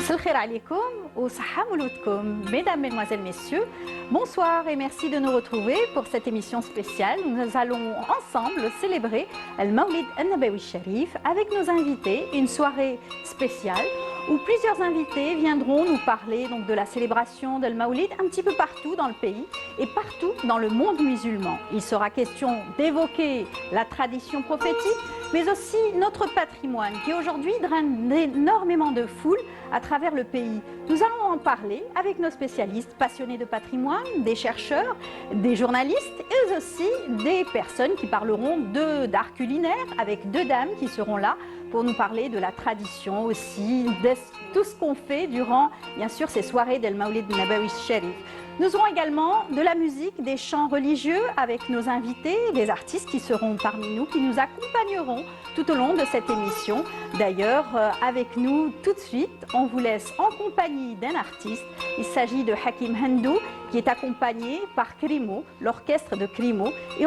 Salkhir alaikum ou saha mouloudkoum. Mesdames, Mesdemoiselles, Messieurs, bonsoir et merci de nous retrouver pour cette émission spéciale. Nous allons ensemble célébrer Al-Mawlid An-Nabawi Sharif avec nos invités, une soirée spéciale où plusieurs invités viendront nous parler donc, de la célébration de Al-Mawlid un petit peu partout dans le pays et partout dans le monde musulman. Il sera question d'évoquer la tradition prophétique, mais aussi notre patrimoine qui aujourd'hui draine énormément de foule à travers le pays. Nous allons en parler avec nos spécialistes passionnés de patrimoine, des chercheurs, des journalistes et aussi des personnes qui parleront d'art culinaire avec deux dames qui seront là pour nous parler de la tradition aussi, de tout ce qu'on fait durant, bien sûr, ces soirées d'Al-Mawlid Nabawi Sharif. Nous aurons également de la musique, des chants religieux avec nos invités, des artistes qui seront parmi nous, qui nous accompagneront tout au long de cette émission. D'ailleurs, avec nous tout de suite, on vous laisse en compagnie d'un artiste. Il s'agit de Hakim Handou, qui est accompagné par Krimo, l'orchestre de Krimo. Et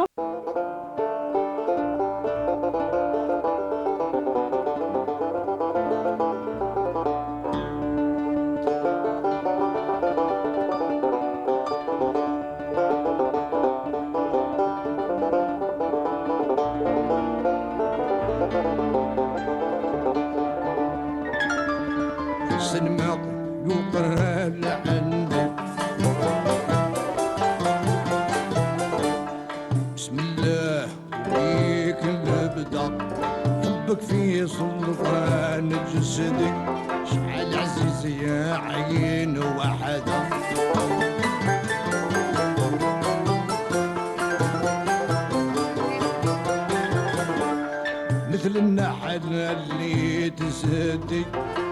مثل النحل اللي تسدي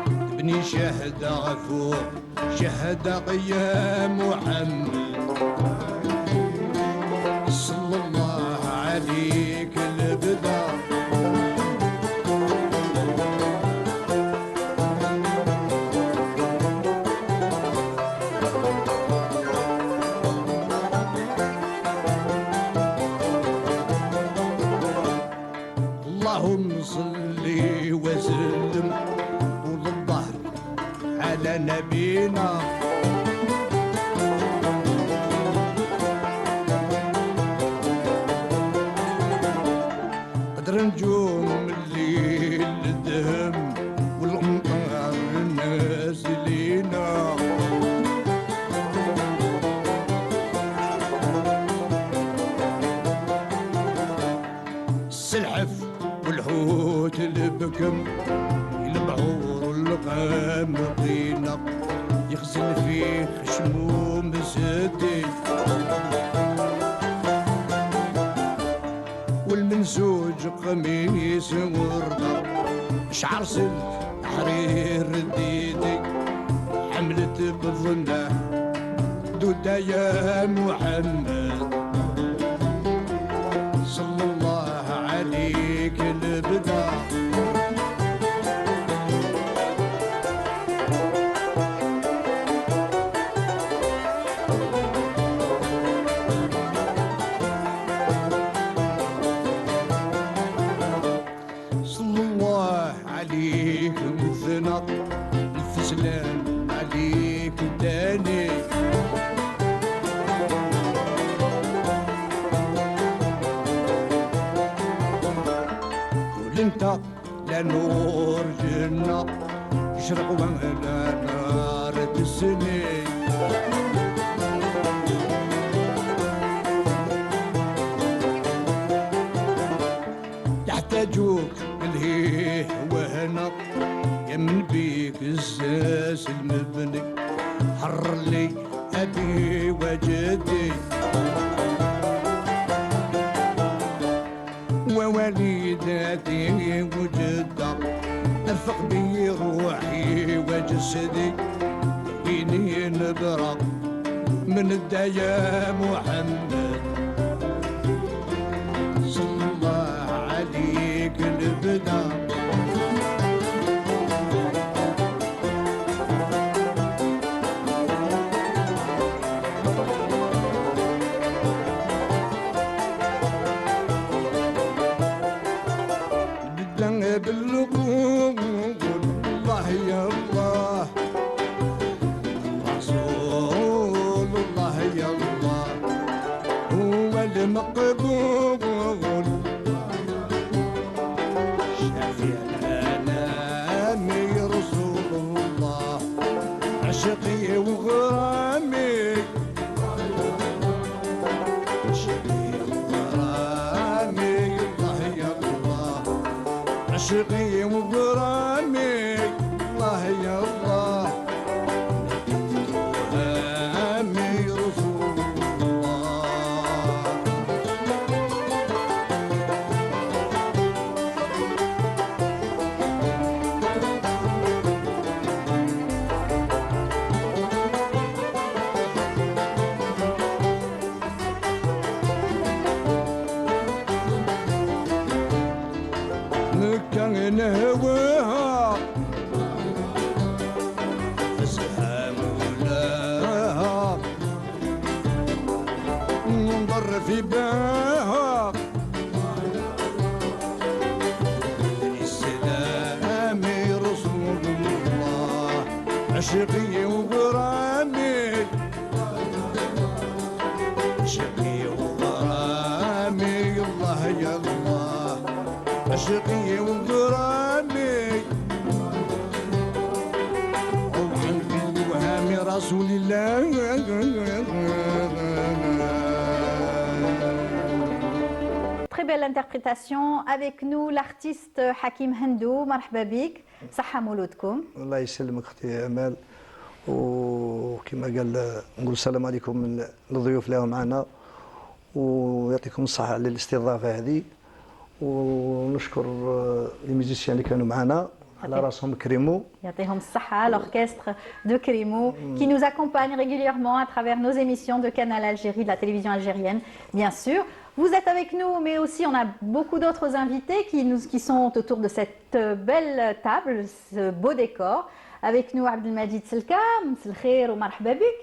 تبني شهدة غفور شهدة قيام محمد صلى الله عليك البدا اللهم صلي وسلم طول الظهر على نبينا قدر نجوم الليل الدهم والامطار نازلينا السلحف والحوت البكم البعور الغامضين يغزل فيه خشموم سدي والمنسوج قميص وردة شعر سلك حرير ديدي حملت بالظنة دودة يا محمد صلى الله عليك البدا صلى الله عليك مثنى الفسلان عليك داني انت لا نور جنة يشرق ولا نار تسني يحتاجوك الهيه وهنا يمن بيك الزاز المبني حرر لي أبي وجدي ووالدتي وجدة أرفق بي روحي وجسدي إني نبرق من الديا محمد صلى الله عليك البدا بالقبول الله يا الله مقبول شافي الانامي رسول الله عشقي وغرامي عشقي وغرامي الله يا الله عشقي وغرامي الله يا الله غرامي رسول الله كان هواها فسهام ولاها ننظر في باها السلام رسول الله عشقي وغرامي عشقي وغرامي الله يا الله عشقي وغرامي وعن وهام رسول الله Très belle interprétation. Avec nous, l'artiste Hakim Hendou. مرحبا بك. صحة مولودكم. الله يسلمك اختي امال وكما قال نقول السلام عليكم للضيوف اللي معنا ويعطيكم الصحه على الاستضافه هذه ونشكر الميوزيسيان اللي كانوا معنا على راسهم كريمو. يعطيهم الصحة, l'orchestre de Krimo qui nous accompagne régulièrement à travers nos émissions de Canal Algérie, de la télévision algérienne, bien sûr. Vous êtes avec nous, mais aussi on a beaucoup d'autres invités qui sont autour de cette belle table, ce beau décor. Avec nous, Abdelmajid Selka, مساء الخير ومرحبا بك.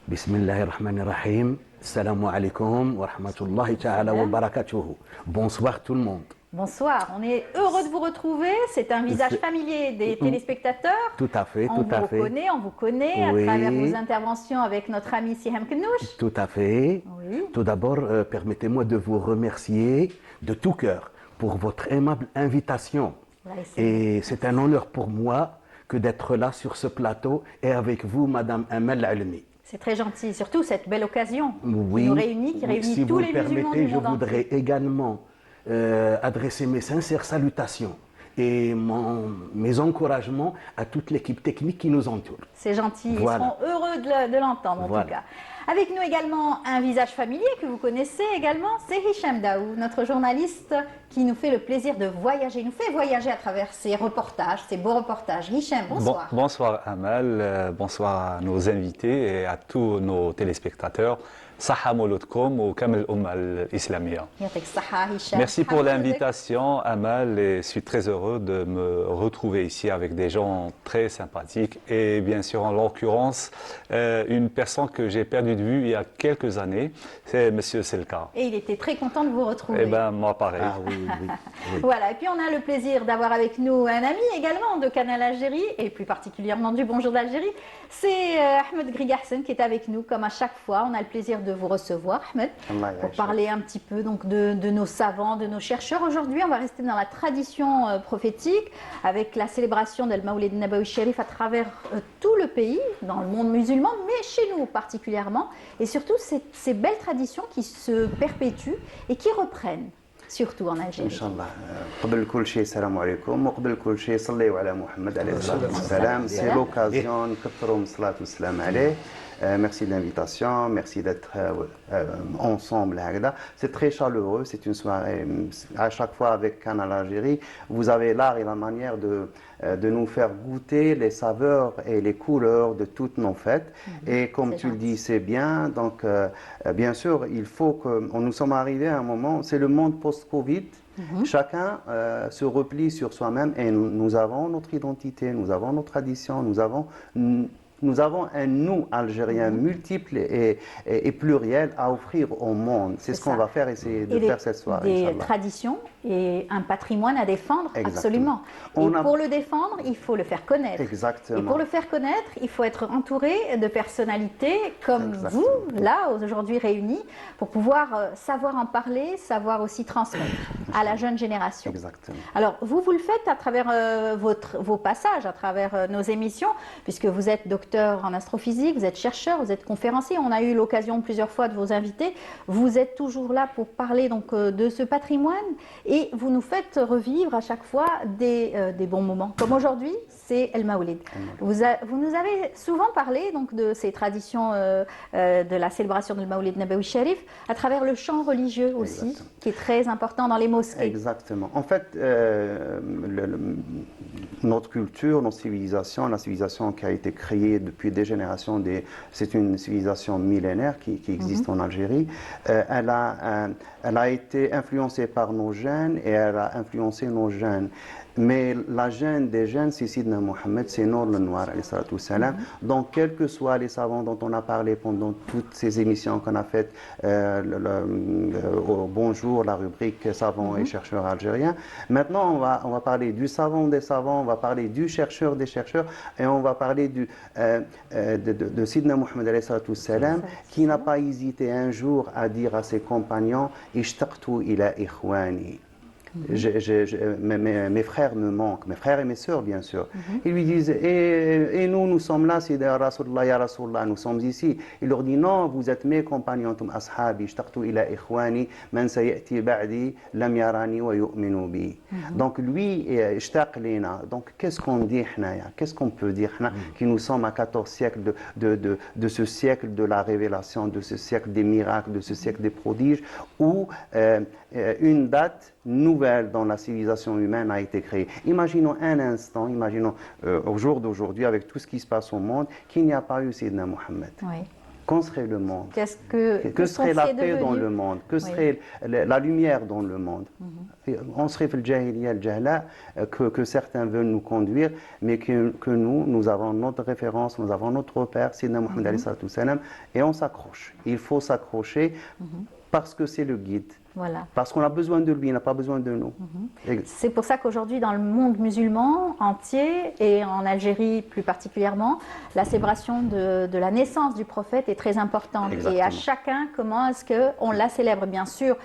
بسم الله الرحمن الرحيم السلام عليكم ورحمة الله تعالى وبركاته. Bonsoir tout le monde. Bonsoir, on est heureux de vous retrouver. C'est un visage familier des téléspectateurs. Tout à fait, tout à fait. On vous connaît Oui. à travers vos interventions avec notre ami Siham Knouch. Tout à fait. Oui. Tout d'abord, permettez-moi de vous remercier de tout cœur pour votre aimable invitation. Ouais, Et c'est un honneur pour moi que d'être là sur ce plateau et avec vous, Madame Amal Almi. C'est très gentil, surtout cette belle occasion Oui, qui nous réunit, qui réunit si tous vous les le musulmans permettez, du je monde voudrais entier. également adresser mes sincères salutations et mes encouragements à toute l'équipe technique qui nous entoure. C'est gentil, Voilà. ils seront heureux de l'entendre en Voilà. tout cas. Avec nous également un visage familier que vous connaissez également, c'est Hicham Daou, notre journaliste qui nous fait le plaisir de voyager, il nous fait voyager à travers ses reportages, ses beaux reportages. Hicham, bonsoir. Bonsoir Amal, bonsoir à nos invités et à tous nos téléspectateurs. Saha Molodkom ou Kamel Omal Islamia. يعطيك الصحة هشام. Merci pour حضرتك. l'invitation Amal et je suis très heureux de me retrouver ici avec des gens très sympathiques et bien sûr en l'occurrence une personne que j'ai perdue de vue il y a quelques années, c'est Monsieur Selka. Et il était très content de vous retrouver. Eh bien moi pareil. Ah oui, oui, oui. Voilà, et puis on a le plaisir d'avoir avec nous un ami également de Canal Algérie, et plus particulièrement du Bonjour d'Algérie. C'est Ahmed Grigarsen qui est avec nous, comme à chaque fois. On a le plaisir de vous recevoir, Ahmed, pour parler un petit peu donc, de nos savants, de nos chercheurs. Aujourd'hui, on va rester dans la tradition prophétique, avec la célébration de Maoulid Nabawi Sharif à travers tout le pays, dans le monde musulman, mais chez nous particulièrement. Et surtout, ces belles traditions qui se perpétuent et qui reprennent. Surtout en ان Algérie. شاء الله قبل كل شيء السلام عليكم وقبل كل شيء صليوا على محمد عليه الصلاه والسلام سي لوكازيون نكثروا من الصلاه والسلام عليه merci de l'invitation merci d'être ensemble هكذا c'est très chaleureux c'est une soirée à chaque fois avec Canal Algérie vous avez l'art et la manière de nous faire goûter les saveurs et les couleurs de toutes nos fêtes et comme tu le dis c'est bien donc bien sûr il faut que nous sommes arrivés à un moment c'est le monde post-Covid. Chacun se replie sur soi-même et nous avons notre identité, nous avons nos traditions, nous avons un nous algérien multiple et pluriel à offrir au monde. C'est ce qu'on va faire essayer de faire cette soirée. Des traditions et un patrimoine à défendre, Exactement. absolument. On Et a- pour le défendre, il faut le faire connaître. Exactement. Et pour le faire connaître, il faut être entouré de personnalités comme Exactement. vous, là, aujourd'hui réunis, pour pouvoir savoir en parler, savoir aussi transmettre à la jeune génération. Exactement. Alors, vous le faites à travers vos passages, à travers nos émissions, puisque vous êtes docteur en astrophysique, vous êtes chercheur, vous êtes conférencier. On a eu l'occasion plusieurs fois de vous inviter. Vous êtes toujours là pour parler donc, de ce patrimoine et vous nous faites revivre à chaque fois des bons moments. Comme aujourd'hui, c'est El Maoulid. Vous nous avez souvent parlé donc, de ces traditions de la célébration de El Maoulid Nabawi Sharif à travers le chant religieux aussi, Exactement. qui est très important dans les mosquées. Exactement. En fait, notre culture, notre civilisation, la civilisation qui a été créée depuis des générations, c'est une civilisation millénaire qui existe en Algérie. Elle a été influencée par nos gènes et elle a influencé nos jeunes. Mais la gêne des jeunes, c'est Sidna Mohammed, c'est Nour le Noir, alayhi salatu wassalam. Donc, quels que soient les savants dont on a parlé pendant toutes ces émissions qu'on a faites, au Bonjour, la rubrique savants et chercheurs algériens, maintenant on va parler du savant des savants, on va parler du chercheur des chercheurs, et on va parler de Sidna Mohammed, alayhi salatu wassalam, qui n'a pas hésité un jour à dire à ses compagnons « Ishtaqtu ila ikhwani ». Mes frères me manquent, mes frères et mes sœurs, bien sûr. Ils lui disent, et nous sommes là, c'est Rasulullah, ya Rasulullah, nous sommes ici. Il leur dit, non, vous êtes mes compagnons, tum ashabi, ishtaqtu ila ikhwani, man sayati ba'di, lam yarani wa yu'minu bi. Donc lui, ishtaq lina. Donc qu'est-ce qu'on dit, qu'est-ce qu'on peut dire, qui nous sommes à 14 siècles de ce siècle de la révélation, de ce siècle des miracles, de ce siècle des prodiges, où une date nouvelle dans la civilisation humaine a été créée. Imaginons un instant, imaginons au jour d'aujourd'hui, avec tout ce qui se passe au monde, qu'il n'y a pas eu Sidna Mohammed. Oui. Qu'en serait le monde? Que serait la paix dans devenu? le monde? Que Oui. serait la lumière dans le monde? On serait fait le jahiliya, le jahla, que certains veulent nous conduire, mais que nous avons notre référence, nous avons notre repère, Sidna Mohammed alayhi salatu wassalam, et on s'accroche. Il faut s'accrocher parce que c'est le guide. Voilà. Parce qu'on a besoin de lui, il n'a pas besoin de nous. C'est pour ça qu'aujourd'hui, dans le monde musulman entier, et en Algérie plus particulièrement, la célébration de la naissance du prophète est très importante. Exactement. Et à chacun, comment est-ce qu'on la célèbre? Bien sûr,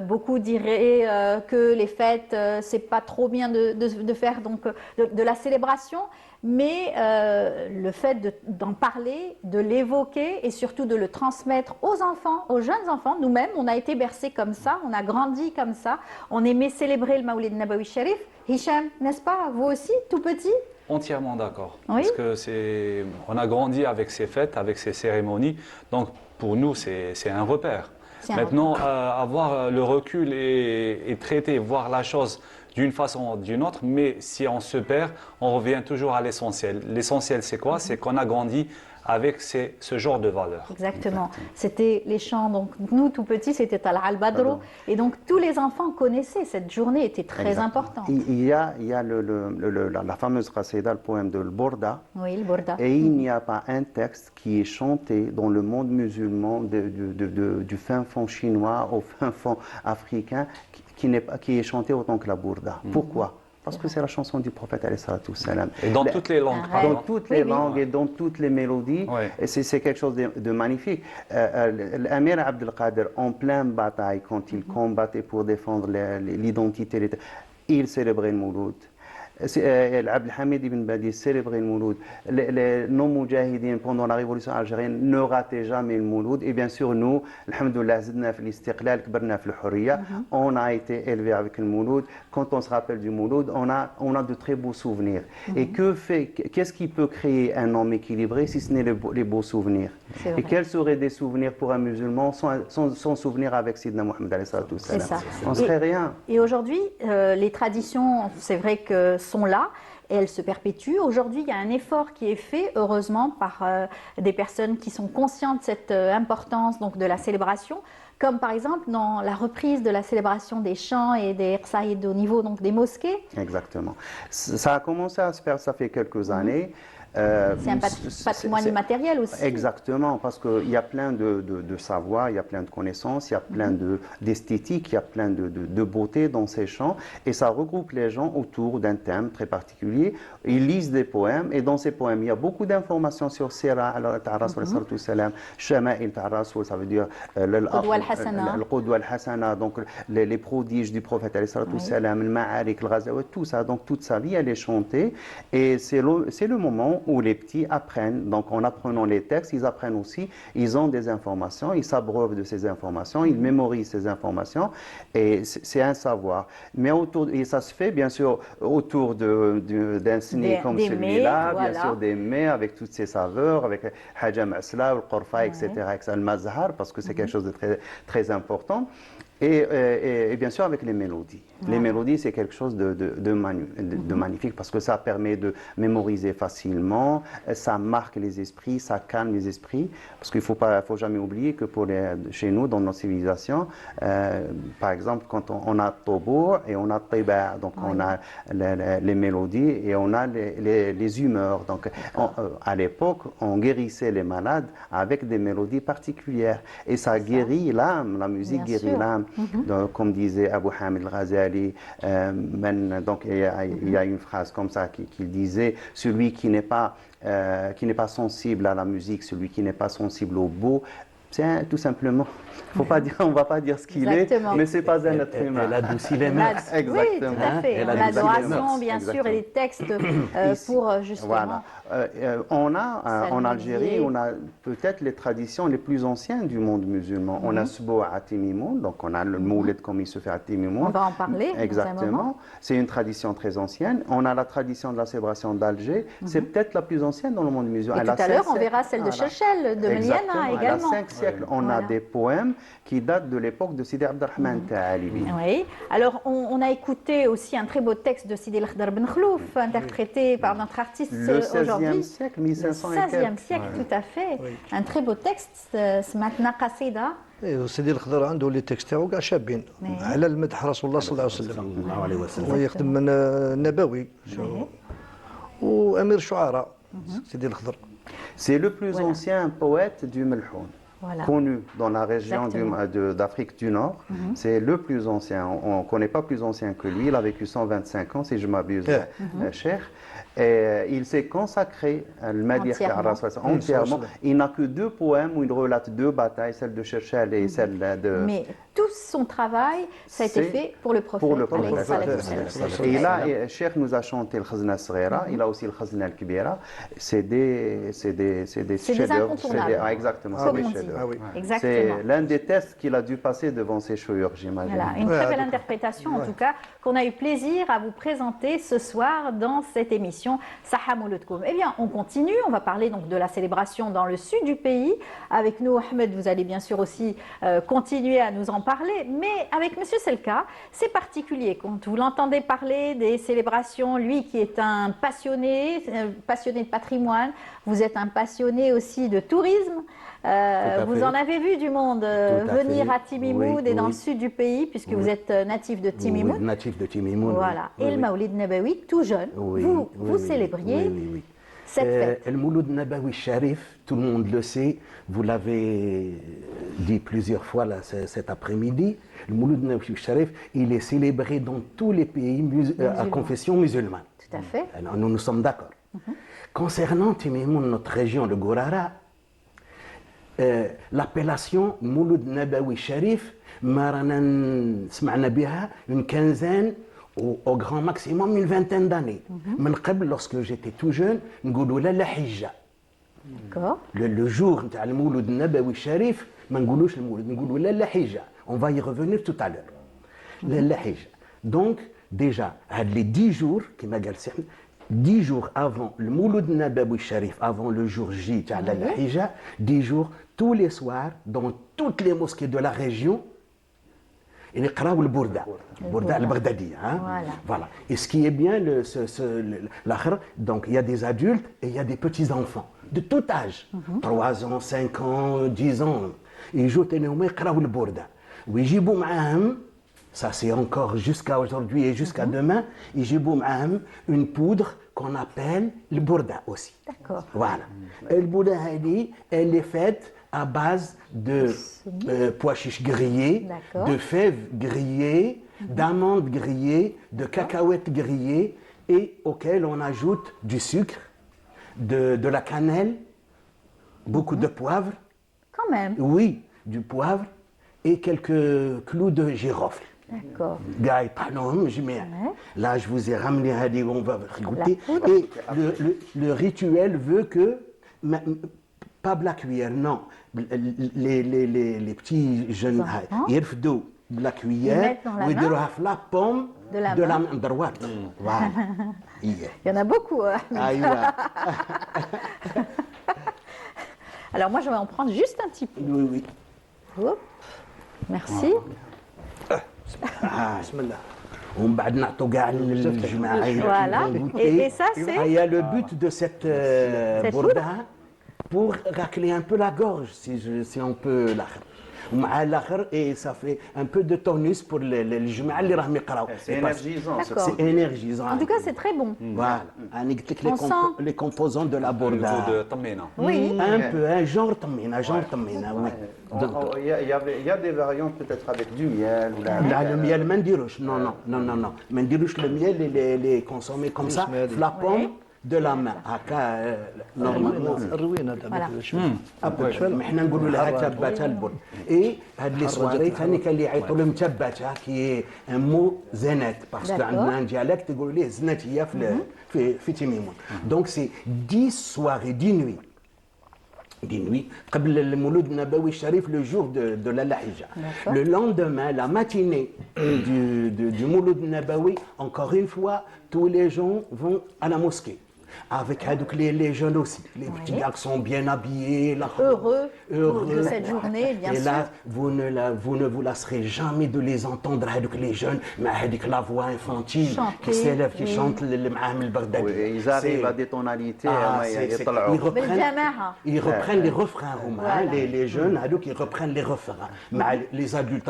beaucoup diraient que les fêtes, c'est pas trop bien de faire donc, de la célébration, mais le fait d'en parler, de l'évoquer et surtout de le transmettre aux enfants, aux jeunes enfants, nous-mêmes, on a été bercés comme ça, on a grandi comme ça, on aimait célébrer le Maoulid Nabawi Sharif. Hicham, n'est-ce pas, vous aussi, tout petit? Entièrement d'accord. Oui. Parce que on a grandi avec ces fêtes, avec ces cérémonies. Donc pour nous, c'est un repère. C'est un Maintenant, avoir le recul et traiter, voir la chose d'une façon ou d'une autre, mais si on se perd, on revient toujours à l'essentiel. L'essentiel, c'est quoi? C'est qu'on a grandi avec ce genre de valeurs. Exactement. C'était les chants, donc nous tout petits, c'était Al-Badro. Et donc tous les enfants connaissaient, cette journée était très importante. Il y a la fameuse qasida, le poème de Al-Burda, Oui, le Bourda. et il n'y a pas un texte qui est chanté dans le monde musulman, du fin fond chinois au fin fond africain, qui est chanté autant que la Burda. Pourquoi? Parce que c'est la chanson du prophète alayhi salatu wassalam. Et dans toutes les langues, Dans pardon. Dans toutes les langues et dans toutes les mélodies, Ouais. et c'est quelque chose de magnifique. L'Amir Abdelkader, en pleine bataille, quand il combattait pour défendre l'identité, il célébrait le Mouloud. Abdelhamid ibn Badi célébrait le Mouloud. Nos moudjahidines pendant la révolution algérienne ne rataient jamais le Mouloud. Et bien sûr, nous, alhamdoulilah, zidna fil istiqlal, kbarna fil hurriya, on a été élevés avec le Mouloud. Quand on se rappelle du Mouloud, on a de très beaux souvenirs. Et qu'est-ce qui peut créer un homme équilibré si ce n'est les beaux souvenirs? C'est vrai. Et quels seraient des souvenirs pour un musulman sans souvenir avec Sidna Mohammed alayhi salatu wassalam? C'est ça. On serait rien. Et aujourd'hui, les traditions, c'est vrai que sont là et elles se perpétuent. Aujourd'hui, il y a un effort qui est fait, heureusement, par des personnes qui sont conscientes de cette importance donc, de la célébration, comme par exemple dans la reprise de la célébration des chants et des qsaïd au niveau donc, des mosquées. Exactement. Ça a commencé à se faire, ça fait quelques années. C'est un patrimoine immatériel aussi. Exactement, parce qu'il y a plein de savoir, il y a plein de connaissances, il y a plein d'esthétique, il y a plein de beauté dans ces chants, et ça regroupe les gens autour d'un thème très particulier. Ils lisent des poèmes, et dans ces poèmes, il y a beaucoup d'informations sur Sira, Shama'il Rasoul, ça veut dire le Qudwa al-Hasana, donc les prodiges du prophète, le Ma'arik, le Ghazawat, tout ça, donc toute sa vie, elle est chantée, et c'est le moment où les petits apprennent. Donc en apprenant les textes, ils apprennent aussi, ils ont des informations, ils s'abreuvent de ces informations, ils mémorisent ces informations, et c'est un savoir. Mais et ça se fait bien sûr autour d'un ciné comme celui-là, bien sûr des mets avec toutes ces saveurs, avec Hajam Asla, le Qorfa, etc., le Mazhar, parce que c'est quelque chose de très, très important. Et bien sûr avec les mélodies. Les mélodies, c'est quelque chose de magnifique parce que ça permet de mémoriser facilement, ça marque les esprits, ça calme les esprits. Parce qu'il ne faut jamais oublier que chez nous, dans nos civilisations, par exemple, quand on a Tobour et on a Tiba, donc on a les mélodies et on a les humeurs. Donc à l'époque, on guérissait les malades avec des mélodies particulières. Et ça guérit l'âme, la musique guérit l'âme. Donc, comme disait Abu Hamid al-Ghazali, donc il y a une phrase comme ça qu'il disait, celui qui n'est pas sensible à la musique, celui qui n'est pas sensible au beau, c'est tout simplement, on ne va pas dire ce qu'il est, mais ce n'est pas un être humain. Elle adoucit les mœurs. Oui, tout à fait. L'adoration, bien sûr, et les textes pour justement... Voilà. On a en Algérie, on a peut-être les traditions les plus anciennes du monde musulman. On a Sbou à Timimoun, donc on a le Mouled comme il se fait à Timimoun. On va en parler. Exactement. C'est une tradition très ancienne. On a la tradition de la célébration d'Alger. C'est peut-être la plus ancienne dans le monde musulman. Et tout à l'heure, on verra celle de Chechel, de Meliana également. À 5 siècles, on a des poèmes qui datent de l'époque de Sidi Abdelrahman Ta'alibi. Oui. Alors, on a écouté aussi un très beau texte de Sidi El-Khdar Ben Khlouf, interprété par notre artiste aujourd'hui. Le 16e siècle, 1500 et quelques. Le 16e siècle, tout à fait. Oui. Un très beau texte, Smatna Qasida. سيدي الخضر عنده لي تكست تاعو كاع شابين على المدح رسول الله صلى الله عليه وسلم ويخدم من النبوي وامير الشعراء سيدي الخضر. C'est le plus ancien poète du Melhoun. Voilà. Connu dans la région d'Afrique du Nord. C'est le plus ancien. On ne connaît pas plus ancien que lui. Il a vécu 125 ans, si je m'abuse, cher. Et il s'est consacré à Madih entièrement. Il n'a que 2 poèmes où il relate 2 batailles, celle de Chechel et celle de... Mais tout son travail, ça a été fait pour le prophète. Pour le prophète. Et là, Cheikh nous a chanté le Khazna Sghira, il a aussi le Khazna al-Kibira. C'est des chefs-d'œuvre. Exactement, c'est des chefs-d'œuvre. C'est l'un des tests qu'il a dû passer devant ses chouïrs, j'imagine. Voilà, une très belle interprétation, en tout cas, qu'on a eu plaisir à vous présenter ce soir dans cette émission Saha Mouloudkoum. Eh bien, on continue, on va parler donc de la célébration dans le sud du pays. Avec nous, Ahmed, vous allez bien sûr aussi continuer à nous en parler, mais avec Monsieur Selka, c'est particulier. Quand vous l'entendez parler des célébrations, lui qui est un passionné de patrimoine, vous êtes un passionné aussi de tourisme. Vous en avez vu du monde venir à Timimoun et dans le sud du pays, puisque vous êtes natif de Timimoun. Oui, natif de Timimoun. Voilà. Et le Maoulid Nabawi, tout jeune, vous célébriez cette fête. Le Maoulid Nabawi Sharif, tout le monde le sait, vous l'avez dit plusieurs fois là, cet après-midi. Le Maoulid Nabawi Sharif, il est célébré dans tous les pays à confession musulmane. Tout à fait. Alors, nous sommes d'accord. Concernant Timimoun, notre région, le Gourara, l'appellation Mouloud Nabawi Sharif, une quinzaine au grand maximum une vingtaine d'années. Lorsque j'étais tout jeune, le jour de Mouloud Nabawi Sharif, on va y revenir tout à l'heure. Donc, déjà, les 10 jours, 10 jours avant le Mouloud Nabawi Sharif, avant le jour J, 10 jours, tous les soirs, dans toutes les mosquées de la région, il y a le Bourda al-Baghdadi. Voilà. Et ce qui est bien, donc il y a des adultes et il y a des petits-enfants de tout âge, 3 ans, 5 ans, 10 ans. يجوا تاني هما يقراو البرده ويجيبوا معاهم ça c'est encore jusqu'à aujourd'hui et jusqu'à demain يجيبوا معاهم une poudre qu'on appelle le bourda aussi. D'accord. Voilà. Le bourda هذه elle est faite à base de pois chiches grillés, D'accord. de fèves grillées, d'amandes grillées, de cacahuètes grillées et auquel on ajoute du sucre, de la cannelle, beaucoup de poivre, Quand même. oui, du poivre et quelques clous de girofle. D'accord. Gars, يطحنوهم جميع. Là, je vous ai ramené هذه on va goûter. poudre. Et le rituel veut que, pas de la cuillère, non. Les petits jeunes, يرفدوا بلا Ils cuillère mettent dans la main. ويديروها في la paume De la de la main. main droite. Voilà. Yeah. Il y en a beaucoup. أيوة. Alors moi, je vais en prendre juste un petit peu. Oui, oui. Hop. Merci. بسم الله. ومن بعد نعطوا كاع الجماعه Voilà. Et ça, c'est Il y a le but de cette bourda pour racler un peu la gorge, si on peut l'akhir. ومع الاخر et ça fait un peu de tonus pour الجماعه اللي راهم يقراو. C'est énergisant. D'accord. C'est énergisant. En tout cas, c'est très bon. Voilà. انا قلت لك On sent- les composants de la Le goût bourda. de Tamina. Oui. Un peu, un genre طمينه, oui. Donc, Il y a des variantes peut-être avec du miel ou la. لا الميال ما نديروش نو نو نو نو نو ما نديروش الميال اللي كونسومي كوم سا في لا بوم دو لا مان هكا نورمالمون الروينه هذا شوف ما حنا نقولوا لها تباتها البن اي هاد لي سواري ثاني كان اللي يعيطوا لهم تباتها كي ان مو زنات باسكو D'accord. عندنا ان ديالكت يقولوا ليه زنات هي في تيميمون دونك سي 10 سواري 10 نوي des nuits, قبل المولود النبوي الشريف le jour de la Lahija. D'accord. Le lendemain, la matinée du Mouloud Nabawi, encore une fois, tous les gens vont à la mosquée. Avec les jeunes aussi, les petits garçons bien habillés, là, Heureux de cette journée, bien et sûr. là, vous ne vous lasserez jamais de les entendre, les jeunes, avec la voix infantile Chanter, qui s'élève, qui oui. chantent le Ma'am al-Baghdadi. Oui, ils arrivent à des tonalités. Ils بالجماعة. reprennent les refrains, Voilà. les jeunes, qui reprennent les refrains. Les adultes,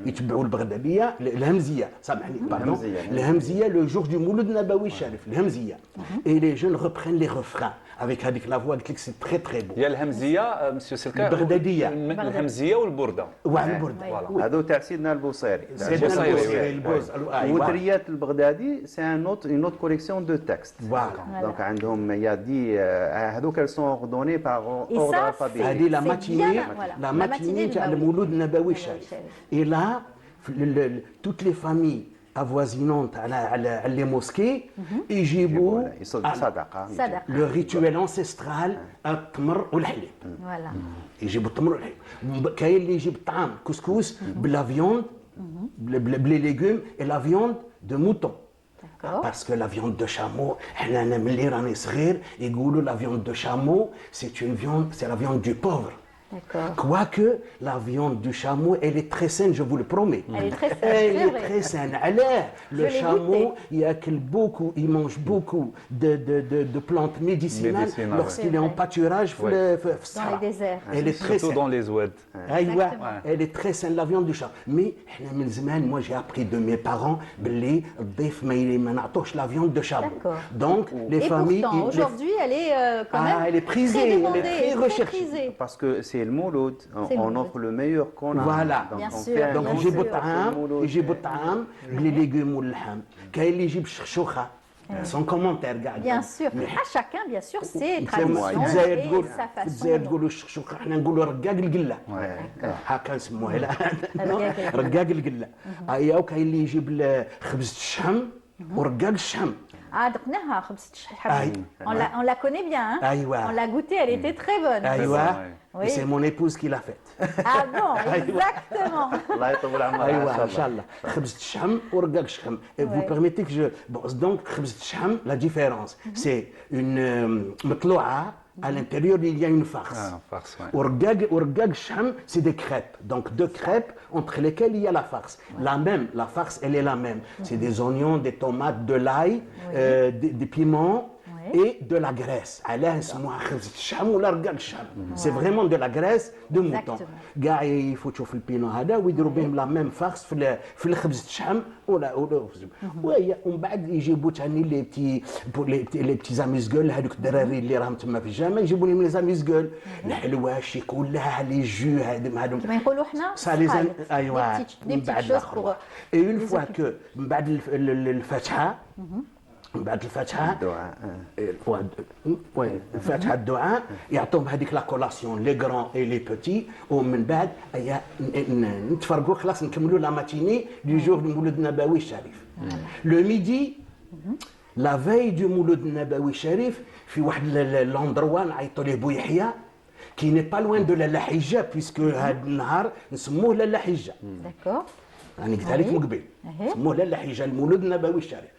ils تبعوا البغدادية, الهمزية, سامحني, pardon, الهمزية, le jour du Mouloud Nabawi Sharif, الهمزية. Et les jeunes reprennent les refrains avec la voix, c'est très très beau. Il y a الهمزية مسيو سلكا البغدادية. الهمزية والبردة. والبردة. هذو تاع سيدنا البوصيري. سيدنا البوصيري. ودريات البغدادي c'est une autre collection de textes. Voilà. Donc عندهم il y a 10 هذوك elles sont ordonnées par Et ordre ça, alphabétique. هذه لا C'est matinée, bien, voilà. la La matinée matinée تاع du المولود النبوي Nabawi الشريف. Sharif. Et là, toutes les familles avoisinantes à les mosquées, يجيبوا صدقة. صدقة. le rituel ancestral التمر والحليب. Voilà. يجيبوا التمر والحليب. كاين اللي يجيب الطعام كسكس بلا viande, بلي légumes et la viande de mouton. D'accord. Parce que la viande de chameau, حنا ملي راني صغير يقولوا la viande de chameau, c'est la viande du pauvre. D'accord. Quoique la viande du chameau, elle est très saine, je vous le promets. Elle est très saine, Elle c'est est vrai. très saine. Alors, le l'ai chameau, goûté. il mange beaucoup de plantes médicinales Médicinales, lorsqu'il ouais. est en pâturage Ouais. Dans les déserts. Elle est très Surtout saine. dans les oueds. أيوة. Exactement. Elle est très saine la viande du chat. Mais إحنا من زمان, moi j'ai appris de mes parents باللي الضيف ما نعطوش la viande de chameau. D'accord. Donc les Et familles pourtant, aujourd'hui, elle est quand même elle est prisée, très elle est demandée, très et recherchée. prisée. Parce que c'est le mouloud, C'est le on mouloud. offre le meilleur qu'on a. Voilà. Donc Bien on sûr, fait un Donc bien mouloud. يجيبوا sûr. الطعام يجيبوا الطعام بلي ليغوم واللحم كاين اللي يجيب الشخشوخه سون كومونتير كاع Bien sûr. À chacun, bien sûr, ses في traditions الجزائر et تقول sa في الجزائر façon. تقولوا الشخشوخه حنا نقولوا رقاق القله هكا نسموها لا رقاق القله ايا وكاين اللي يجيب خبزه الشحم ورقاق الشحم Ah, دقناها خبزة الشحم. أي. On la connaît bien. Hein? أيوة. On l'a goûtée, elle était très bonne. ايوه Oui. c'est mon épouse qui l'a faite Ah bon, exactement. الله يطول عمرها إن ايوه شاء ان شاء الله. الله خبزه الشحم ورقاق الشحم et vous Ouais. permettez que je bon donc خبزه الشحم la différence c'est une مطلوعه à l'intérieur il y a une farce Ah, farce, ouais. ورقاق الشحم c'est des crêpes donc deux crêpes entre lesquelles il y a la farce la farce elle est la même c'est des oignons des tomates de l'ail des piments et de la graisse. C'est vraiment de la graisse de mouton. كاع يفوتوا في البينو هذا ويديروا بهم لا ميم فارس في الخبز الشحم ولا وهي ومن بعد يجيبوا ثاني لي بتي زاميزغول هذوك الدراري اللي راهم تما في الجامع يجيبوا لهم لي زاميزغول الحلوى الشيكولا لي جو هذوك كما نقولوا حنا ايوا من بعد الاخر اي اون فوا كو من بعد الفاتحه من بعد الفاتحه الدعاء الفاتحه الدعاء يعطوهم هذيك لا كولاسيون لي غران اي لي بوتي ومن بعد نتفرقوا خلاص نكملوا لا ماتيني دو جور دو مولود النبوي الشريف لو ميدي لا فاي دو مولود النبوي الشريف في واحد لوندروا نعيطوا ليه بويحيى كي ني با لوين دو لالا حجه بيسكو هذا النهار نسموه لالا حجه داكور يعني قلت لك من قبل نسموه لالا حجه المولود النبوي الشريف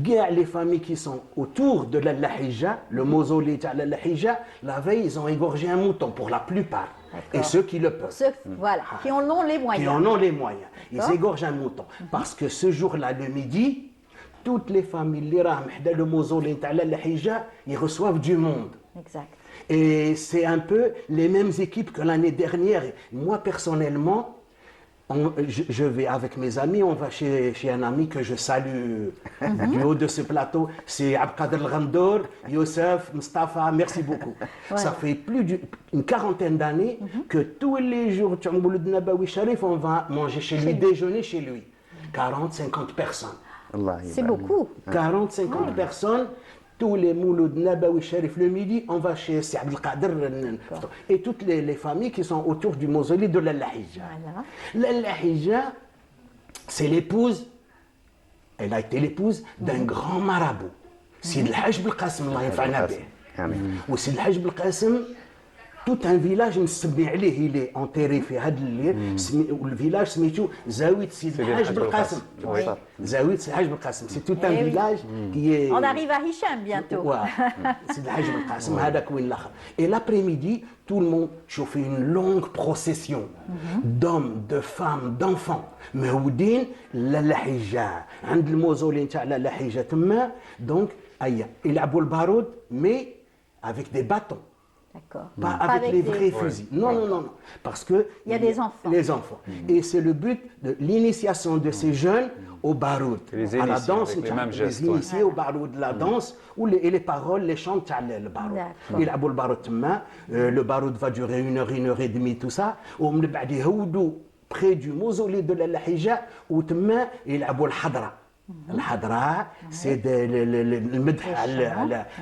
كاع لي فامي qui sont autour de la Hija, le mausolée de la Hija, la veille ils ont égorgé un mouton pour la plupart et ceux qui le peuvent. Ceux voilà, qui en ont les moyens. Qui en ont les moyens. Ils égorgent un mouton parce que ce jour-là le midi, toutes les familles اللي راهم حدا le mausolée de la Hija, ils reçoivent du monde. Exact. Et c'est un peu les mêmes équipes que l'année dernière. Moi personnellement, je vais avec mes amis, on va chez un ami que je salue du haut de ce plateau. C'est Abdelkader El-Ghamdour, Youssef, Mustafa, merci beaucoup. Ça fait plus d'une quarantaine d'années que tous les jours, Mouloud Nabawi Sharif, on va manger chez lui, déjeuner chez lui. 40-50 personnes. C'est beaucoup. 40-50 personnes. Tous les moulouds Nabawi Sharif le midi, on va chez Si Abdelkader et toutes les familles qui sont autour du mausolée de Lalla Hija. Lalla Hija, c'est l'épouse, elle a été l'épouse d'un grand marabout. Sid El-Hajj Belqasem, Allah yaf'ana bih. Ou Sid El-Hajj Belqasem, tout un village مسمي عليه il est enterré في هذا الليل والفيلاج سميتو زاوية سيد الحاج بالقاسم زاوية سيد الحاج بالقاسم c'est tout un village qui est on arrive à Hicham bientôt سيد الحاج بالقاسم هذاك وين الاخر et l'après-midi tout le monde chauffe une longue procession d'hommes de femmes d'enfants مهودين للحجة عند الموزولي نتاع للحجة تما donc ايا يلعبوا البارود mais avec des bâtons. D'accord. Pas avec les vrais fusils. Non, non, non, non. Parce que il y a des enfants. Les enfants. Et c'est le but de l'initiation de ces jeunes au baroud. À la danse, les initiés au baroud, la danse, et les paroles, les chants, le baroud. Il a beau le baroud va durer 1 heure et demie, tout ça. On près du mausolée de la Hija, où il a beau le hadra. الحضراء سي المدح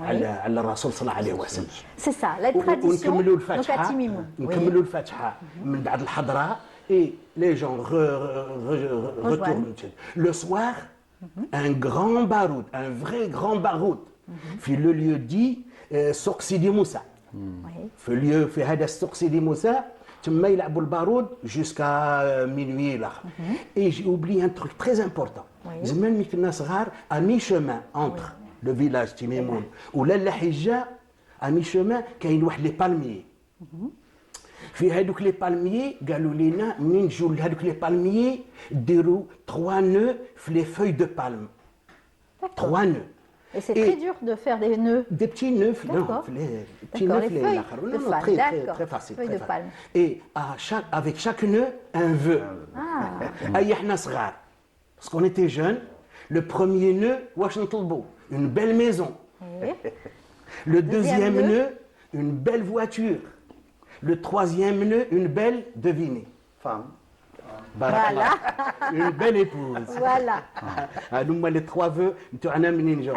على الرسول صلى الله عليه وسلم. سي سا لا تراديسيون. ونكملوا الفاتحه نكملوا الفاتحه من بعد الحضراء et les gens retournent. Le soir, un grand baroud, un vrai grand baroud في le lieu dit سوق سيدي موسى. في هذا السوق سيدي موسى تما يلعبوا البارود jusqu'à minuit là. Et j'ai oublié un truc très important. زمان ملي كنا صغار à mi-chemin entre le village Timimoun و لالا حجة à mi-chemin كاين واحد لي بالميي. في هذوك لي بالميي قالوا لنا منين نجوا لهذوك لي بالميي ديروا 3 nœuds في les feuilles de palme. 3 nœuds. Et c'est très dur de faire des nœuds. Des petits nœuds, non, les petits nœuds, très facile. Feuilles de palme. Et avec chaque nœud, un vœu. Parce qu'on était jeunes, le premier nœud, une belle maison. Le deuxième nœud, une belle voiture. Le troisième nœud, une belle, devinez. Femme. Voilà. Une belle épouse. Voilà. Les 3 vœux.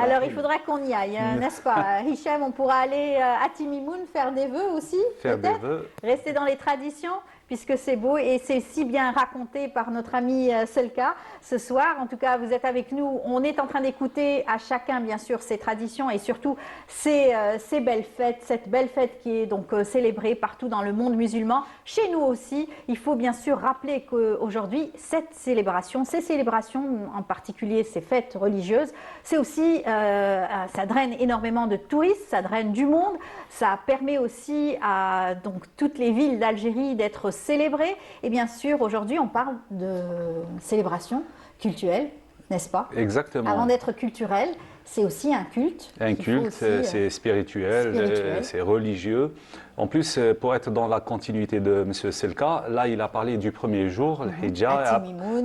Alors il faudra qu'on y aille, n'est-ce pas, Hicham? On pourra aller à Timimoun faire des vœux aussi. Faire des vœux. Rester dans les traditions, puisque c'est beau et c'est si bien raconté par notre ami Selka ce soir. En tout cas, vous êtes avec nous. On est en train d'écouter à chacun, bien sûr, ces traditions et surtout ces belles fêtes, cette belle fête qui est donc célébrée partout dans le monde musulman. Chez nous aussi, il faut bien sûr rappeler qu'aujourd'hui, ces célébrations, en particulier ces fêtes religieuses, c'est aussi, ça draine énormément de touristes, ça draine du monde, ça permet aussi à donc toutes les villes d'Algérie d'être célébrées. Et bien sûr, aujourd'hui, on parle de célébration culturelle, n'est-ce pas? Exactement. Avant d'être culturelle, c'est aussi un culte. Un qu'il faut culte, aussi, c'est spirituel, spirituel. c'est religieux. En plus, pour être dans la continuité de M. Selka, là, il a parlé du premier jour, le Hijja,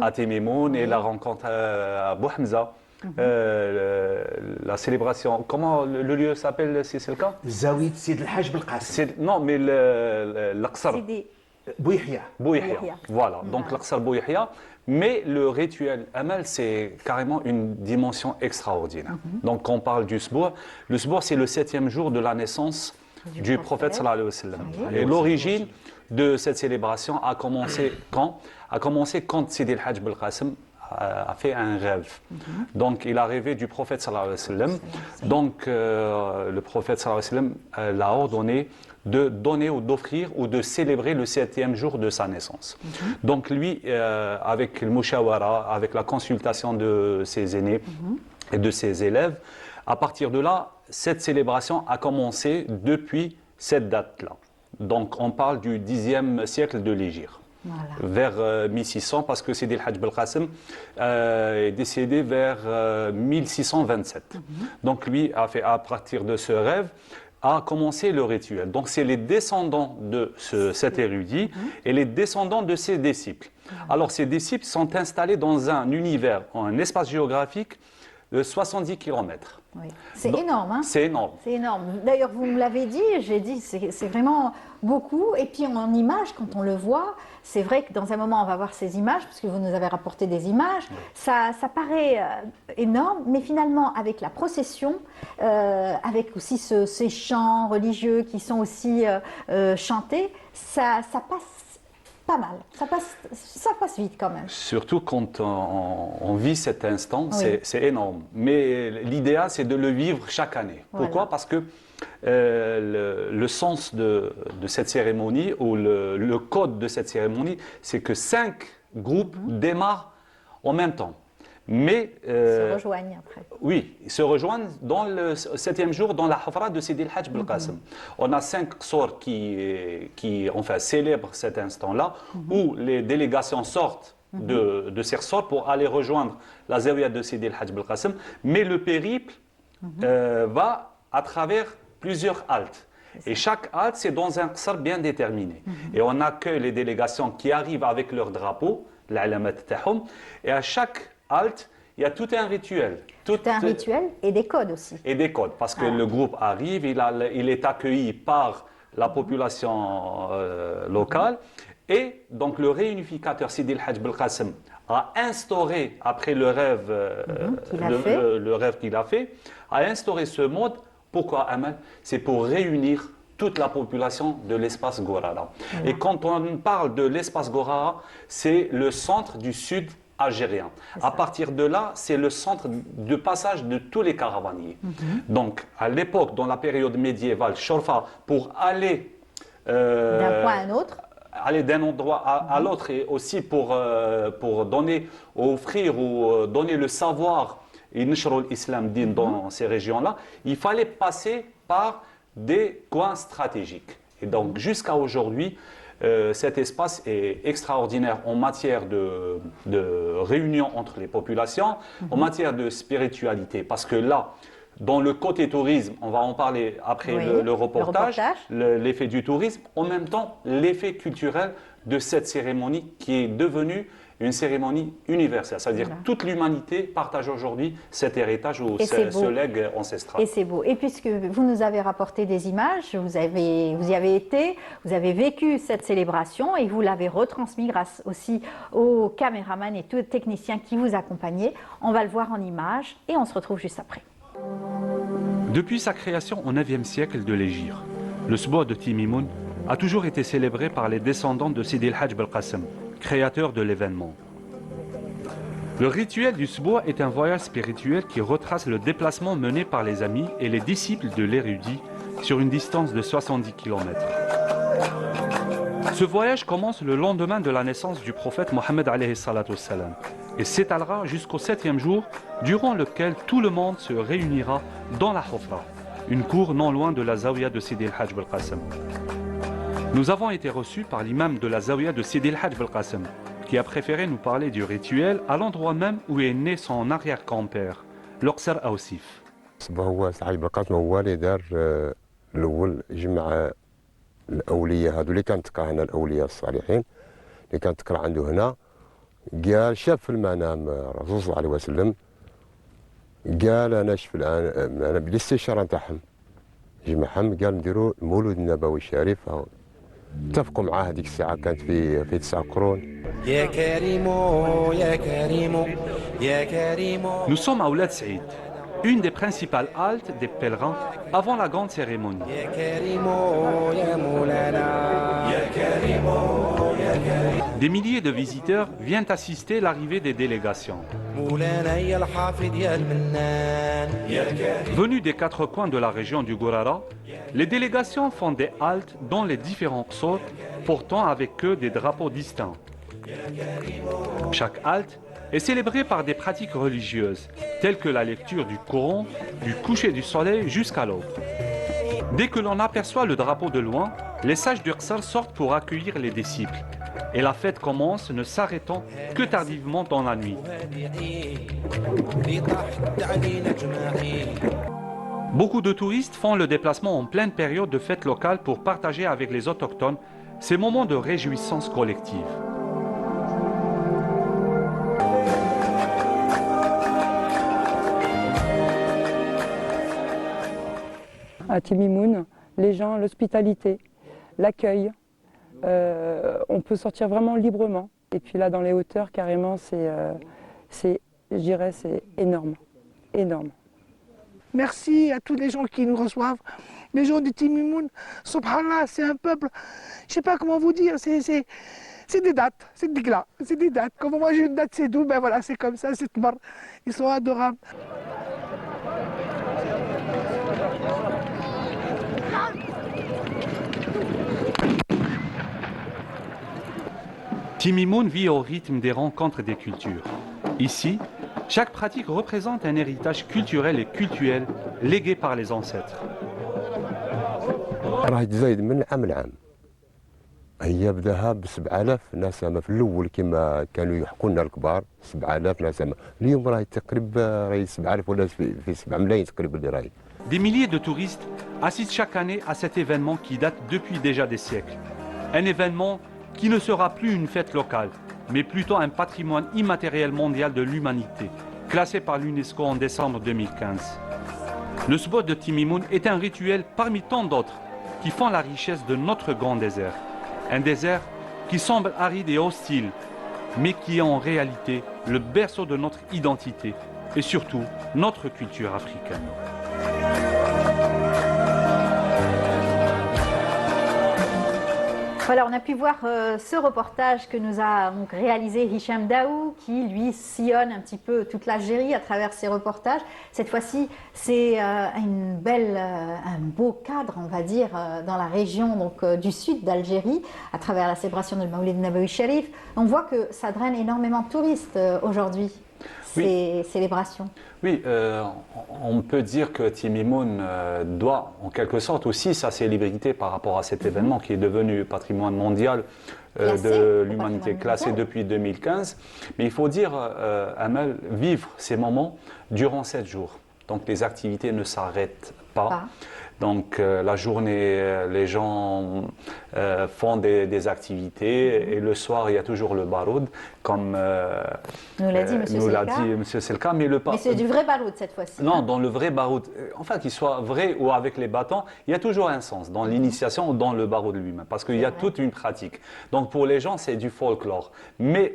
à Timimoun, et Oui. la rencontre à Bou Hamza. La célébration, comment le lieu s'appelle, c'est Selka? زاوية سيد الحاج بالقاسم Non, mais l'Aqsar. c'est des- بويحيى. Bouihia. Bouihia. Voilà, donc l'Aqsar Bouihia. Mais le rituel Amal, c'est carrément une dimension extraordinaire. Donc, quand on parle du Sbour, le Sbour, c'est le 7e jour de la naissance du prophète sallallahu alayhi wa sallam. Oui. Et l'origine de cette célébration a commencé quand? A commencé quand Sidi el-Hajj Belqasem a fait un rêve. Donc, il a rêvé du prophète sallallahu alayhi wa sallam. Donc, le prophète sallallahu alayhi wa sallam l'a ordonné de donner ou d'offrir ou de célébrer le 7e jour de sa naissance. Donc lui, avec le mushawara, avec la consultation de ses aînés et de ses élèves, à partir de là, cette célébration a commencé depuis cette date-là. Donc on parle du 10e siècle de l'Hégire. Voilà. Vers 1600, parce que Sidi el-Hajj Belqasem est décédé vers 1627. Donc lui a fait, à partir de ce rêve, a commencé le rituel. Donc c'est les descendants de cet érudit et les descendants de ses disciples. Alors ces disciples sont installés dans un univers, un espace géographique de 70 km. Oui. C'est Donc, énorme, hein? C'est énorme. C'est énorme. D'ailleurs, vous me l'avez dit, j'ai dit, c'est vraiment beaucoup. Et puis en image, quand on le voit, c'est vrai que dans un moment, on va voir ces images, parce que vous nous avez rapporté des images. Ça paraît énorme, mais finalement, avec la procession, avec aussi ces chants religieux qui sont aussi chantés, ça passe pas mal. Ça passe vite quand même. Surtout quand on vit cet instant, Oui. c'est énorme. Mais l'idéal, c'est de le vivre chaque année. Voilà. Pourquoi? Parce que le sens de cette cérémonie, ou le code de cette cérémonie, c'est que 5 groupes démarrent en même temps. Mais Ils se rejoignent après. oui, ils se rejoignent dans le 7e jour dans la Hafra de Sidi el-Hajj Belqasem. On a 5 sorts qui enfin, célèbrent cet instant-là, où les délégations sortent de ces sorts pour aller rejoindre la Zawiya de Sidi el-Hajj Belqasem. Mais le périple va à travers plusieurs haltes. Et chaque halte, c'est dans un qasr bien déterminé. Et on accueille les délégations qui arrivent avec leur drapeau, l'alamat tahum, et à chaque halte, il y a tout un rituel. C'est un rituel et des codes aussi. Et des codes, parce que le groupe arrive, il est accueilli par la population locale, et donc le réunificateur Sidi el-Hajj Belqasem a instauré, après le rêve le rêve qu'il a fait, a instauré ce mode. Pourquoi Amal? C'est pour réunir toute la population de l'espace Gorara. Et quand on parle de l'espace Gorara, c'est le centre du sud algérien. À partir de là, c'est le centre de passage de tous les caravaniers. Donc, à l'époque, dans la période médiévale, Chorfa, pour aller D'un point à un autre. aller d'un endroit à l'autre, et aussi pour donner, offrir ou donner le savoir et nishro l'islam din dans ces régions-là, il fallait passer par des coins stratégiques. Et donc, jusqu'à aujourd'hui, cet espace est extraordinaire en matière de réunion entre les populations, en matière de spiritualité. Parce que là, dans le côté tourisme, on va en parler après Oui, le reportage, reportage. l'effet du tourisme, en même temps l'effet culturel de cette cérémonie qui est devenue une cérémonie universelle. C'est-à-dire toute l'humanité partage aujourd'hui cet héritage ou Et c'est ce beau. legs ancestral. Et c'est beau. Et puisque vous nous avez rapporté des images, vous y avez été, vous avez vécu cette célébration et vous l'avez retransmis grâce aussi aux caméramans et tous les techniciens qui vous accompagnaient. On va le voir en images et on se retrouve juste après. Depuis sa création au 9e siècle de l'Hégire, le Sbour de Timimoun a toujours été célébré par les descendants de Sidi el-Hajj Belqasem, créateur de l'événement. Le rituel du Sbour est un voyage spirituel qui retrace le déplacement mené par les amis et les disciples de l'érudit sur une distance de 70 km. Ce voyage commence le lendemain de la naissance du prophète Mohammed alayhi salatu wassalam et s'étalera jusqu'au 7e jour, durant lequel tout le monde se réunira dans la Hofra, une cour non loin de la Zawiya de Sidi el-Hajj Belqasem. Nous avons été reçus par l'imam de la Zawiya de Sidi el-Hajj Belqasem, qui a préféré nous parler du rituel à l'endroit même où est né son arrière-grand-père, l'Oqsar Aoussif. هو صاحب القاسم هو اللي دار الاول جمع الاولياء هذو اللي كانت تقرا هنا الاولياء الصالحين اللي كانت تقرا عنده هنا. قال شاف في المنام الرسول صلى الله عليه وسلم، قال انا شف الان انا بالاستشاره نتاعهم جمعهم، قال نديروا المولود النبوي الشريف. اتفقوا معاه هذيك الساعه كانت في 9 قرون. يا كريم يا كريم يا كريم. Nous sommes à Oulad Saïd, une des principales haltes des pèlerins avant la grande cérémonie. يا كريم يا مولانا يا كريم. Des milliers de visiteurs viennent assister l'arrivée des délégations. مولانا يا الحافظ يا المنان يا كريم. Venus des 4 coins de la région du Gourara, les délégations font des haltes dans les différents psauts, portant avec eux des drapeaux distincts. Chaque halte est célébrée par des pratiques religieuses, telles que la lecture du Coran, du coucher du soleil jusqu'à l'aube. Dès que l'on aperçoit le drapeau de loin, les sages du Qsar sortent pour accueillir les disciples. Et la fête commence, ne s'arrêtant que tardivement dans la nuit. Beaucoup de touristes font le déplacement en pleine période de fête locale pour partager avec les autochtones ces moments de réjouissance collective. À Timimoun, les gens, l'hospitalité, l'accueil, on peut sortir vraiment librement. Et puis là, dans les hauteurs, carrément, je dirais, c'est énorme, énorme. Merci à tous les gens qui nous reçoivent. Les gens de Timimoun, subhanallah, c'est un peuple, je ne sais pas comment vous dire, c'est des dates, c'est des glas, c'est des dates. Quand moi j'ai une date, c'est doux, ben voilà, c'est comme ça, c'est tmar. Ils sont adorables. Timimoun vit au rythme des rencontres des cultures. Ici, chaque pratique représente un héritage culturel et cultuel légué par les ancêtres. راه تزايد من عام لعام. هي بداها ب 7000 نسمه في الاول كما كانوا يحكوا لنا الكبار 7000 نسمه، اليوم راهي تقريبا راهي 7000 ولا في 7 ملايين تقريبا اللي راهي. Des milliers de touristes assistent chaque année à cet événement qui date depuis déjà des siècles. Un événement qui ne sera plus une fête locale, mais plutôt un patrimoine immatériel mondial de l'humanité, classé par l'UNESCO en décembre 2015. Le spot de Timimoun est un rituel parmi tant d'autres qui font la richesse de notre grand désert. Un désert qui semble aride et hostile, mais qui est en réalité le berceau de notre identité et surtout notre culture africaine. Voilà, on a pu voir ce reportage que nous a donc réalisé Hicham Daou, qui lui sillonne un petit peu toute l'Algérie à travers ses reportages. Cette fois-ci, c'est un beau cadre, on va dire, dans la région donc, du sud d'Algérie, à travers la célébration de Maoulid Nabawi Sharif. On voit que ça draine énormément de touristes aujourd'hui, ces célébrations. Oui, on peut dire que Timimoun doit en quelque sorte aussi sa célébrité par rapport à cet événement qui est devenu patrimoine mondial de l'humanité, classé depuis 2015. Mais il faut dire, Amal, vivre ces moments durant 7 jours. Donc les activités ne s'arrêtent pas. Donc la journée, les gens font des activités et le soir, il y a toujours le baroud, comme nous l'a dit M. Selka. Mais c'est du vrai baroud cette fois-ci. Non, dans le vrai baroud, enfin qu'il soit vrai ou avec les bâtons, il y a toujours un sens dans l'initiation ou dans le baroud lui-même, parce qu'il y a toute une pratique. Donc pour les gens, c'est du folklore. Mais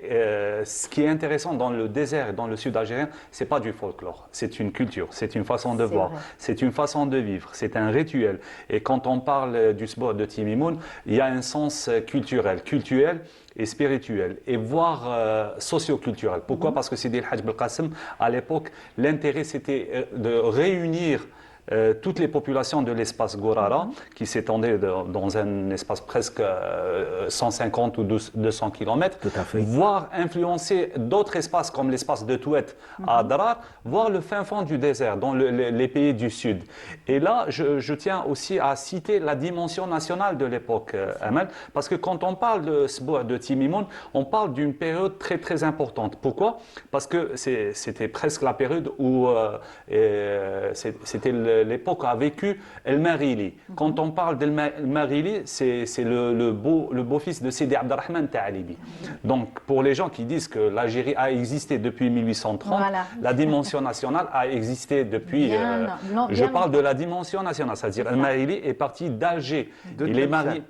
ce qui est intéressant dans le désert et dans le sud algérien, c'est pas du folklore, c'est une culture, c'est une façon de voir, c'est une façon de vivre, c'est un rituel. Et quand on parle du sport de Timimoun, il y a un sens culturel et spirituel, et voire socio-culturel. Pourquoi? Parce que Sidi El Hadj Belkacem, à l'époque, l'intérêt c'était de réunir toutes les populations de l'espace Gorara, qui s'étendaient dans un espace presque 150 ou 200 km, voire influencer d'autres espaces comme l'espace de Touet à Darar, voire le fin fond du désert, dans les pays du Sud. Et là, je tiens aussi à citer la dimension nationale de l'époque, Amal, parce que quand on parle de Sboua de Timimoun, on parle d'une période très très importante. Pourquoi? Parce que c'était presque la période où c'était l'époque a vécu El Marili. Quand on parle d'El Marili, c'est le beau-fils de Sidi Abdelrahman Ta'alibi. Donc pour les gens qui disent que l'Algérie a existé depuis 1830, la dimension nationale a existé depuis... je parle de la dimension nationale, c'est-à-dire El Marili est parti d'Alger. Il est marié...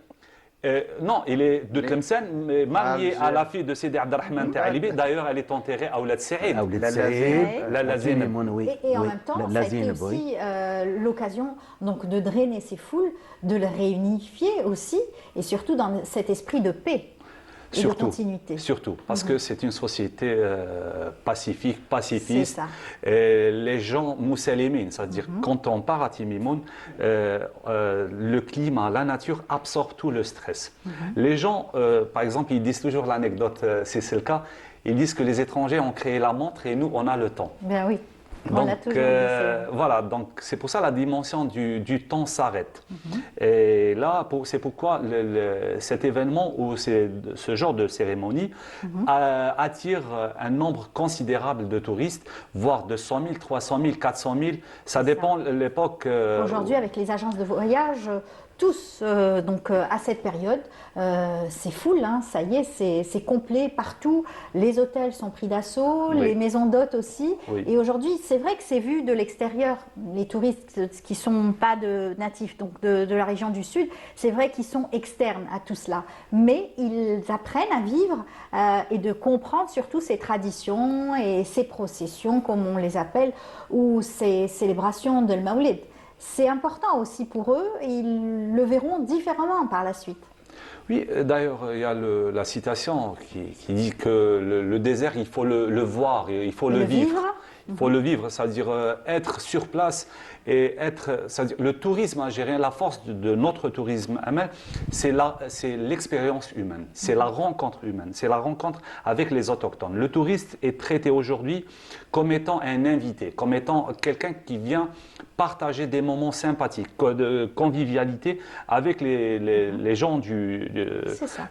non, il est de Tlemcen, mais marié à la fille de Sidi Abdelrahman Ta'alibi. D'ailleurs, elle est enterrée à Oulad Saïd. Et en même temps, ça a été aussi l'occasion donc, de drainer ces foules, de les réunifier aussi, et surtout dans cet esprit de paix. Et de continuité. Surtout, parce que c'est une société pacifique, pacifiste. Et les gens moussalimines, c'est-à-dire quand on part à Timimoun, le climat, la nature absorbe tout le stress. Les gens, par exemple, ils disent toujours l'anecdote, c'est le cas, ils disent que les étrangers ont créé la montre et nous, on a le temps. Ben oui. Donc, voilà, donc c'est pour ça la dimension du temps s'arrête. Et là, c'est pourquoi cet événement ou ce genre de cérémonie attire un nombre considérable de touristes, voire de 100 000, 300 000, 400 000. Ça dépend de l'époque. Aujourd'hui, avec les agences de voyage, tous donc à cette période, c'est full, hein, ça y est, c'est complet partout. Les hôtels sont pris d'assaut, les maisons d'hôtes aussi. Et aujourd'hui, c'est vrai que c'est vu de l'extérieur. Les touristes qui ne sont pas natifs donc de la région du Sud, c'est vrai qu'ils sont externes à tout cela. Mais ils apprennent à vivre et de comprendre surtout ces traditions et ces processions, comme on les appelle, ou ces célébrations de l'Maoulid. C'est important aussi pour eux, et ils le verront différemment par la suite. Oui, d'ailleurs, il y a la citation qui dit que le désert, il faut le voir, il faut le vivre. Il faut le vivre, c'est-à-dire être sur place et c'est-à-dire le tourisme algérien, la force de notre tourisme, c'est l'expérience humaine, c'est la rencontre humaine, c'est la rencontre avec les autochtones. Le touriste est traité aujourd'hui comme étant un invité, comme étant quelqu'un qui vient partager des moments sympathiques, de convivialité avec les gens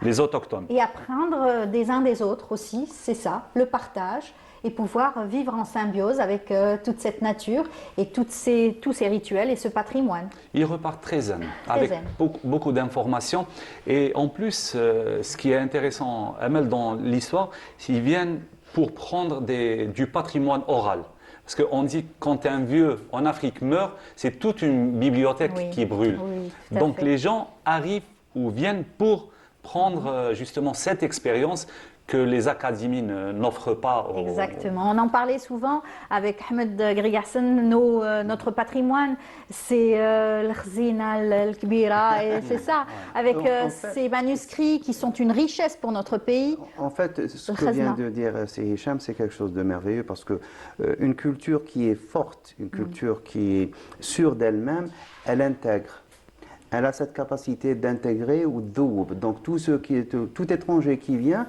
les autochtones. Et apprendre des uns des autres aussi, c'est ça, le partage. Et pouvoir vivre en symbiose avec toute cette nature et tous ces rituels et ce patrimoine. Ils repartent très zen, avec beaucoup d'informations. Et en plus, ce qui est intéressant, Amel, dans l'histoire, c'est qu'ils viennent pour prendre du patrimoine oral. Parce qu'on dit que quand un vieux en Afrique meurt, c'est toute une bibliothèque qui brûle. Oui, donc les gens arrivent ou viennent pour prendre justement cette expérience que les académies n'offrent pas. Exactement. On en parlait souvent avec Ahmed Grigassan, notre patrimoine, c'est l'Khzina, l'Kbira, et c'est ça, avec ces manuscrits qui sont une richesse pour notre pays. En fait, ce que vient de dire Hicham, c'est quelque chose de merveilleux parce que une culture qui est forte, une culture qui est sûre d'elle-même, elle intègre. Elle a cette capacité d'intégrer ou d'ouvrir. Donc tout étranger qui vient,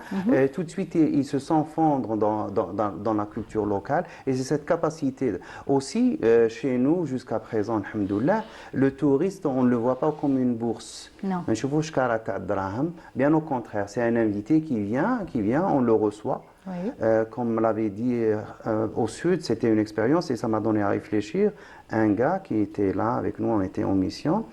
tout de suite il se sent fondre dans la culture locale. Et c'est cette capacité. Aussi, chez nous, jusqu'à présent, alhamdoulilah, le touriste, on ne le voit pas comme une bourse. Non. Bien au contraire, c'est un invité qui vient, on le reçoit. Oui. Comme l'avait dit au Sud, c'était une expérience et ça m'a donné à réfléchir. Un gars qui était là avec nous, on était en mission.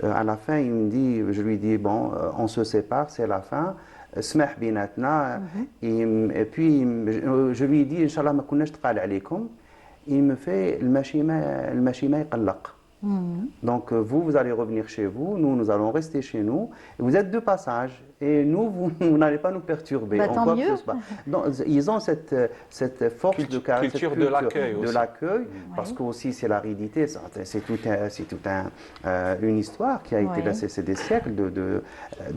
À la fin, je lui dis, bon, on se sépare, c'est la fin. Smeh binatna. Et puis, je lui dis, Inch'Allah, ma kunnash tqal alaykoum. Il me fait, le machima yqallaq. Donc, vous allez revenir chez vous, nous allons rester chez nous. Et vous êtes de passage. et nous, vous n'allez pas nous perturber. Bah, en tant quoi que mieux. ce soit. Donc, ils ont cette force de caractère, culture de l'accueil aussi. Parce que aussi c'est l'aridité, c'est tout une histoire qui a été là, c'est des siècles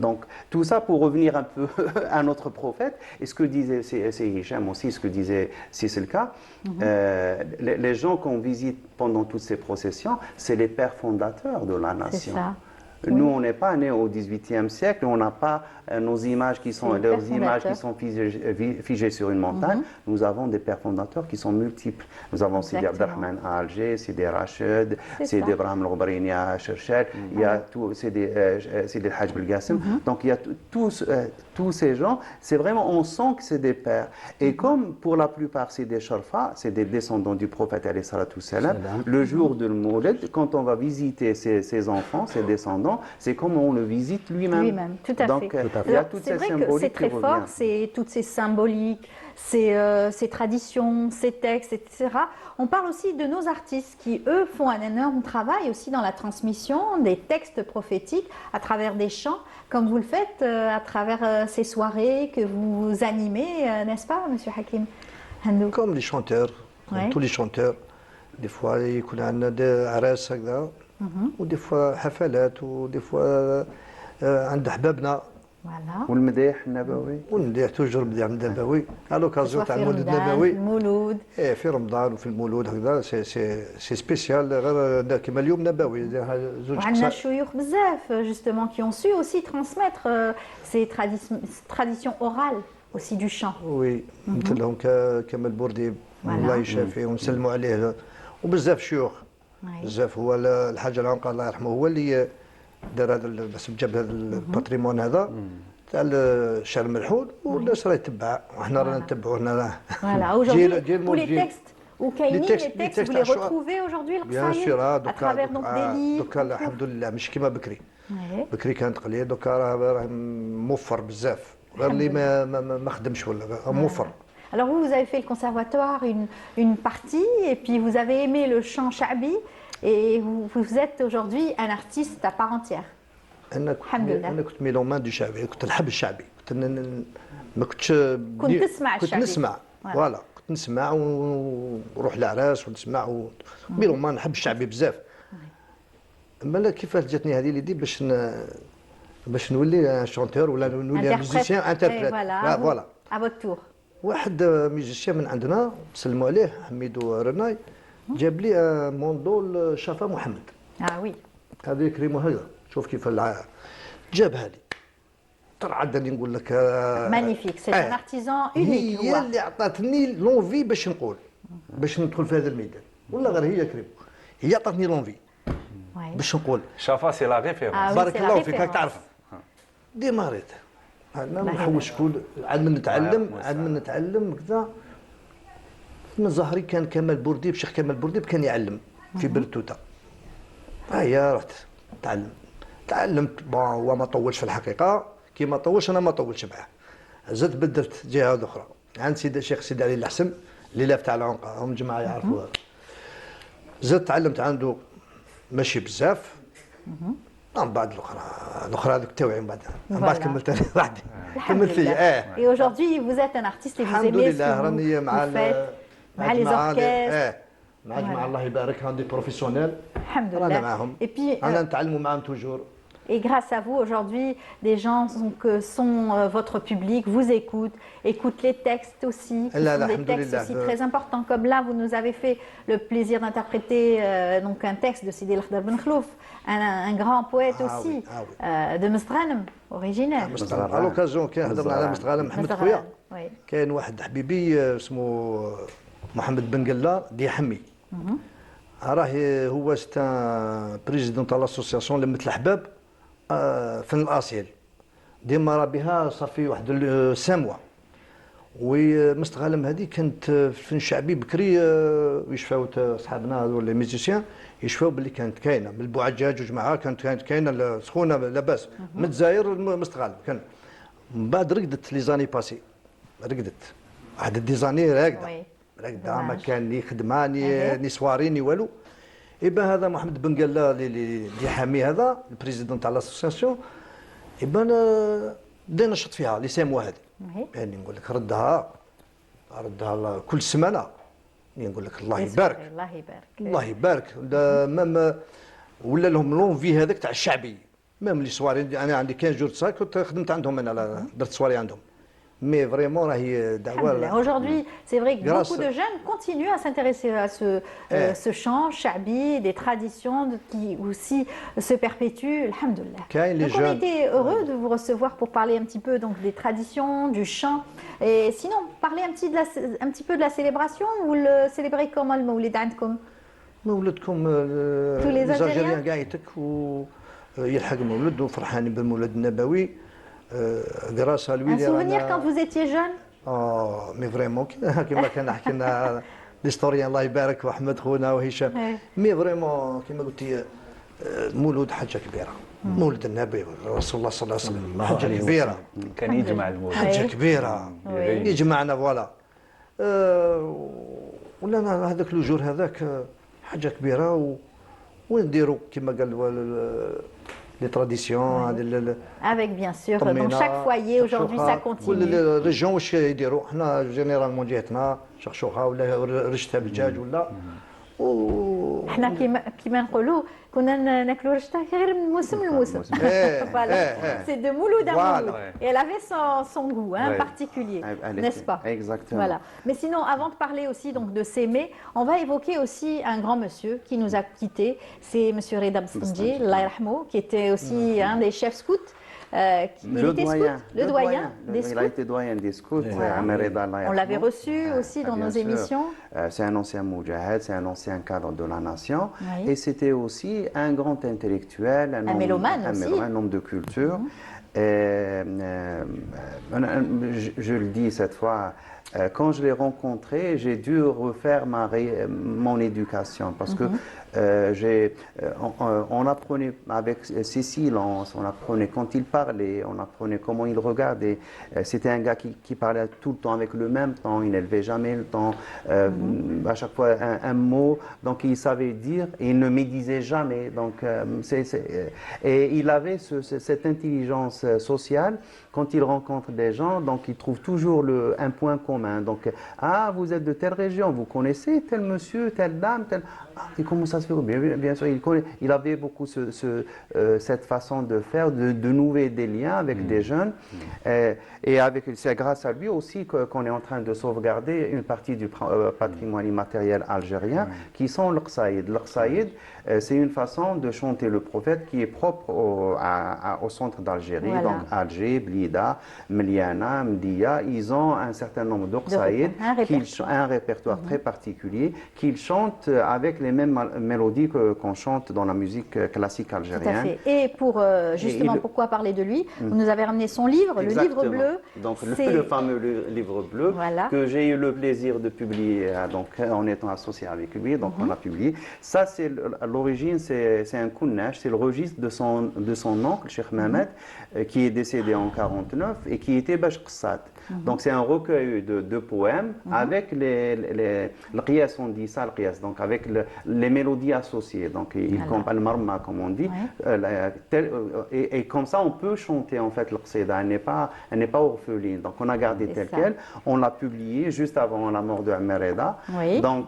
donc tout ça pour revenir un peu à notre prophète, et ce que disait c'est Hicham aussi, ce que disait si c'est le cas, les gens qu'on visite pendant toutes ces processions, c'est les pères fondateurs de la nation. C'est ça. Nous, on n'est pas nés au XVIIIe siècle, on n'a pas leurs images qui sont figées sur une montagne. Nous avons des pères fondateurs qui sont multiples. Nous avons Sidi Abdelrahman à Alger, Sidi Rachid, Sidi Ibrahim Al-Ghobarini à Cherchel, il y a Sidi El-Hajj Belgassim. Donc il y a tous ces gens, c'est vraiment, on sent que c'est des pères. Et comme pour la plupart c'est des Sharfa, c'est des descendants du prophète alayhi salatu salam, le jour de Mouled, quand on va visiter ses enfants, ses descendants, c'est comme on le visite lui-même. Lui-même, tout à Donc, fait. il y a toute C'est cette vrai que symbolique c'est très qui fort, revient. c'est toutes ces symboliques, ces traditions, ces textes, etc. On parle aussi de nos artistes qui, eux, font un énorme travail aussi dans la transmission des textes prophétiques à travers des chants, comme vous le faites à travers ces soirées que vous animez, n'est-ce pas, Monsieur Hakim Handou? Comme les chanteurs, comme tous les chanteurs. Des fois, يكون عندنا des عراس هكذا ودي فوا حفلات ودي فوا عند احبابنا والمديح النبوي والمديح توجور مديح النبوي على لوكازيون تاع المولد في النبوي المولود في رمضان وفي المولود هكذا سي سبيسيال غير كيما اليوم نبوي زوج وعندنا الشيوخ بزاف justement qui ont su aussi transmettre ces traditions orales aussi du chant. وي مثلهم كمال بوردي الله يشافيه ونسلموا عليه وبزاف شيوخ بزاف. هو الحاج العنقا الله يرحمه هو اللي دار هذا بس جاب هذا الباتريمون هذا تاع الشعر الملحون والناس راه يتبع وحنا رانا نتبعوا هنا. Voilà, aujourd'hui, tous les textes ou les textes, vous les retrouvez aujourd'hui بيان سور à travers donc des livres. دوكا الحمد لله مش كيما بكري. بكري كانت قليل دوكا راه موفر بزاف غير اللي ما خدمش ولا موفر. Alors vous avez fait le conservatoire une partie et puis vous avez aimé le chant shabi et vous êtes aujourd'hui un artiste à part entière. أنا كنت ميلومان دي شعبي، كنت نحب الشعبي، ما كنتش كنت نسمع فوالا كنت نسمع ونروح الأعراس ونسمع ميلومان نحب الشعبي بزاف. أما لا كيفاش جاتني هذه ليدي باش نولي شونتور ولا نولي ميوزيسيان انتربريت. فوالا à votre tour. واحد ميوزيسيان من عندنا سلموا عليه حميدو رناي جاب لي موندول شافا محمد. وي هذا يكرمه هذا شوف كيف جابها لي ترعدني نقول لك مانيفيك سي ان ارتيزان اونيك. هي اللي عطاتني لونفي باش نقول باش ندخل في هذا الميدان ولا غير هي كريم هي عطاتني لونفي باش نقول شافا سي لا ريفيرونس. بارك الله فيك راك تعرف ديماريت انا نحوس شكون عاد من نتعلم كذا. من زهري كان كمال بورديب الشيخ كمال بورديب كان يعلم في برتوته. هيا رحت تعلمت هو ما طولش في الحقيقه كي ما طولش انا ما طولش معاه. زدت بدلت جهه اخرى عند سيدي الشيخ سيدي علي الحسن اللي لاف تاع العنقه هم جماعه يعرفوا. زدت تعلمت عنده ماشي بزاف. من بعد الاخرى هذوك التوعي من بعد كملت انا وحدي كملت لي. Et aujourd'hui vous êtes un artiste et vous الحمد aimez لله راني مع les orchestres. مع جماعه الله يباركها عندي بروفيسيونيل الحمد رانا لله. معاهم Et puis انا نتعلموا معاهم توجور. Et grâce à vous, aujourd'hui, des gens sont votre public, vous écoutent les textes aussi, qui sont des textes aussi très importants. Comme là, vous nous avez fait le plaisir d'interpréter donc un texte de Sidi El-Khdar Ben Khlouf, un grand poète aussi, de Mestghanem, originaire. على لوكازيون كي هضرنا على مستغانم محمد خويا كاين واحد حبيبي اسمه محمد بن قله دي حمي. راه هو ستا بريزيدون تاع لاسوسياسيون لمة الأحباب فن الأصيل ديما راه بها صافي واحد 5 موا. ومستغالم هذه كانت في الفن الشعبي بكري ويشفاو صحابنا هذو لي ميوزيسيان يشفاو باللي كانت كاينه من البوعجاج وجماعه كانت كاينه سخونه لاباس من الجزائر مستغالم كان. من بعد رقدت لي زاني باسي رقدت واحد الديزاني راقده ما كان ني خدمه ني سواري ني والو. إبا هذا محمد بن قله اللي حامي هذا البريزيدون تاع لاسوسياسيون إبا بدينا نشط فيها اللي ساموا هذه Oui. يعني نقول لك ردها كل سمانه يعني نقول لك الله يبارك الله يبارك. الله يبارك مام ولا لهم لونفي هذاك تاع الشعبي مام لي سواري انا عندي 15 جور تصاك كنت خدمت عندهم انا درت سواري عندهم مي فريمون راهي دعوه Aujourd'hui, c'est vrai que Grâce- beaucoup de jeunes continuent à s'intéresser à ce chant, shabi, des traditions qui aussi se perpétuent. Alhamdoulilah. Kain, les Donc on jeunes- était heureux de vous recevoir pour parler un petit peu donc, des traditions, du chant. Et sinon, parler un petit peu de la célébration. Vous le célébrez comment le Mawlid عندكم? مولدكم Tous les Algériens الجزائريين قاعدتك ويلحق مولد وفرحانين بالمولد النبوي غراس Un souvenir quand vous étiez jeune? مي فريمون كما كان حكي لنا ليستوريان الله يبارك واحمد خونا وهشام إيه. مي فريمون كما قلتي مولود حاجه كبيره مولد النبي رسول الله صلى الله عليه وسلم حاجه كبيره كان يجمع المولد. حاجه Oui. كبيره Oui. يجمعنا فوالا ولا هذاك لوجور هذاك حاجه كبيره ونديروا كما قال لي تراديسيون هذه Avec bien sûr, dans chaque foyer aujourd'hui ça كل continue. الريجون واش يديروا حنا جينيرالمون جهتنا شخشوخه ولا رشته بالدجاج ولا احنا كيما نقولوا كنا ناكلوا رشته غير من موسم لموسم. Voilà. C'est de mouloud à Voilà. mouloud. Et elle avait son goût hein, Ouais. particulier, Elle n'est-ce était- pas? Exactement. Voilà. Mais sinon, avant de parler aussi donc de s'aimer, on va évoquer aussi un grand monsieur qui nous a quittés. C'est Monsieur Reda Bstinji, Allah yarhamou, qui était aussi un des chefs scouts. Il était scout, le doyen des Il a scouts. été doyen des scouts. Voilà. Ahmed Reda, Allah On l'avait yarhamou. reçu aussi dans Bien nos sûr. émissions. C'est un ancien moudjahid, c'est un ancien cadre de la nation. Oui. Et c'était aussi un grand intellectuel, un mélomane aussi. un homme de culture. Je le dis cette fois, quand je l'ai rencontré, j'ai dû refaire mon éducation parce que on apprenait avec ses silences, on apprenait quand il parlait, on apprenait comment il regardait. C'était un gars qui parlait tout le temps avec le même temps, il n'élevait jamais le temps. À chaque fois un mot, donc il savait dire et il ne médisait jamais. Donc, et il avait cette intelligence sociale. Quand il rencontre des gens, donc il trouve toujours un point commun. Donc, ah, vous êtes de telle région, vous connaissez tel monsieur, telle dame, tel... Ah, et comment ça se fait? Bien sûr, il avait beaucoup cette façon de faire, de nouer des liens avec des jeunes. Et c'est grâce à lui aussi qu'on est en train de sauvegarder une partie du patrimoine immatériel algérien, qui sont l'Qsaïd. L'Qsaïd, c'est une façon de chanter le prophète qui est propre au centre d'Algérie. Voilà. Donc Alger, Blida, Mliana, Mdia, ils ont un certain nombre d'Qsaïd, un répertoire très particulier, qu'ils chantent avec les mêmes mélodies qu'on chante dans la musique classique Tout à algérienne. fait. Et pour justement, pourquoi parler de lui, vous nous avez ramené son livre, le livre bleu. Donc C'est- le fameux livre bleu Voilà. que j'ai eu le plaisir de publier donc, en étant associé avec lui. Donc on l'a publié. Ça, c'est à l'origine, c'est un kunnash, c'est le registre de son oncle, Cheikh Mohamed, qui est décédé en 49 et qui était Bash Qissat. Donc c'est un recueil de poèmes avec le qiyas, on dit ça, le qiyas, donc avec les mélodies associées. Donc il compte le marma, comme on dit. Et comme ça, on peut chanter en fait le qsida. Elle n'est pas orpheline. Donc on a gardé tel ça. quel. On l'a publié juste avant la mort de Ahmed Reda. Oui. Donc,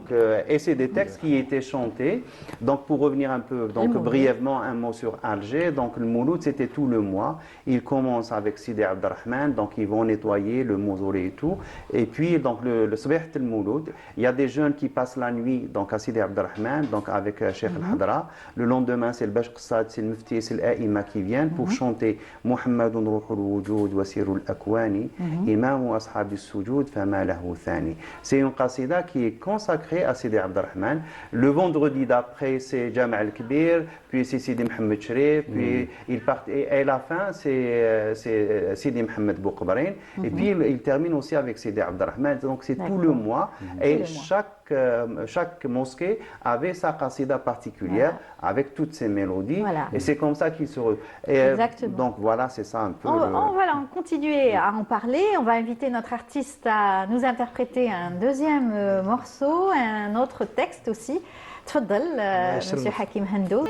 et c'est des textes qui étaient chantés. Donc pour revenir un peu, donc Mouloud. brièvement un mot sur Alger. Donc le Mouloud, c'était tout le mois. Il commence avec Sidi Abdelrahman. Donc ils vont nettoyer le mausolée et tout. Et puis donc le Sabih el Mouloud, il y a des jeunes qui passent la nuit donc à Sidi Abdelrahman, donc avec Cheikh Al-Hadra. Le lendemain, c'est le Bash Qissad, c'est le Mufti, c'est l'Aïma qui viennent pour chanter Muhammadun Ruhul Wujud wa Sirul Akwani, Imam Ashab al-Sujud, Fama lahu thani. C'est une qasida qui est consacrée à Sidi Abdelrahman. Le vendredi d'après, c'est Jama' al-Kbir, puis c'est Sidi Mohamed Shrif, puis il part, et à la fin, c'est Sidi Mohamed Bouqbarin. Et puis il termine aussi avec Sidi Abdelrahman. Donc c'est tout le mois. Et chaque mosquée avait sa qasida particulière avec toutes ses mélodies. Voilà. Et c'est comme ça qu'il se... Exactement. Donc voilà, c'est ça un peu... On va continuer à en parler. On va inviter notre artiste à nous interpréter un deuxième morceau, un autre texte aussi. تفضل Monsieur Hakim Hendo.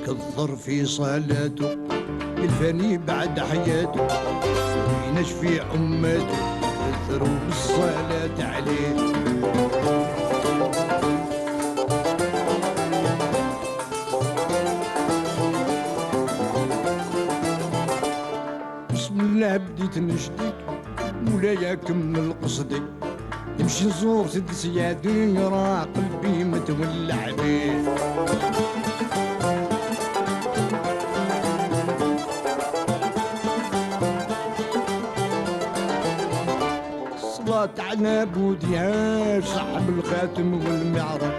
كثر في صلاته الفاني بعد حياته ينشفي أمته كثروا بالصلاة عليه. بسم الله بديت نشتي مولاي كمل قصدي نمشي نزور سيد سيادي راه قلبي متولع بيه. الصلاة على بودياش صاحب الخاتم والمعرض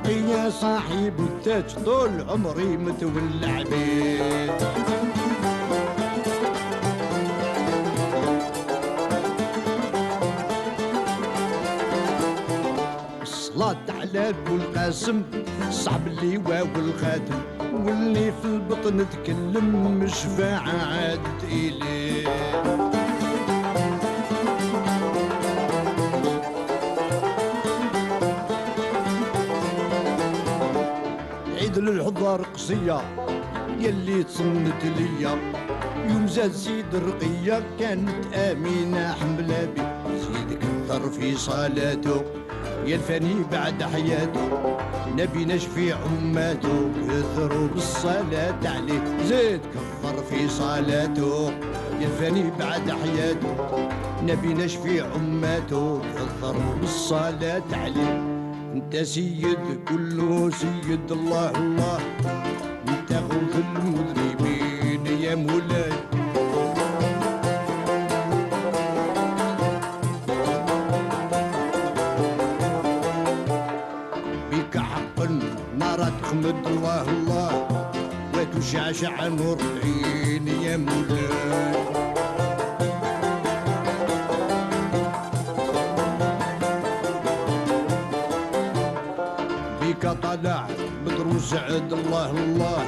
يا صاحب التاج طول عمري متولع بيه. الصلاة على ابو القاسم صعب اللواء والخاتم واللي في البطن تكلم الشفاعة عادت إليه. عيد للحضار قصية يلي تصنت ليا يوم زاد سيد الرقية كانت آمينة حملة بي زيد كثر في صلاته يا الفاني بعد حياته نبي نشفي عماته كثروا بالصلاة عليه. زيد كثر في صلاته يا الفاني بعد حياته نبي نشفي عماته كثروا بالصلاة عليه. انت سيد كله سيد الله الله انت غوث المذنبين يا مولاي. بك حقا نار تخمد الله الله وتشعشع نور العين يا مولاي. بك طلع بدر وسعد الله الله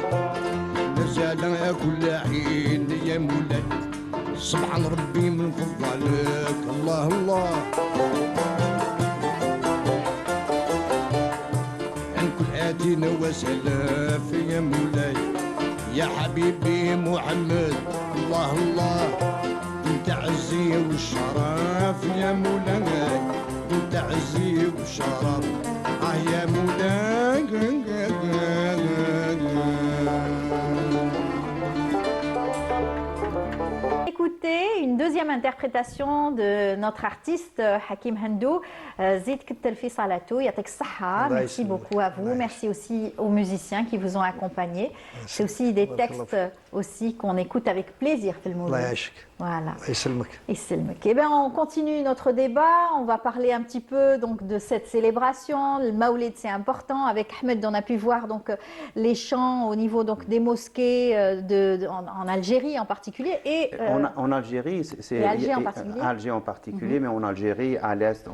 نزال كل حين يا مولاي. سبحان ربي من فضلك الله الله عن كل آتنا وسلاف يا مولاي. يا حبيبي محمد الله الله انت عزي والشرف يا مولاي انت عزي والشرف يا مولاي. Écoutez une deuxième interprétation de notre artiste Hakim Hendo. Zid Kettel fi Salatou, Yatek Saha. Merci beaucoup à vous. Merci aussi aux musiciens qui vous ont accompagnés. C'est aussi des textes aussi qu'on écoute avec plaisir. Voilà. Et bien, on continue notre débat. On va parler un petit peu donc de cette célébration. Le Maoulid, c'est important. Avec Ahmed, on a pu voir donc les chants au niveau donc des mosquées en Algérie en particulier et en Algérie, c'est Alger en particulier, mais en Algérie, à l'est,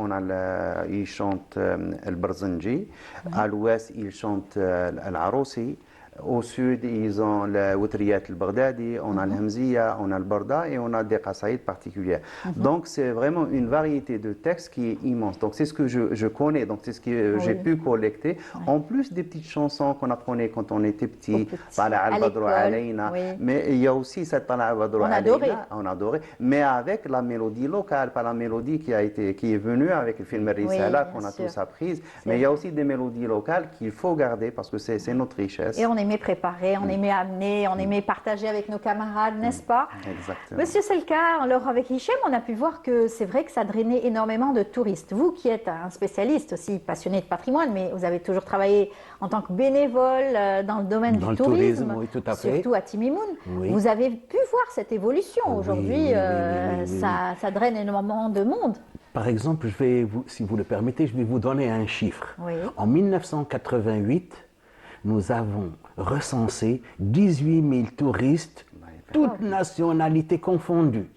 ils chantent le Barzanji, à l'ouest, ils chantent l'Aroussi. Au sud, ils ont le Outriyat al-Baghdadi, on a l'Hamziya, on a le Barda et on a des qasaïd particuliers. Donc, c'est vraiment une variété de textes qui est immense. Donc, c'est ce que je connais, donc c'est ce que j'ai pu collecter. En plus des petites chansons qu'on apprenait quand on était petit, Tala al-Badru alayna. Mais il y a aussi cette Tala al-Badru alayna, on adorait, mais avec la mélodie locale, pas la mélodie qui est venue avec le film Risala qu'on a tous apprise. Mais il y a aussi des mélodies locales qu'il faut garder parce que c'est notre richesse. Et on aimait préparer, on aimait amener, on aimait partager avec nos camarades, n'est-ce pas? Exactement. Monsieur Selka, alors avec Hichem, on a pu voir que c'est vrai que ça drainait énormément de touristes. Vous qui êtes un spécialiste aussi, passionné de patrimoine, mais vous avez toujours travaillé en tant que bénévole dans le domaine du tourisme, oui, tout à fait. surtout à Timimoun. Oui. Vous avez pu voir cette évolution. Aujourd'hui, ça draine énormément de monde. Par exemple, si vous le permettez, je vais vous donner un chiffre. Oui. En 1988, nous avons recensé 18 000 touristes, toutes nationalités confondues.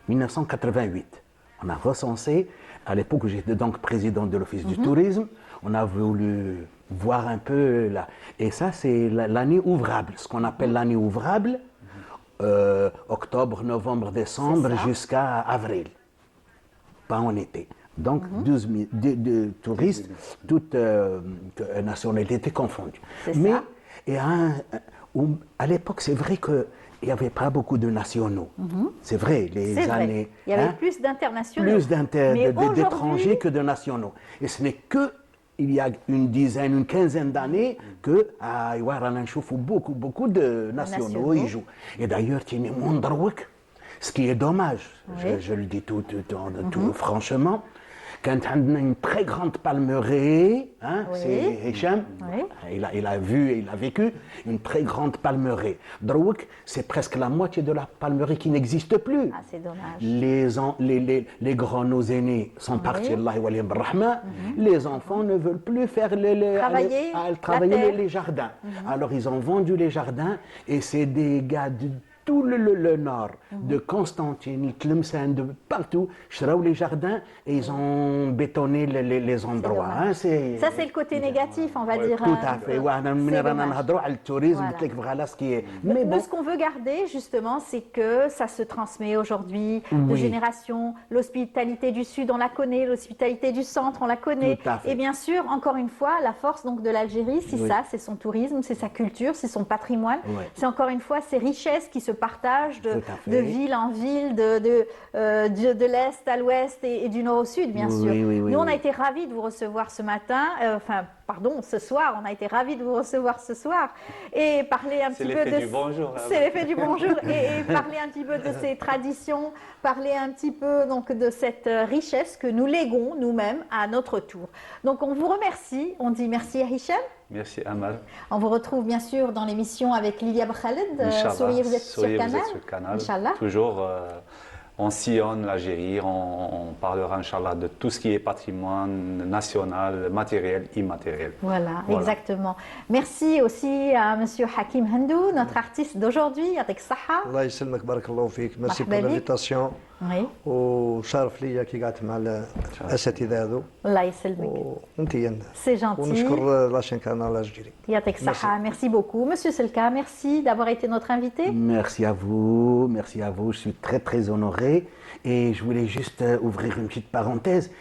1988. On a recensé, à l'époque où j'étais donc président de l'Office du tourisme, on a voulu voir un peu là. Et ça, c'est l'année ouvrable, ce qu'on appelle l'année ouvrable, octobre, novembre, décembre, jusqu'à avril. Pas en été. Donc, 12 000 touristes, toutes nationalités confondues. Mais Et à l'époque, c'est vrai qu'il n'y avait pas beaucoup de nationaux. C'est vrai, C'est vrai. Il y avait plus d'internationaux. Plus Mais d'étrangers que de nationaux. Et ce n'est que il y a une dizaine, une quinzaine d'années que beaucoup de nationaux y jouent. Et d'ailleurs, Timimoun Drouek, ce qui est dommage, je le dis tout franchement, quand on a une très grande palmeraie, c'est Hicham, il a vu et il a vécu une très grande palmeraie. Drouek, c'est presque la moitié de la palmeraie qui n'existe plus. Ah, c'est dommage. Les grands, nos aînés sont partis, Allah wa rahma. Les enfants ne veulent plus faire travailler les jardins. Alors ils ont vendu les jardins et c'est des gars de tout le nord, de Constantine, Tlemcen, de partout, chraou les jardins et ils ont bétonné les endroits. Ça, c'est le côté négatif, on va dire. Tout à fait. Mais ce qu'on veut garder, justement, c'est que ça se transmet aujourd'hui de génération. L'hospitalité du Sud, on la connaît. L'hospitalité du Centre, on la connaît. Et bien sûr, encore une fois, la force donc, de l'Algérie, c'est ça, c'est son tourisme, c'est sa culture, c'est son patrimoine. C'est encore une fois ses richesses qui se partagent de ville en ville, de l'Est à l'Ouest et du Nord au Sud, bien sûr. Nous, on a été ravis de vous recevoir ce matin, ce soir, on a été ravis de vous recevoir ce soir et parler un petit peu de... C'est l'effet du bonjour et parler un petit peu de ces traditions, parler un petit peu donc de cette richesse que nous léguons nous-mêmes à notre tour. Donc on vous remercie, on dit merci à Hicham. Merci Amal. On vous retrouve bien sûr dans l'émission avec Lilia Bkhaled. Souriez, vous êtes sur Canal. Inch'Allah. Toujours on sillonne l'Algérie, on parlera Inch'Allah de tout ce qui est patrimoine national, matériel, immatériel. Voilà, exactement. Merci aussi à Monsieur Hakim Hendou, notre artiste d'aujourd'hui, avec Saha. Allah يسلمك بارك الله فيك. Merci pour l'invitation. Oui. وشرف ليا كي قعدت مع الاساتذه هذو. الله يسلمك. وانتي. C'est gentil. ونشكر لاشين كانال الجزائري. Yatek Saha, merci beaucoup. Monsieur Selka, merci d'avoir été notre invité. Merci à vous, je suis très très honoré. Et je voulais juste ouvrir une petite parenthèse.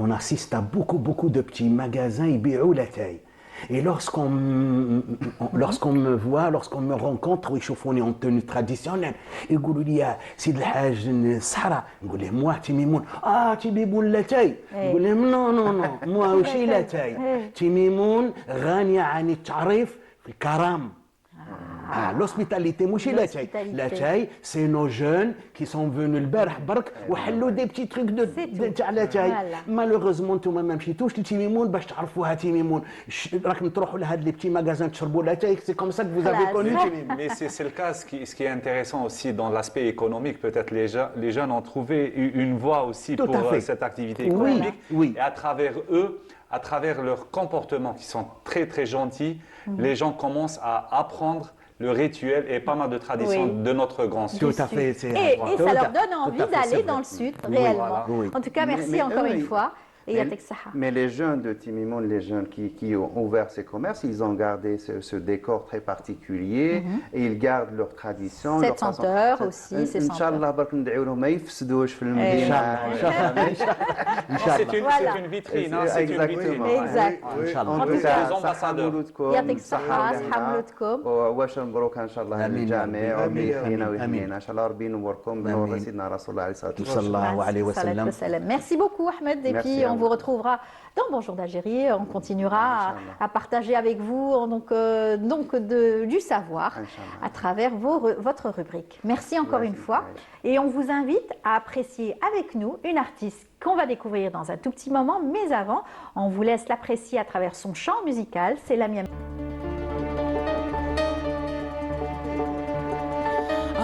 On assiste à beaucoup de petits magasins يبيعوا la taille. Et lorsqu'on me voit, lorsqu'on me rencontre, ويشوفوني en tenue traditionnelle, يقولوا لي يا سيد الحاج الصحراء، نقول لهم moi تيميمون، تيميمون لا تاي، نقول لهم نو moi وشي لا تاي، تيميمون غنية عن التعريف في الكرم. L'hospitalité, la taille, c'est nos jeunes qui sont venus le barh bark ou hallou des petits trucs de la taille. Malheureusement, tout même si touche les Timimoun, باش تعرفوها Timimoun. راكم تروحوا لهاد les petits magasins تشربوا la taille, c'est comme ça que vous avez connu Timimoun. Mais c'est le cas, ce qui est intéressant aussi dans l'aspect économique, peut-être les jeunes ont trouvé une voie aussi pour cette activité économique. Et à travers eux, à travers leur comportement qui sont très très gentils, les gens commencent à apprendre le rituel et pas mal de traditions de notre grand sud. Tout à fait. Et ça leur donne envie d'aller dans le sud, réellement. En tout cas, merci encore une fois. Mais les jeunes de Timimoun, les jeunes qui ont ouvert ces commerces, ils ont gardé ce décor très particulier et ils gardent leurs traditions. Cette senteur aussi, c'est Inch'Allah, ما يفسدوش في المدينة. C'est une vitrine. Exact. En tout cas, les ambassadeurs. يعطيك الصحة، حملتكم. واش مبروك ان شاء الله للجامع وميحينا ويحمينا ان شاء الله ربي ينوركم بنور سيدنا رسول الله عليه الصلاة والسلام. Merci beaucoup Ahmed et puis on vous retrouvera dans Bonjour d'Algérie. On continuera à partager avec vous du savoir à travers votre rubrique. Merci encore une fois. Et on vous invite à apprécier avec nous une artiste qu'on va découvrir dans un tout petit moment. Mais avant, on vous laisse l'apprécier à travers son chant musical. C'est la mienne.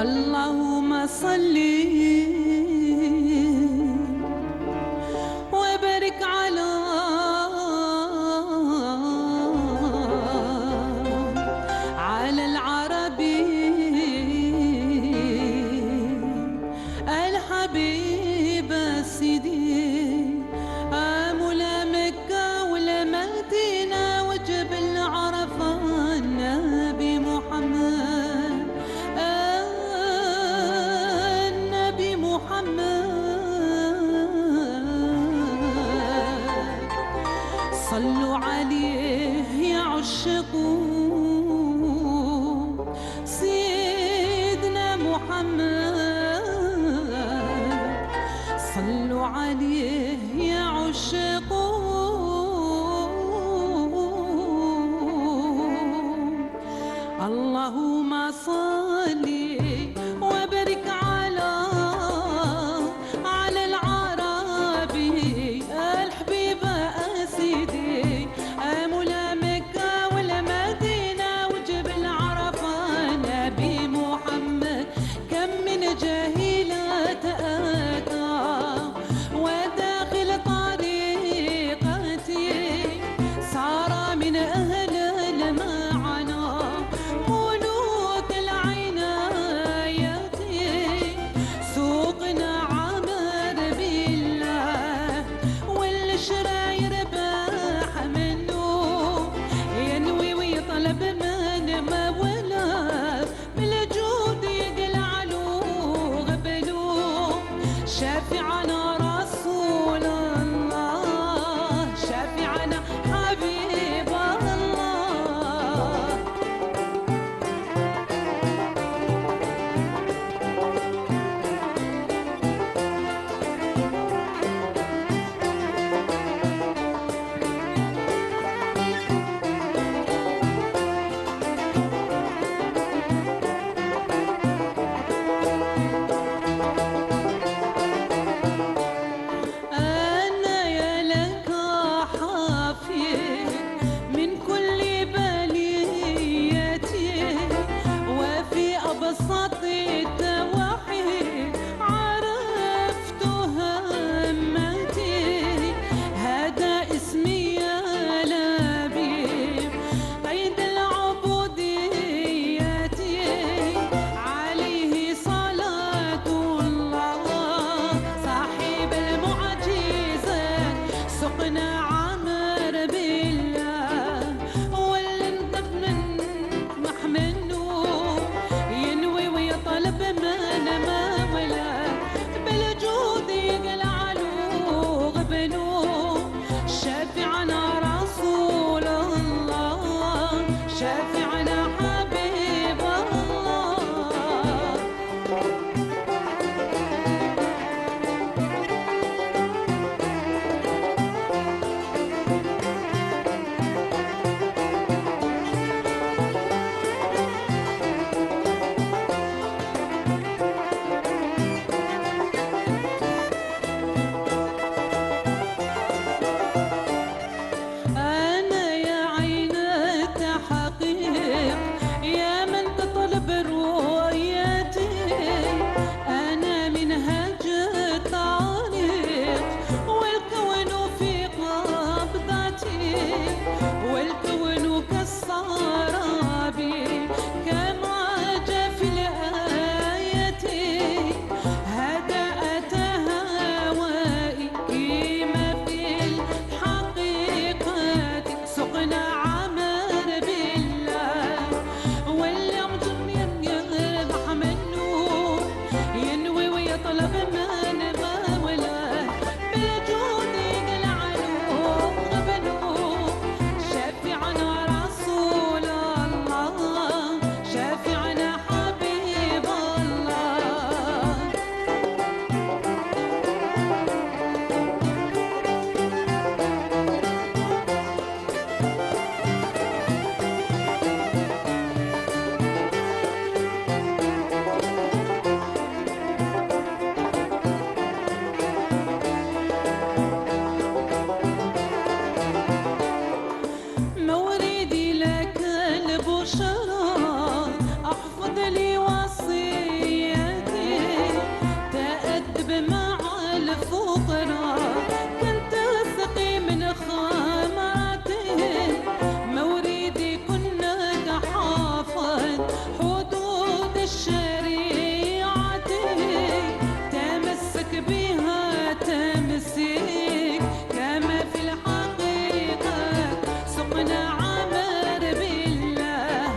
Allahumma salli وبارك على العربي الحبيب سيدي مولا مكة ولا مدينة وجبل عرفة النبي محمد النبي محمد عشقوا سيدنا محمد صلوا عليه يا عشقوا اللهم صل وبارك على العربي الحبيب سيدي مولا مكة والمدينة وجبل عرفة نبي محمد كم من جاهلة أتى وداخل طريقتي صار من أهل المعنى ملوك العناية سوقنا عمر بالله والشراير باح منه ينوي ويطلب من مولاه بالجود يقلعلو غبلو شافعنا رسول الله شافعنا حبيب الله أنا يا لك حافظ من كل بليتي وفي أبسط التوحيد عرفت همتي هذا اسمي يا لبيب قيد العبودية عليه صلاة الله صاحب المعجزات سقنا عمر بالله واللي نطمح منه ينوي ويطلب من مولاه بالجود يقلعلو غبنو شافعنا رسول الله شافعنا حبيب الله أنا يا عين التحقيق يا من تطلب رؤيتي أنا منهج الطريق والكون في قبضتي والكون كالسرابي كما جاء في الآية هذا أتى هوائي كما في الحقيقة سقنا عمر بالله واليوم يربح منه ينوي ويطلب من مولاه بالجود يقلعلو غبنو شافعنا رسول الله شافعنا حبيب الله موردي لك البشرى احفظ لي وصيتي تأدب مع الفقراء كنت سقي من خمرتي موردي كنا تحافظ حدود الشريعة تمسك بها تمسك كما في الحقيقة سقنا عمر بالله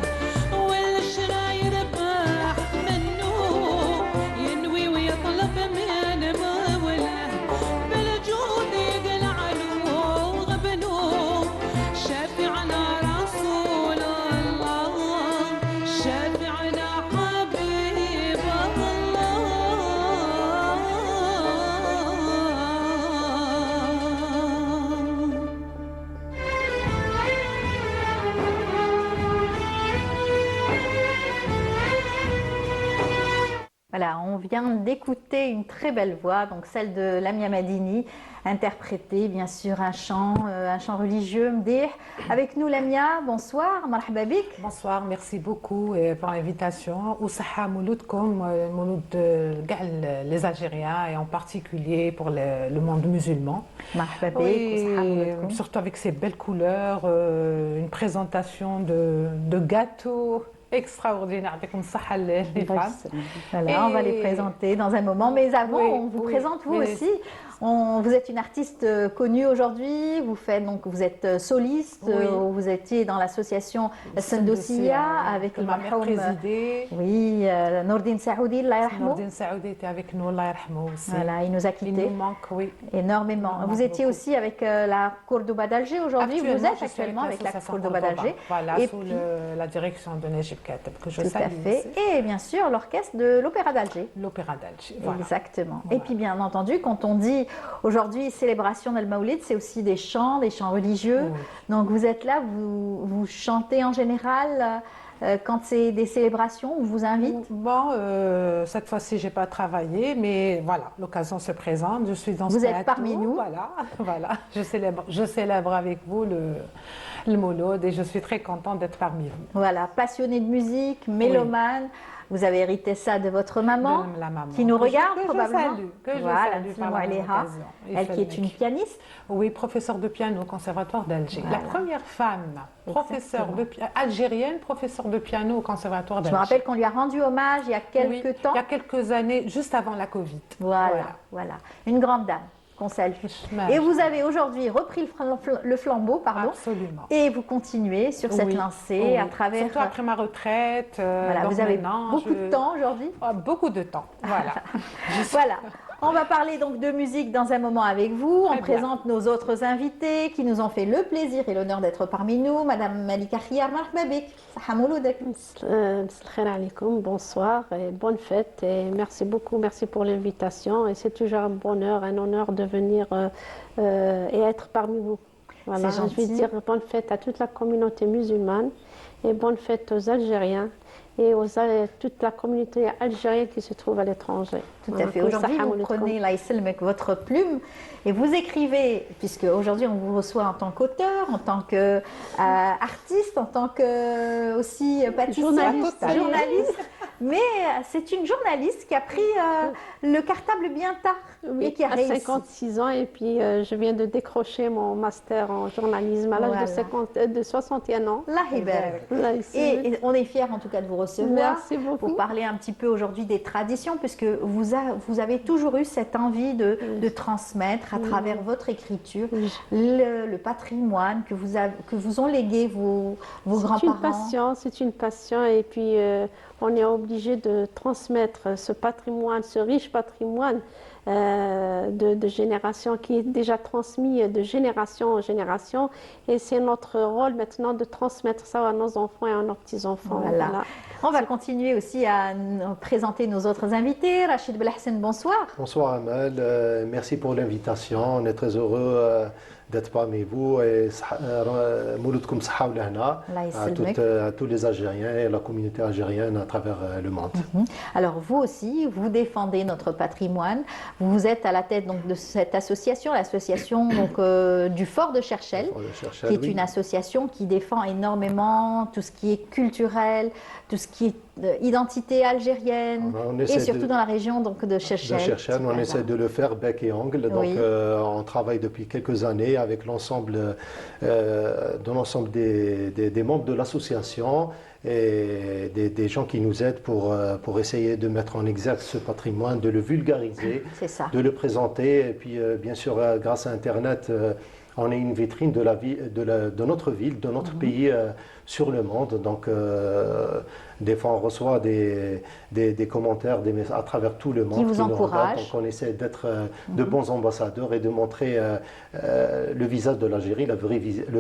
Voilà, on vient d'écouter une très belle voix, donc celle de Lamia Madini, interprétée bien sûr un chant religieux, Mdih. Avec nous Lamia, bonsoir, marhaba bik. Bonsoir, merci beaucoup pour l'invitation. Oussaha Mouloudkoum, Mouloud les Algériens et en particulier pour le monde musulman. Marhaba bik, Oui, Oussaha Mouloudkoum. surtout avec ces belles couleurs, une présentation de gâteaux extraordinaire avec une saha les femmes. Voilà, on va les présenter dans un moment, mais avant, Oui, on vous oui, présente vous oui. aussi. Vous êtes une artiste connue aujourd'hui, vous êtes soliste, Oui. vous étiez dans l'association Sandosia, Sandosia avec que le ma mère marhoum, présidait. oui, Nordine Saoudi, Allah yarhamou. Nordine Saoudi était avec nous, Allah yarhamou aussi. Voilà, il nous a Il quittés nous manque, oui. énormément. Il nous Vous manque étiez beaucoup. aussi avec la Cordoba d'Alger aujourd'hui, vous Actuellement, êtes je suis actuellement avec la l'association Cordoba d'Alger. Voilà, Et sous puis- la direction de Najib Kateb, que je Tout salue à fait. aussi. Et bien sûr, l'orchestre de l'Opéra d'Alger. L'Opéra d'Alger, voilà. Exactement. Voilà. Et puis bien entendu, quand on dit aujourd'hui célébration d'Al-Maoulid, c'est aussi des chants religieux. Oui. Donc vous êtes là, vous chantez en général quand c'est des célébrations, on vous invite. Bon, cette fois-ci, j'ai pas travaillé, mais voilà, l'occasion se présente. Je suis dans Vous ce êtes plateau, parmi nous. Voilà, voilà. Je célèbre avec vous le Mouloud et je suis très contente d'être parmi vous. Voilà, passionné de musique, mélomane. Vous avez hérité ça de votre maman, De la maman. qui nous Que je- regarde que je probablement. salue, que je Voilà, salue par salam la même alayha. occasion. Et Elle qui est une Salmek. pianiste. Oui, professeure de piano au Conservatoire d'Alger. Voilà. La première femme algérienne, professeure de piano au Conservatoire Je d'Alger. me rappelle qu'on lui a rendu hommage il y a quelques Oui, temps. il y a quelques années, juste avant la Covid. Voilà. Une grande dame qu'on salue. Et vous avez aujourd'hui repris le flambeau, pardon, Absolument. et vous continuez sur cette Oui, lancée oui. à travers. Surtout après ma retraite. Voilà, donc vous avez maintenant, beaucoup de temps aujourd'hui. Beaucoup de temps, voilà. Voilà. On va parler donc de musique dans un moment avec vous. On Très bien. présente nos autres invités qui nous ont fait le plaisir et l'honneur d'être parmi nous. Madame Malika Khiyar, marhaba bik. Saha mouloudek. Salam alaikum, bonsoir et bonne fête et merci beaucoup, merci pour l'invitation et c'est toujours un bonheur, un honneur de venir et être parmi vous. Voilà, C'est je vais gentil. dire bonne fête à toute la communauté musulmane et bonne fête aux Algériens et toute la communauté algérienne qui se trouve à l'étranger. Tout à fait. Aujourd'hui, vous prenez la avec votre plume et vous écrivez, puisque aujourd'hui on vous reçoit en tant qu'auteur, en tant qu'artiste, en tant que aussi pâtissière, journaliste. Mais c'est une journaliste qui a pris le cartable bien tard Oui, et qui a à réussi. 56 ans et puis je viens de décrocher mon master en journalisme à l'âge de 61 ans. Allah يبارك. Allah يسلمك. Et on est fiers en tout cas de vous recevoir Merci beaucoup. pour parler un petit peu aujourd'hui des traditions, puisque vous avez toujours eu cette envie de transmettre à travers votre écriture le patrimoine que vous ont légué vos grands-parents. C'est une passion et puis on est obligé de transmettre ce patrimoine, ce riche patrimoine de génération qui est déjà transmis de génération en génération et c'est notre rôle maintenant de transmettre ça à nos enfants et à nos petits-enfants. Voilà. On va continuer aussi à présenter nos autres invités. Rachid Belhassan, bonsoir. Bonsoir Amal, merci pour l'invitation. On est très heureux d'être parmi vous et Mouloudkoum Saha ou Lahna à tous les Algériens et la communauté algérienne à travers le monde. Alors vous aussi, vous défendez notre patrimoine. Vous êtes à la tête donc, de cette association, l'association du Fort de Cherchel, qui est une association qui défend énormément tout ce qui est culturel, tout ce qui est identité algérienne et surtout dans la région donc, de Cherchel. On essaie de le faire bec et ongle. Donc, on travaille depuis quelques années avec l'ensemble des membres de l'association et des gens qui nous aident pour essayer de mettre en exergue ce patrimoine, de le vulgariser, de le présenter. Et puis, bien sûr, grâce à Internet, on est une vitrine de notre ville, de notre pays sur le monde. Donc, des fois, on reçoit des commentaires à travers tout le monde qui vous nous encouragent. regardent. Donc, on essaie d'être de bons ambassadeurs et de montrer le visage de l'Algérie, le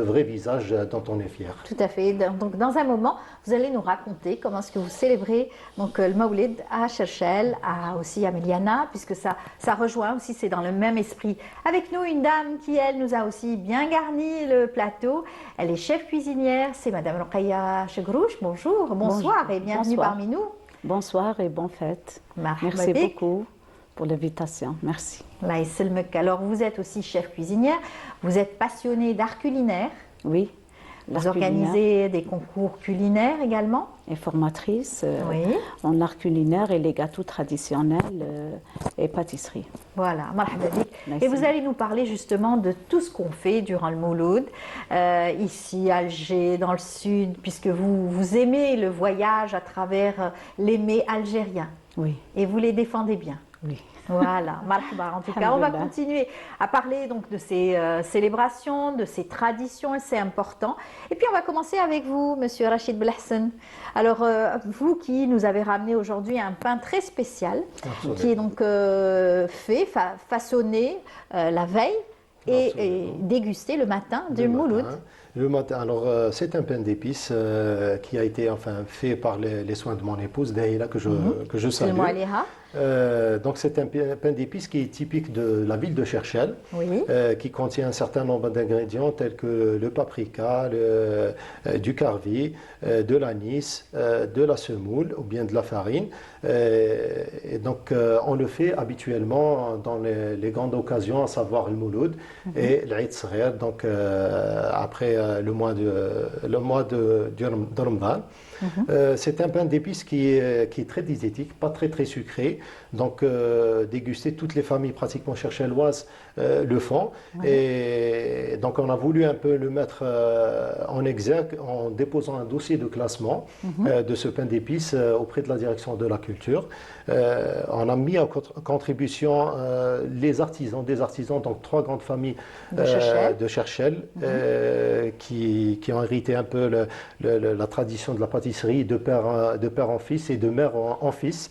vrai visage dont on est fier. Tout à fait. Donc, dans un moment, vous allez nous raconter comment est-ce que vous célébrez donc, le Maoulid à Cherchel, aussi à Méliana, puisque ça rejoint aussi, c'est dans le même esprit. Avec nous, une dame qui, elle, nous a aussi bien garni le plateau. Elle est chef cuisinière, c'est Madame Rokhaya Chegrouche. Bonjour, bonsoir et bienvenue parmi nous. Bonsoir et bonne fête. Merci beaucoup pour l'invitation. Merci. Allah يسلمك. Alors, vous êtes aussi chef cuisinière, vous êtes passionnée d'art culinaire. Oui. Vous organisez des concours culinaires également. Et formatrice en art culinaire et les gâteaux traditionnels et pâtisserie. Voilà, marhaba bik. Et vous allez nous parler justement de tout ce qu'on fait durant le Mouloud, ici à Alger, dans le sud, puisque vous aimez le voyage à travers les mets algériens. Oui. Et vous les défendez bien. Oui. Voilà, marhaba. En tout cas, on va continuer à parler donc de ces célébrations, de ces traditions, et c'est important. Et puis on va commencer avec vous, Monsieur Rachid Belhassan. Alors, vous qui nous avez ramené aujourd'hui un pain très spécial, qui est donc façonné la veille et dégusté le matin du Mouloud. Le matin, alors c'est un pain d'épices qui a été fait par les soins de mon épouse, Daïla, que je salue. Donc c'est un pain d'épices qui est typique de la ville de Cherchel, qui contient un certain nombre d'ingrédients tels que le paprika, du carvi, de l'anis, de la semoule ou bien de la farine. Et donc on le fait habituellement dans les grandes occasions, à savoir le Mouloud et l'Aïd Saghir, donc après le mois de Ramadan. C'est un pain d'épices qui est très diététique, pas très sucré. Donc déguster, toutes les familles pratiquement chercheloises le font. Et donc on a voulu un peu le mettre en exergue en déposant un dossier de classement de ce pain d'épices auprès de la direction de la culture. On a mis en contribution des artisans, donc 3 grandes familles de Cherchel qui ont hérité un peu la tradition de la pâtisserie de père en fils et de mère en fils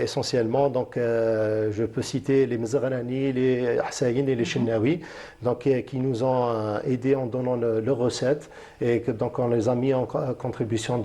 essentiellement. Donc je peux citer les Mzaghalani, les Hassaïn et les Chennaoui, donc qui nous ont aidés en donnant leurs recettes et que donc on les a mis en contribution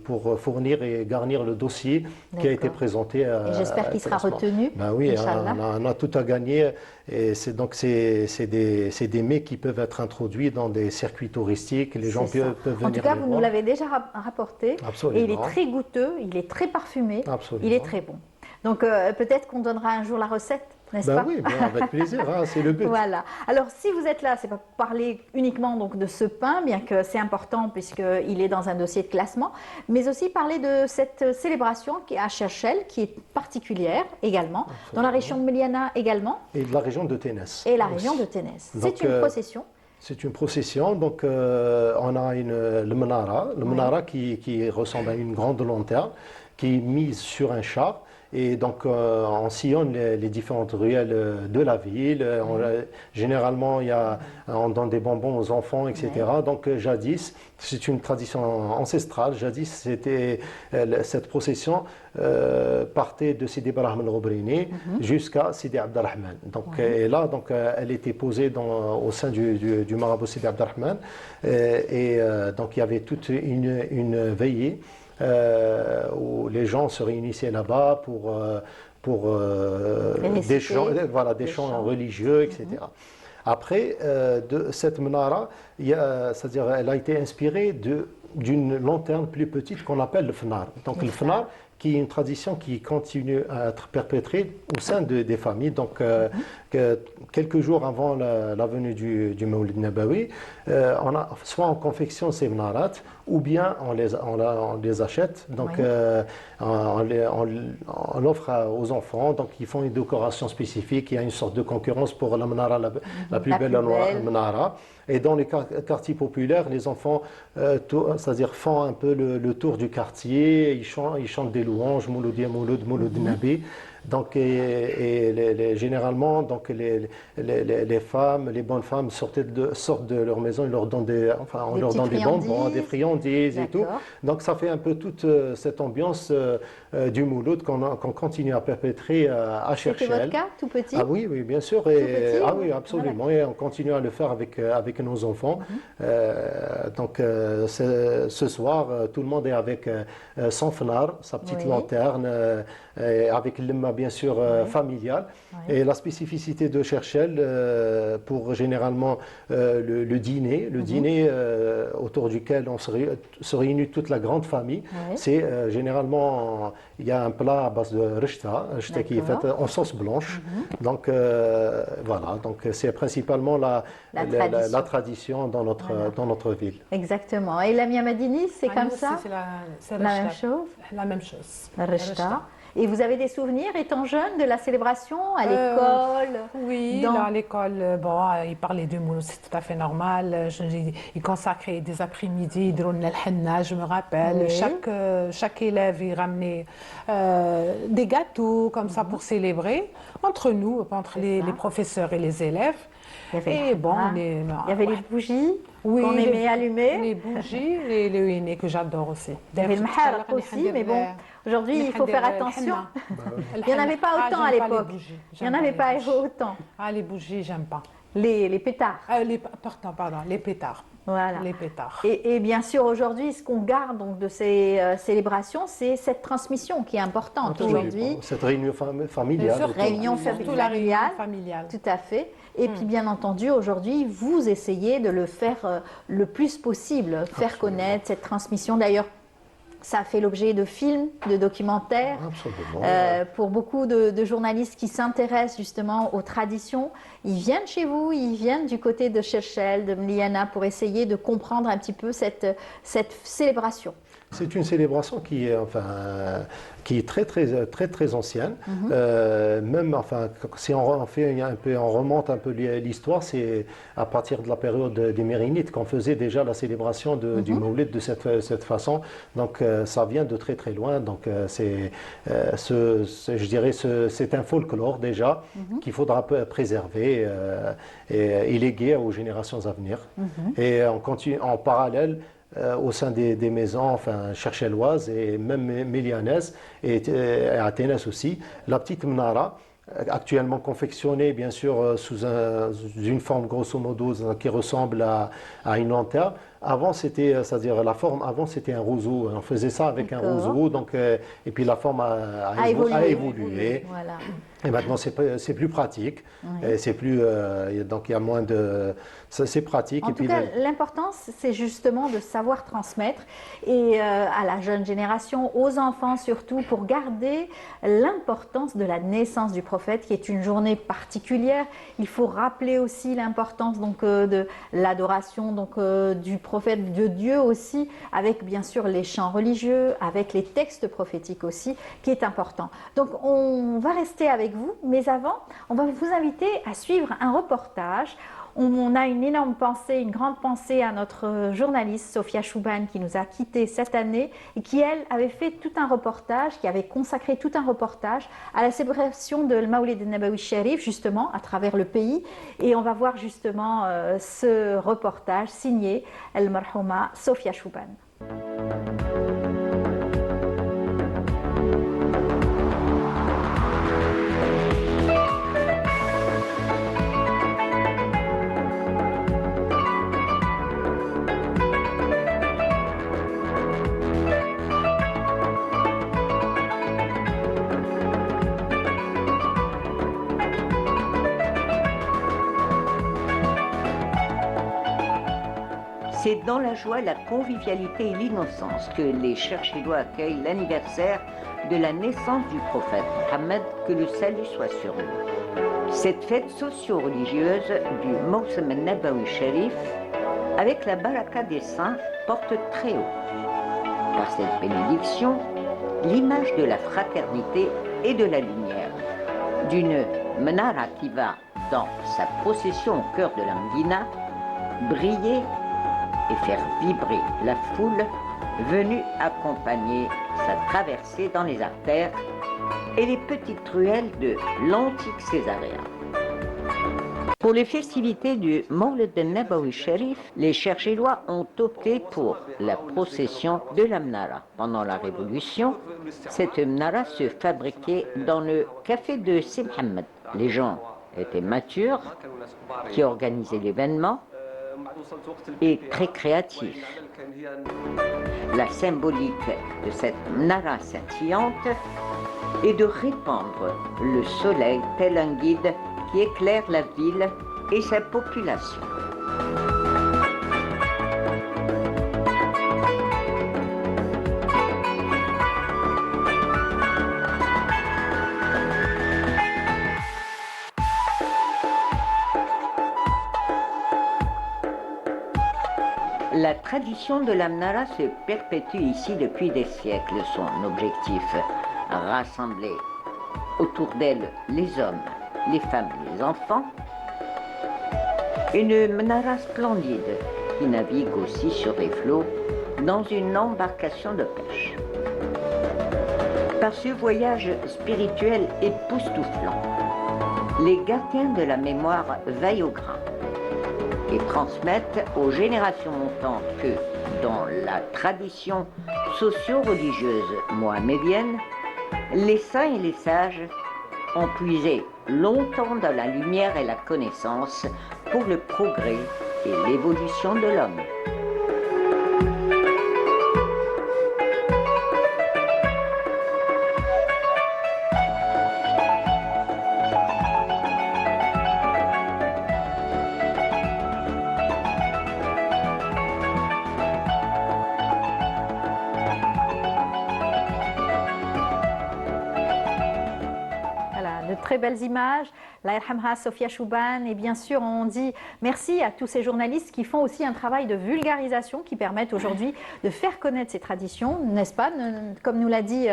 pour fournir et garnir le dossier qui a été présenté. Et j'espère qu'il sera retenu. Ben oui, on a tout à gagner. Et c'est des mets qui peuvent être introduits dans des circuits touristiques. Les gens peuvent venir. En tout cas, vous nous l'avez déjà rapporté. Absolument. Et il est très goûteux, il est très parfumé. Absolument. Il est très bon. Donc peut-être qu'on donnera un jour la recette, n'est-ce pas? Oui, avec plaisir, c'est le but. Voilà. Alors si vous êtes là, c'est pas pour parler uniquement donc de ce pain, bien que c'est important puisqu'il est dans un dossier de classement, mais aussi parler de cette célébration qui est à Cherchel, qui est particulière également, dans la région de Meliana également. Et de la région de Ténès. Et la région de Ténès. C'est une procession. C'est une procession, donc on a le menara qui ressemble à une grande lanterne, qui est mise sur un char. Et donc, on sillonne les différentes ruelles de la ville. Généralement, on donne des bonbons aux enfants, etc. Donc, jadis, c'est une tradition ancestrale. Jadis, cette procession partait de Sidi Ibrahim al-Ghobrini jusqu'à Sidi Abdelrahman. Donc, et là, donc, elle était posée au sein du marabout Sidi Abdelrahman. Et donc, il y avait toute une veillée où les gens se réunissaient là-bas pour des chants religieux, etc. Après, de cette menara, c'est-à-dire elle a été inspirée d'une lanterne plus petite qu'on appelle le fnar. Donc le fnar, qui est une tradition qui continue à être perpétrée au sein des familles. Donc, quelques jours avant la venue du Mawlid Nabawi, soit on confectionne ces mnarat, ou bien on les achète. Donc, on l'offre aux enfants. Donc, ils font une décoration spécifique. Il y a une sorte de concurrence pour la mnara la plus belle mnara. Et dans les quartiers populaires, les enfants c'est-à-dire font un peu le tour du quartier, ils chantent des louanges, Mouloudia Mouloud, Mouloud Nabi. Donc, généralement, donc, les femmes, les bonnes femmes sortent de leur maison, ils leur donnent des bonbons, des friandises et tout. Donc ça fait un peu toute cette ambiance du Mouloud qu'on continue à perpétrer à Cherchel. C'était votre cas, tout petit? Ah oui, bien sûr. Oui, absolument. Voilà. Et on continue à le faire avec nos enfants. Donc ce soir, tout le monde est avec son fnar, sa petite lanterne, avec l'imma bien sûr familial. Et la spécificité de Cherchel, pour généralement le dîner, autour duquel on se réunit toute la grande famille, c'est généralement, il y a un plat à base de rechta qui est fait en sauce blanche. Donc voilà, donc c'est principalement la tradition dans notre ville. Exactement. Et la Miamadini, c'est comme ça? C'est la même chose? La même chose. Rechta. Et vous avez des souvenirs, étant jeune, de la célébration à l'école? Oui, à l'école, bon, ils parlaient du mouloud, c'est tout à fait normal. Ils consacraient des après-midi, ils donnaient le henna, je me rappelle. Oui. Chaque élève, il ramenait des gâteaux comme ça pour célébrer, entre nous, entre les professeurs et les élèves. Et bon, il y avait les bougies qu'on aimait allumer. Les bougies et le henné que j'adore aussi. Il y avait le maharak aussi, mais bon, aujourd'hui il faut faire attention. Il n'y en avait pas autant à l'époque. Il n'y en avait pas autant. Ah, les bougies, j'aime pas. Les pétards. Pardon, les pétards. Voilà. Les pétards. Et bien sûr, aujourd'hui, ce qu'on garde donc, de ces célébrations, c'est cette transmission qui est importante aujourd'hui. Cette réunion familiale. Réunion familiale. Tout à fait. Et puis, bien entendu, aujourd'hui, vous essayez de le faire le plus possible, faire connaître cette transmission. D'ailleurs, ça a fait l'objet de films, de documentaires. Pour beaucoup de journalistes qui s'intéressent justement aux traditions, ils viennent chez vous, ils viennent du côté de Cherchel, de Mliana, pour essayer de comprendre un petit peu cette célébration. C'est une célébration qui est très ancienne. Même, si on remonte un peu l'histoire, c'est à partir de la période des Mérinides qu'on faisait déjà la célébration du Mawlid de cette façon. Donc, ça vient de très loin. Donc, je dirais, c'est un folklore déjà qu'il faudra préserver et léguer aux générations à venir. Et on continue en parallèle. Au sein des maisons chercheloises et même mélianaises et athénaises aussi, la petite Mnara, actuellement confectionnée bien sûr sous une forme grosso modo qui ressemble à une lanterne. Avant, c'est-à-dire la forme, avant c'était un roseau. On faisait ça avec un roseau, donc, et puis la forme a évolué. Voilà. Et maintenant, c'est plus pratique. C'est plus, donc il y a moins de. C'est pratique. En tout cas, l'important, c'est justement de savoir transmettre et à la jeune génération, aux enfants surtout, pour garder l'importance de la naissance du prophète, qui est une journée particulière. Il faut rappeler aussi l'importance donc de l'adoration donc du prophète, de Dieu aussi, avec bien sûr les chants religieux, avec les textes prophétiques aussi, qui est important. Donc on va rester avec vous, mais avant, on va vous inviter à suivre un reportage. On a une énorme pensée, une grande pensée à notre journaliste Sofia Chouban qui nous a quittés cette année et qui, elle, avait fait tout un reportage, qui avait consacré tout un reportage à la célébration de Mawlid al-Nabawi Sharif, justement, à travers le pays. Et on va voir justement ce reportage signé El-Marhouma Sofia Chouban. C'est dans la joie, la convivialité et l'innocence que les Cherchelois accueillent l'anniversaire de la naissance du prophète Mohammed, que le salut soit sur lui. Cette fête socio-religieuse du Mawsam al-Nabawi Sharif, avec la baraka des saints, porte très haut. Par cette bénédiction, l'image de la fraternité et de la lumière, d'une menara qui va, dans sa procession au cœur de la Médina, briller et faire vibrer la foule venue accompagner sa traversée dans les artères et les petites ruelles de l'antique Césaréa. Pour les festivités du Mawlid al-Nabawi Sharif, les Cherchelois ont opté pour la procession de la Mnara. Pendant la Révolution, cette Mnara se fabriquait dans le café de Si Mohammed. Les gens étaient matures, qui organisaient l'événement, et très créatif. La symbolique de cette Mnara scintillante et de répandre le soleil tel un guide qui éclaire la ville et sa population. La tradition de la Mnara se perpétue ici depuis des siècles. Son objectif, rassembler autour d'elle les hommes, les femmes et les enfants. Une Mnara splendide qui navigue aussi sur les flots dans une embarcation de pêche. Par ce voyage spirituel époustouflant, les gardiens de la mémoire veillent au grain et transmettent aux générations montantes que, dans la tradition socio-religieuse mohamédienne, les saints et les sages ont puisé longtemps dans la lumière et la connaissance pour le progrès et l'évolution de l'homme. Très belles images, la Yarhamha, Sophia Chouban, et bien sûr on dit merci à tous ces journalistes qui font aussi un travail de vulgarisation qui permettent aujourd'hui de faire connaître ces traditions, n'est-ce pas? Comme nous l'a dit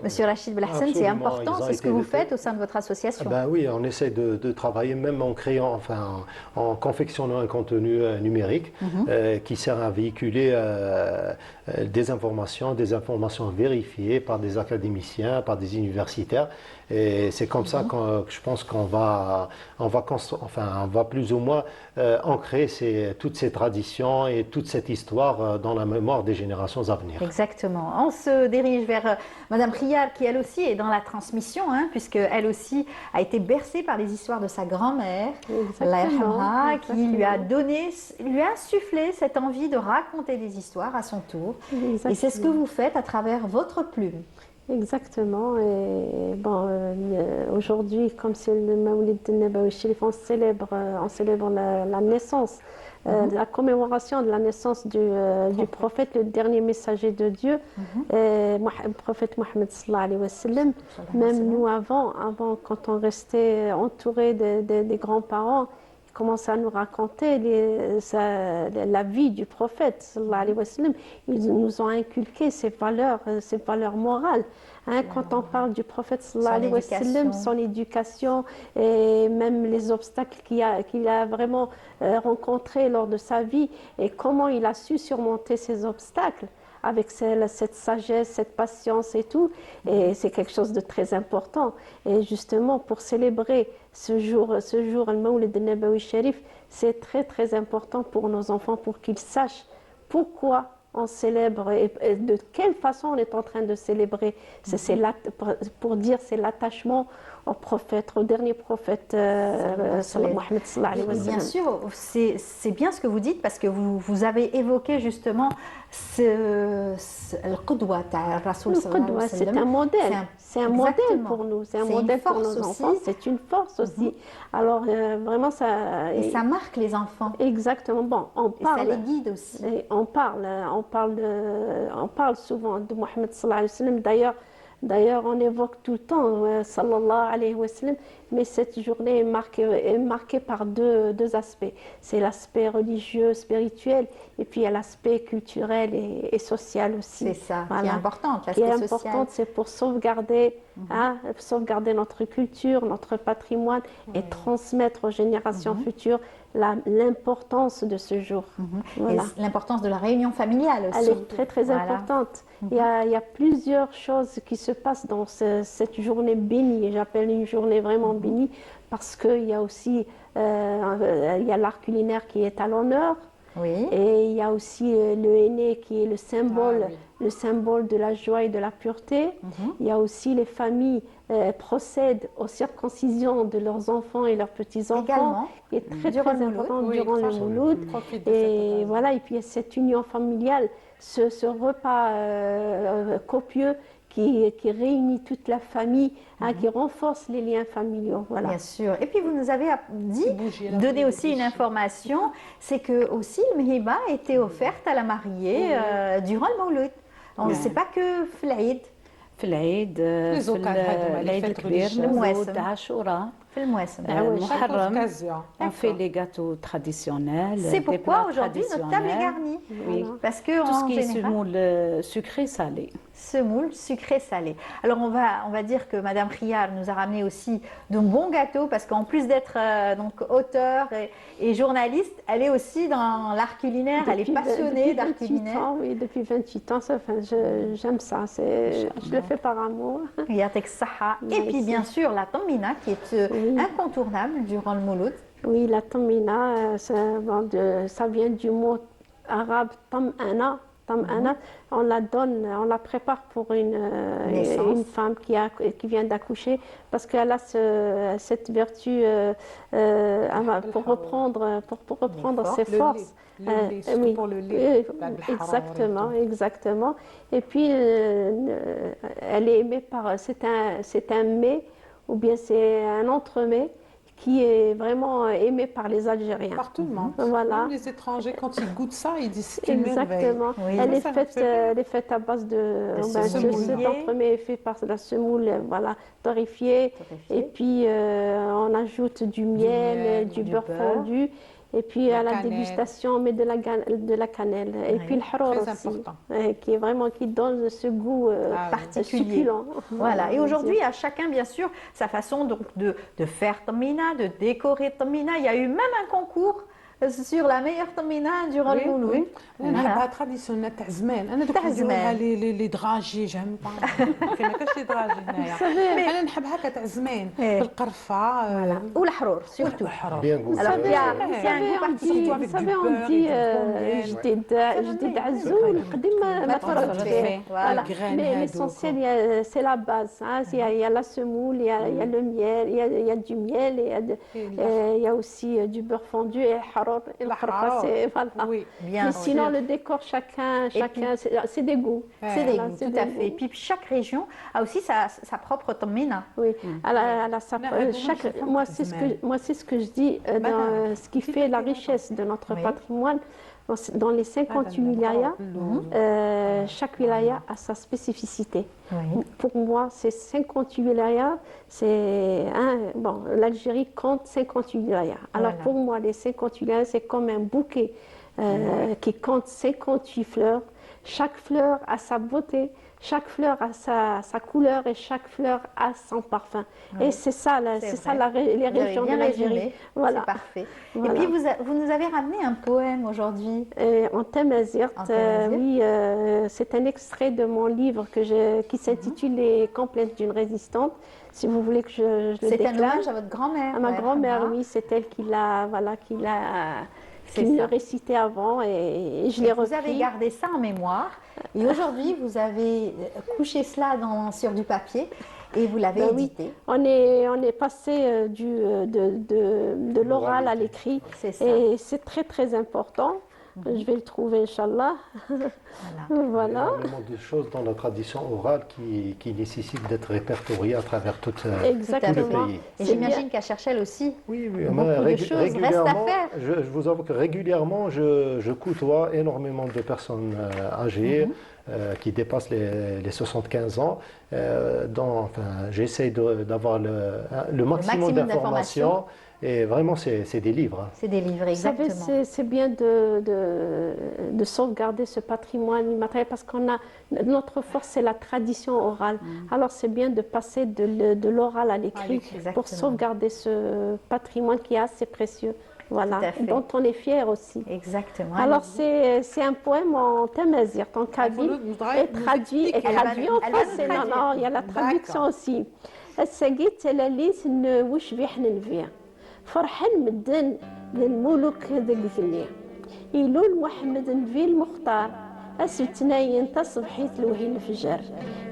Monsieur Rachid Belhassan, c'est important, c'est ce que vous faites au sein de votre association. Ben oui, on essaie de travailler même en créant, enfin en confectionnant un contenu numérique qui sert à véhiculer des informations vérifiées par des académiciens, par des universitaires. Et c'est comme ça que je pense qu'on va plus ou moins ancrer toutes ces traditions et toute cette histoire dans la mémoire des générations à venir. Exactement. On se dirige vers Madame Riyad qui elle aussi est dans la transmission, puisqu'elle aussi a été bercée par les histoires de sa grand-mère, la Yarhamha, qui lui a insufflé cette envie de raconter des histoires à son tour. Exactement. Et c'est ce que vous faites à travers votre plume. Exactement. Et bon, aujourd'hui, comme c'est le Mawlid Nabawi Sharif, on célèbre la naissance, la commémoration de la naissance du prophète, le dernier messager de Dieu, le prophète Mohammed sallallahu alayhi wa sallam. Même nous, avant, quand on restait entouré des grands-parents, commence à nous raconter la vie du prophète sallallahu alayhi wa sallam. Ils nous ont inculqué ces valeurs morales. Quand on parle du prophète sallallahu alayhi wa sallam, son éducation et même les obstacles qu'il a vraiment rencontrés lors de sa vie et comment il a su surmonter ces obstacles avec cette sagesse, cette patience et tout. Et c'est quelque chose de très important. Et justement, pour célébrer ce jour, le Mawlid Nabawi Sharif, c'est très très important pour nos enfants, pour qu'ils sachent pourquoi on célèbre et de quelle façon on est en train de célébrer. Pour dire c'est l'attachement au prophète, au dernier prophète Mohammed sallallahu alayhi wa sallam. Bien sûr, c'est bien ce que vous dites parce que vous avez évoqué justement le Qudwa, c'est un modèle. C'est un modèle pour nous, c'est un modèle pour nos enfants, c'est une force aussi. Alors vraiment ça... Et ça marque les enfants. Exactement. Bon, on parle... Et ça les guide aussi. On parle souvent de Mohammed sallallahu alayhi wa sallam. D'ailleurs, on évoque tout le temps sallallahu alayhi wa sallam, mais cette journée est marquée par deux aspects. C'est l'aspect religieux, spirituel, et puis il y a l'aspect culturel et social aussi. C'est ça, qui est important, l'aspect social. C'est pour sauvegarder notre culture, notre patrimoine et transmettre aux générations futures l'importce de ce jour. Et l'importance de la réunion familiale aussi. Elle est très très importante. Il y a plusieurs choses qui se passent dans cette journée bénie, et j'appelle une journée vraiment bénie, parce qu'il y a aussi l'art culinaire qui est à l'honneur. Oui. Et il y a aussi le henné qui est le symbole de la joie et de la pureté. Il y a aussi les familles procèdent aux circoncisions de leurs enfants et leurs petits-enfants, qui est très très important durant le Mouloud. Et voilà, et puis il y a cette union familiale, ce repas copieux qui réunit toute la famille, hein, qui renforce les liens familiaux. Voilà. Bien sûr. Et puis vous nous avez donné aussi une information, c'est que aussi le mhiba était offerte à la mariée durant le Mawlud. On ne sait pas que Flaïd. في العيد في العيد الكبير المواسم عاشوراء في المواسم محرم on fait les gâteaux traditionnels. C'est pourquoi aujourd'hui notre table est garnie. Oui. Parce que tout ce qui est semoule sucré salé. Semoule sucré salé. Alors on va dire que Madame Khiyar nous a ramené aussi de bons gâteaux parce qu'en plus d'être donc auteure et journaliste, elle est aussi dans l'art culinaire, elle est passionnée d'art culinaire. Oui, depuis 28 ans, j'aime ça. Je le fais par amour. Et puis bien sûr la tammina qui est incontournable durant le Mouloud. Oui, la tammina, ça vient du mot arabe tam'ana. On la donne, on la prépare pour une femme qui vient d'accoucher parce qu'elle a cette vertu pour reprendre ses forces. Oui, pour le lait. Exactement. Et puis, elle est aimée c'est un mets ou bien c'est un entremets qui est vraiment aimé par les Algériens. Par tout le monde. Voilà. Même les étrangers, quand ils goûtent ça, ils disent c'est une merveille. Exactement. Oui. Elle est faite à base de cet entremets est fait par la semoule, voilà, torréfiée. Et puis on ajoute du miel, du beurre fondu. Et puis à la dégustation, on met de la cannelle. Et puis le haror aussi, qui donne ce goût particulier. Succulent. Voilà. Et aujourd'hui, à chacun, bien sûr, sa façon donc, de faire tammina, de décorer tammina. Il y a eu même un concours sur la meilleure tammina durant le Mouloud. نحبها تراديسيونيل تاع زمان انا دوك نديروها لي دراجي جام ما كاش لي دراجي هنايا انا نحب هكا تاع زمان بالقرفه والحرور سورتو on dit جديد عزول قديم ما تفرجت فيه mais l'essentiel c'est la base il y a la semoule il y a le miel il y a du miel il y a aussi du beurre fondu et الحرور c'est voilà. Sinon le décor chacun c'est des goûts. C'est des goûts, tout à fait. Et puis chaque région a aussi sa propre tammina. Oui. Moi c'est ce que je dis dans ce qui fait la richesse de notre patrimoine. Dans les 58 wilayas, chaque wilaya a sa spécificité. Pour moi, ces 58 wilayas, l'Algérie compte 58 wilayas. Alors pour moi, les 58 wilayas, c'est comme un bouquet qui compte 58 fleurs. Chaque fleur a sa beauté, chaque fleur a sa couleur et chaque fleur a son parfum. Et c'est ça, les régions de l'Algérie. Voilà. C'est parfait. Voilà. Et puis vous nous avez ramené un poème aujourd'hui. En Tamazirt, oui, c'est un extrait de mon livre qui s'intitule Les complètes d'une résistante. Si vous voulez que je le déclame. C'est un hommage à votre grand-mère. À ma grand-mère, oui, c'est elle qui l'a récité avant et je l'ai repris. Vous avez gardé ça en mémoire et aujourd'hui vous avez couché cela sur du papier et vous l'avez édité. Oui. On est passé de l'oral à l'écrit et c'est très très important. Je vais le trouver, Inch'Allah. Voilà. Il y a énormément de choses dans la tradition orale qui nécessitent d'être répertoriées à travers tout le pays. Et j'imagine qu'à Cherchel aussi, beaucoup de choses restent à faire. Je vous avoue que régulièrement, je côtoie énormément de personnes âgées qui dépassent les 75 ans. J'essaie d'avoir le maximum d'informations. Et vraiment, c'est des livres. C'est des livres, exactement. Vous savez, c'est bien de sauvegarder ce patrimoine immatériel parce notre force, c'est la tradition orale. Alors, c'est bien de passer de l'oral à l'écrit pour sauvegarder ce patrimoine qui est assez précieux. Voilà, dont on est fier aussi. Exactement. Alors, c'est un poème en tamazirt, en kabyle, et traduit en français. Non, il y a la traduction aussi. فرحان مدن للملوك ذاك ذلي يلول محمد نبي المختار أسبتناين تصبحيت لوهي الفجر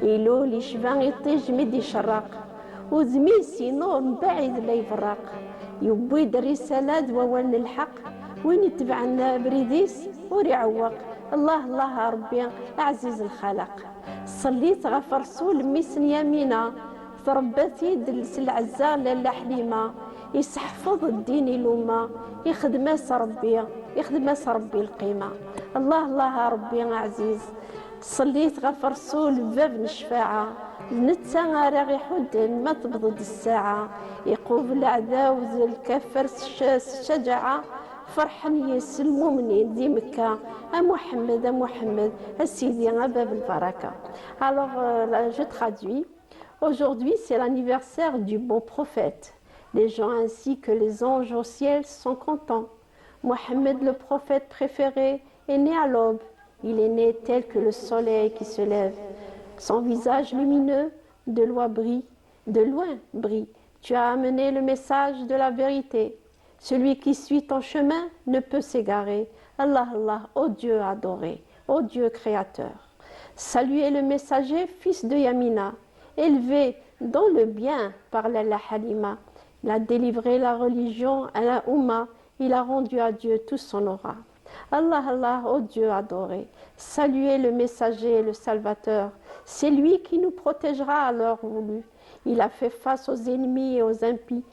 يلول يشبان يطيج مدي شراق وزميسي نور بعيد لا يفرق يبويد الرسالات ووالن الحق وين يتبعنا بريديس وريعوق الله الله ربي عزيز الخلق صليت غف رسول ميسن يمينة تربتي دلس العزة لالا حليمة يسحفظ الدين الأمة يخدم ربي القيمة الله الله ربي عزيز صليت غف رسول باب الشفاعة نتا راغي حدن ما تبضد الساعة يقوف الأعداء الكفر الشجاعة فرحا يسلموا منين دي مكة محمد السيدي باب البركة. Alors je traduis. Aujourd'hui c'est l'anniversaire du beau prophète. Les gens ainsi que les anges au ciel sont contents. Mohammed le prophète préféré est né à l'aube. Il est né tel que le soleil qui se lève. Son visage lumineux de loin brille. Tu as amené le message de la vérité. Celui qui suit ton chemin ne peut s'égarer. Allah, Allah, ô Dieu adoré, ô Dieu créateur. Saluez le messager, fils de Yamina, élevé dans le bien par la Halima. Il a délivré la religion à la Oumma. Il a rendu à Dieu tout son aura. Allah, Allah, ô Dieu adoré. Saluez le messager et le salvateur. C'est lui qui nous protégera à l'heure voulue. Il a fait face aux ennemis et aux impies.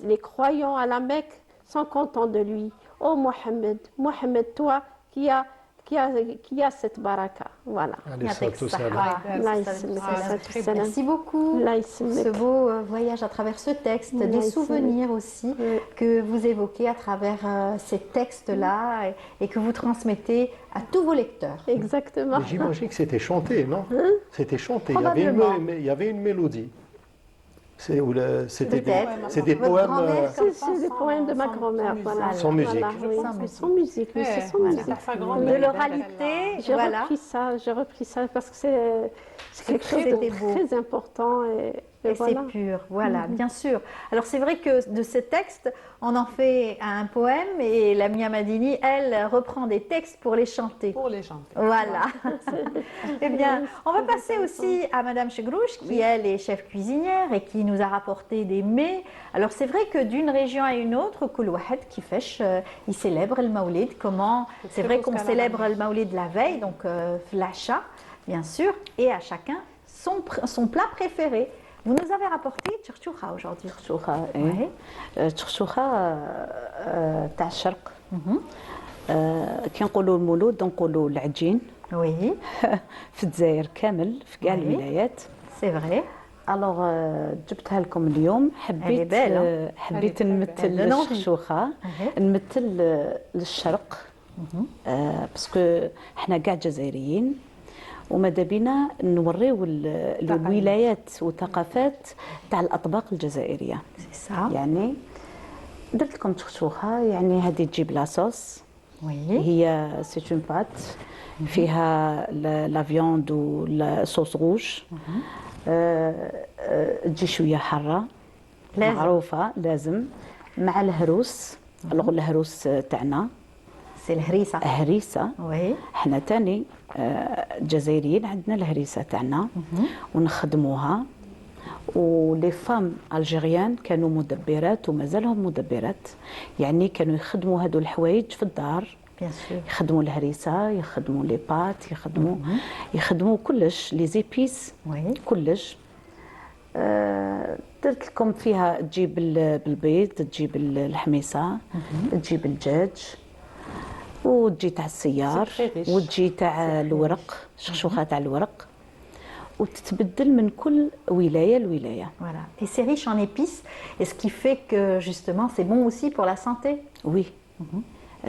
Les croyants à la Mecque sont contents de lui. Ô Mohammed, toi qui as cette baraka. Voilà. Merci beaucoup. Ce beau voyage à travers ce texte, des souvenirs aussi que vous évoquez à travers ces textes-là et que vous transmettez à tous vos lecteurs. Exactement. J'imagine que c'était chanté, non? C'était chanté. Il y avait une mélodie. C'était des poèmes. C'est des poèmes de ma grand-mère, voilà. Sans musique. Voilà, oui, sans musique, oui, c'est sans musique. De l'oralité, j'ai repris ça parce que c'est quelque chose de très important et c'est pur, voilà, bien sûr. Alors c'est vrai que de ces textes, on en fait un poème et la Mia Madini, elle, reprend des textes pour les chanter. Voilà. Eh bien, on va passer aussi à Madame Chegrouche, qui elle est chef cuisinière et qui nous a rapporté des mets. Alors c'est vrai que d'une région à une autre, Kul Wahed Kifesh, il célèbre le Maoulid. Comment? C'est vrai qu'on célèbre le Maoulid la veille, donc Flasha, bien sûr, et à chacun son plat préféré. Vous nous avez rapporté tchoucha aujourd'hui. Tchoucha, oui. Tchoucha تاع الشرق. كي نقولوا المولود نقولوا العجين. Oui. في الجزائر كامل في كاع الولايات. C'est vrai. Alors جبتها لكم اليوم حبيت نمثل الشخشوخة نمثل للشرق باسكو حنا كاع جزائريين وماذا بينا نوريو الولايات والثقافات تاع الاطباق الجزائريه. يعني درت لكم تشخشوخه يعني هذه تجيب لاصوص هي سي اون بات فيها لا فيوند والصوص روج تجي شويه حاره معروفه لازم مع الهروس الهروس تاعنا سي الهريسه وي حنا تاني جزائريين عندنا الهريسه تاعنا ونخدموها ولي فام الجيريان كانوا مدبرات ومازالهم مدبرات يعني كانوا يخدموا هادو الحوايج في الدار يخدموا الهريسه يخدموا لي بات يخدموا كلش لي زيبيس كلش درت لكم فيها تجيب بالبيض تجيب الحميصه تجيب الدجاج وتجي تاع السيار وتجي تاع الورق شخشوخه تاع الورق وتتبدل من كل ولايه لولايه. Voilà. Et c'est riche en épices et ce qui fait que justement c'est bon aussi pour la santé. Oui.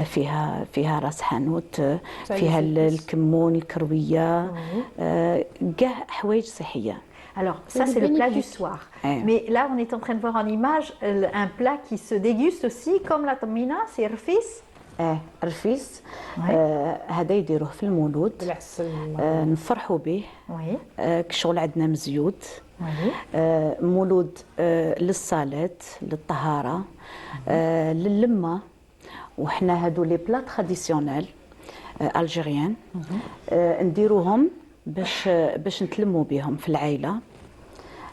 فيها راس حانوت فيها الكمون الكرويه كاع حوايج صحيه. Alors ça c'est le plat du soir. Mais là on est en train de voir en image un plat qui se déguste aussi comme la tamina, c'est rfis. رفيس هذا يديروه في المولود نفرحوا به كشغل عندنا مزيود مولود للصالات للطهاره للمه وحنا هادو لي بلا تراديسيونيل الجيريان نديروهم باش نتلموا بهم في العائله.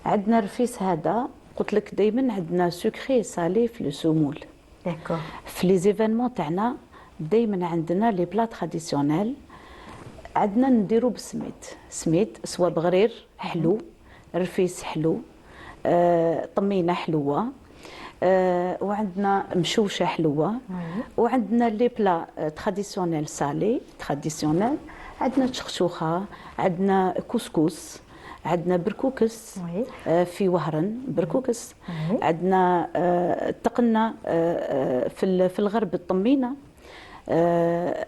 عندنا رفيس هذا قلت لك دائما عندنا سكري صالي في السمول. في لي زيفينمون تاعنا دائما عندنا لي بلا تراديسيونيل عندنا نديرو سميت سواء بغرير حلو، رفيس حلو، طمينه حلوه، وعندنا مشوشه حلوه، وعندنا لي بلا تراديسيونيل سالي تراديسيونيل، عندنا تشخشوخه، عندنا كسكس، عندنا بركوكس في وهران بركوكس، عندنا تقنا في الغرب الطمينه،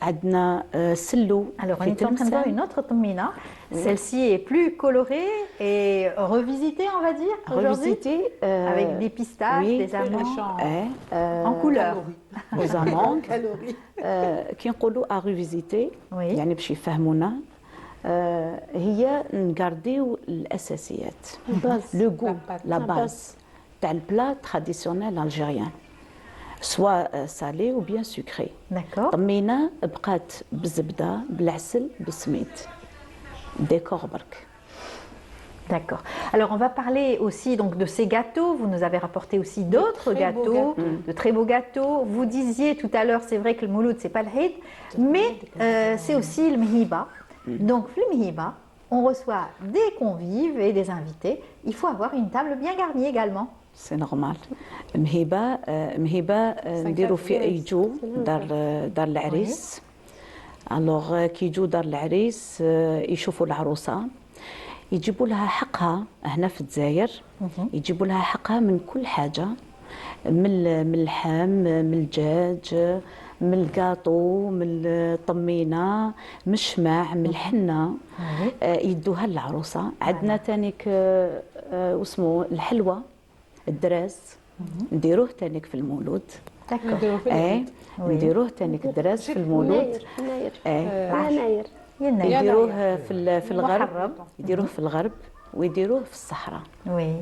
عندنا سلو. Alors on est en train de voir une autre tomina. Celle-ci est plus colorée et revisitée, on va dire, aujourd'hui, avec des pistaches, des amandes en couleur. aux amandes كي نقولوا ريفيزيتي يعني باش يفهمونا هي نغارديو الاساسيات لو غو لا باز تاع البلا تراديسيونيل الجيريان سواء سالي ou bien sucré. D'accord. طمينه بقات بالزبده بالعسل بالسميد ديكور برك. D'accord. Alors on va parler aussi donc de ces gâteaux. Vous nous avez rapporté aussi d'autres gâteaux, de très beaux gâteaux. Vous disiez tout à l'heure, c'est vrai que le mouloud c'est pas le hid, mais c'est aussi le mhiba. Donc le mhiba, on reçoit des convives et des invités. Il faut avoir une table bien garnie également. سي نورمال. مهيبه نديروا في اي جو دار العريس. الوغ كي يجوا دار العريس يشوفوا العروسه يجيبوا لها حقها هنا في الجزائر، يجيبوا لها حقها من كل حاجه، من اللحم، من الدجاج، من الكاطو، من الطمينه، من الشماع، من الحنه، يدوها للعروسه. عندنا تانيك واسمه الحلوى الدراس نديروه تانيك في المولود. نديروه تانيك الدراس في المولود. يديروه في الغرب، يديروه في الغرب ويديروه في الصحراء. وي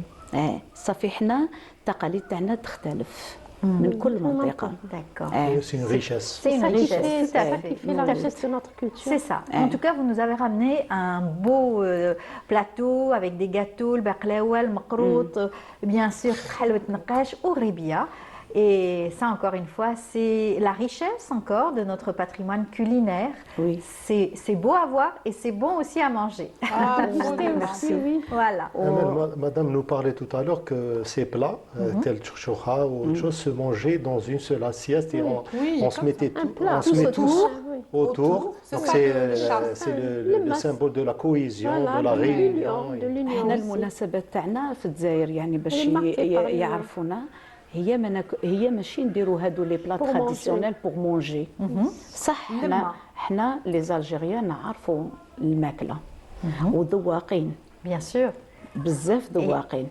صافي حنا التقاليد تاعنا تختلف من كل منطقة. C'est une richesse. C'est une richesse, tout à fait. Qui fait la richesse de notre culture. C'est ça. En tout cas, vous nous avez ramené un beau plateau avec des gâteaux, le baklawa, le makrout, bien sûr, khalwat naqash ou ribia. Et ça, encore une fois, c'est la richesse encore de notre patrimoine culinaire. Oui. C'est beau à voir et c'est bon aussi à manger. Merci, oui. Voilà. Madame nous parlait tout à l'heure que ces plats, tels tchouchoura ou autre chose, se mangeaient dans une seule assiette et on se mettait tous autour. Donc c'est le symbole de la cohésion, de la réunion. احنا المناسبات تاعنا في الجزائر يعني باش يعرفونا هي ماشي نديروا هادو لي بلا تراديسيونيل بور مونجي. صح حنا لي زالجيريان نعرفوا الماكله وذواقين بيان سور بزاف ذواقين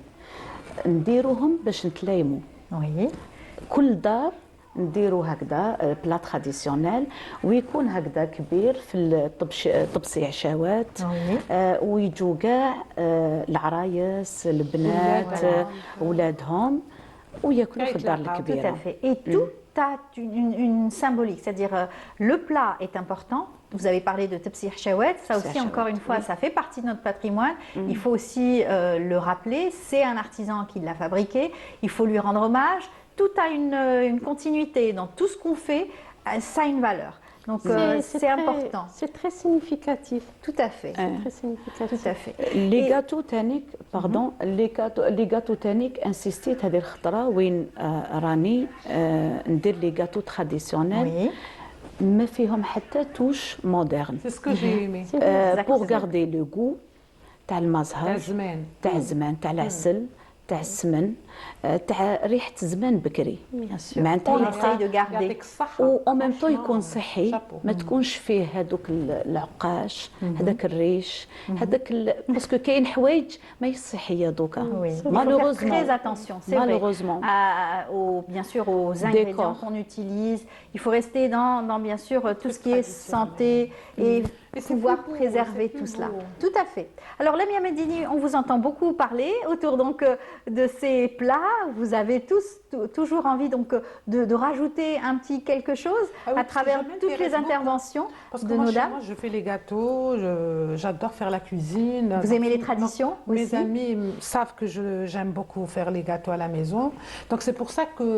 نديروهم باش نتلايموا. وي كل دار نديروا هكذا بلا تراديسيونيل ويكون هكذا كبير في طبسي عشاوات ويجوا كاع العرايس البنات ولادهم وياكلوا في الدار الكبيره. Tout à fait. Et tout a une symbolique, c'est-à-dire le plat est important. Vous avez parlé de tepsi hachawet, ça aussi encore une fois, ça fait partie de notre patrimoine. Il faut aussi le rappeler, c'est un artisan qui l'a fabriqué, il faut lui rendre hommage. Tout a une continuité dans tout ce qu'on fait, ça a une valeur. Donc c'est important. C'est très significatif. Tout à fait. Très significatif. Tout à fait. Les gâteaux تانيك باردون لي غاتو تانيك انسيستيت هذه الخطره وين راني ندير لي غاتو تراديسيونيل ما فيهم حتى توش مودرن. C'est ce que j'ai aimé. pour garder le goût تاع المزهر تاع الزمان تاع العسل تاع السمن تاع ريحه زمان بكري معناتها يبقى و او ميم طو يكون صحي ما تكونش فيه هذوك العقاش هذاك الريش هذاك باسكو كاين حوايج ماهيش صحيه دوكا malheureusement très attention c'est malheureusement bien sûr aux ingrédients qu'on utilise il faut rester dans bien sûr tout ce qui est santé et pouvoir préserver tout cela. Tout à fait. Alors Lamia Medini, on vous entend beaucoup parler autour donc de ces plats. Vous avez tous toujours envie donc de rajouter un petit quelque chose à travers toutes les interventions de nos dames. Moi, je fais les gâteaux, j'adore faire la cuisine. Vous aimez les traditions aussi? Mes amis savent que j'aime beaucoup faire les gâteaux à la maison. Donc c'est pour ça que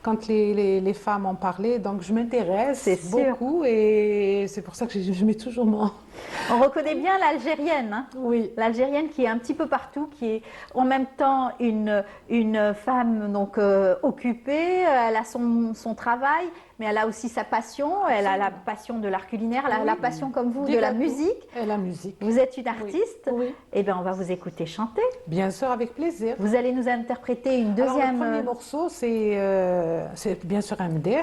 quand les femmes en parlaient, donc je m'intéresse beaucoup et c'est pour ça que je mets toujours mon... On reconnaît bien l'Algérienne, hein. Oui. L'Algérienne qui est un petit peu partout, qui est en même temps une femme donc occupée, elle a son travail, mais elle a aussi sa passion, elle a la passion de l'art culinaire, elle a la passion comme vous de la musique. Et la musique. Vous êtes une artiste, oui. Et bien on va vous écouter chanter. Bien sûr, avec plaisir. Vous allez nous interpréter une deuxième... Alors, le premier morceau, c'est bien sûr un mdeh,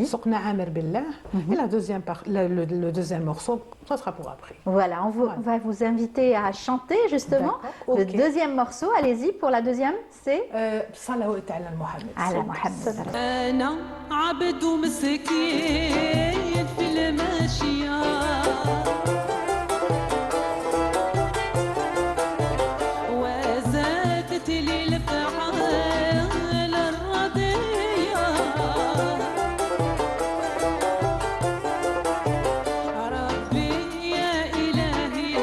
Soqna Amir Billah, et le deuxième morceau, ça sera pour après. Voilà, on va vous inviter à chanter justement. Okay. Le deuxième morceau, allez-y pour la deuxième, c'est Salawat ala Mohamed. Ala Mohamed. أنا عبد ومسكين في الماشية وزادت لي الفعال الرضية ربي يا إلهي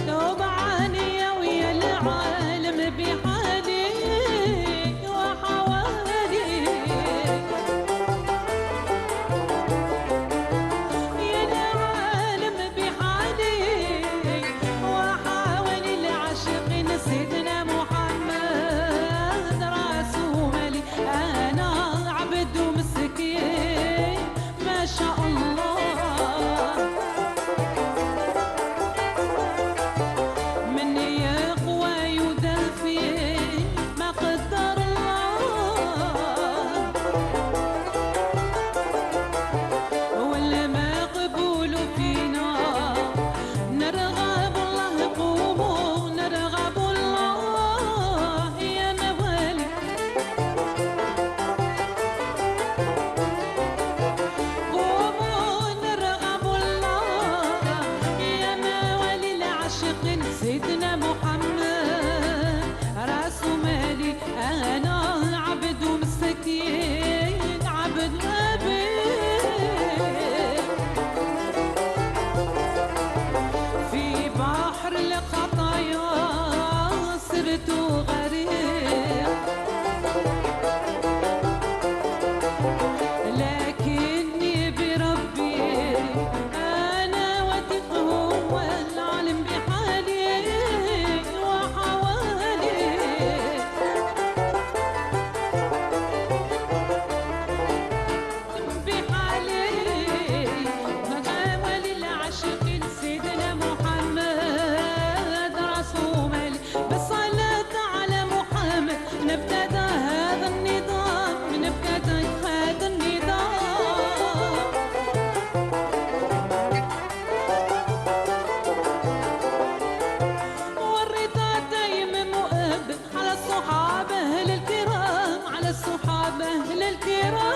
توب عني ويا العالم بحالي وحوالي يا العالم بحالي وحاولي العاشقين سيدنا محمد رسولي أنا عبد ومسكين ما شاء الله مني يقوى يدافي ما قدر الله ولا ما قبول فينا نرغب الله قوموا نرغب الله يا موالي قوموا نرغب الله يا موالي العاشقين سيدنا محمد راسو مالي انا عبد ومسكين عبد نبي في بحر الخطايا صرت غريق لكني بربي أنا وثق هو العالم بحالي وحوالي بحالي مغاوى للعاشقين سيدنا محمد رسولي بالصلاة على محمد نبتدى هذا النظام نبتدى هذا النظام والرضا دايم مؤبد على الصحابة أهل الكرام على الصحابة أهل الكرام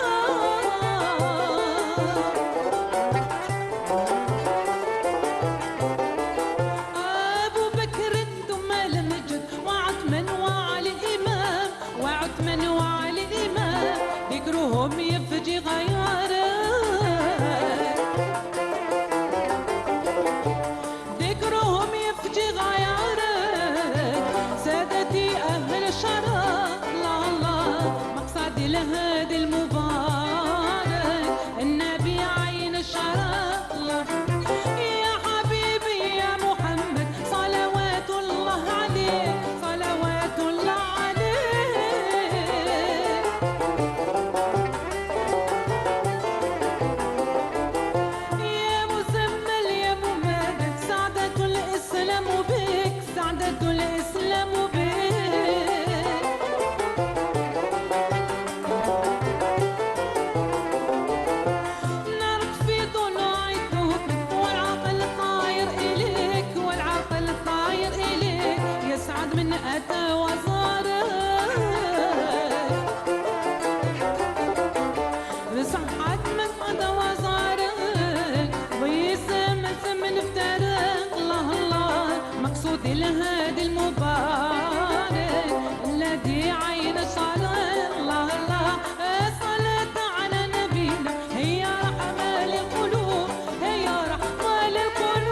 أبو بكر ثم المجد وعثمان وعلي الإمام وعثمان وعلي الإمام ذكرهم يفجي غياره ذكرهم يفجي غياره سادتي أهل الشرف الله الله مقصدي لهذا المبارك النبي عين الشرف الله يا حبيبي يا محمد صلوات الله عليك صلوات الله عليك يا مسمى يا مماجد سعادة الإسلام بك سعادة الإسلام بك نارك في ضلوع الثوب والعقل طاير إليك والعقل طاير إليك يسعد من أتى وزارك صحت من أتى وزارك ويسم من افترق الله الله مقصود لهذا المبارك الذي عين الصلاة الله الله الصلاة على نبينا هي رحمة للقلوب هي رحمة للقلوب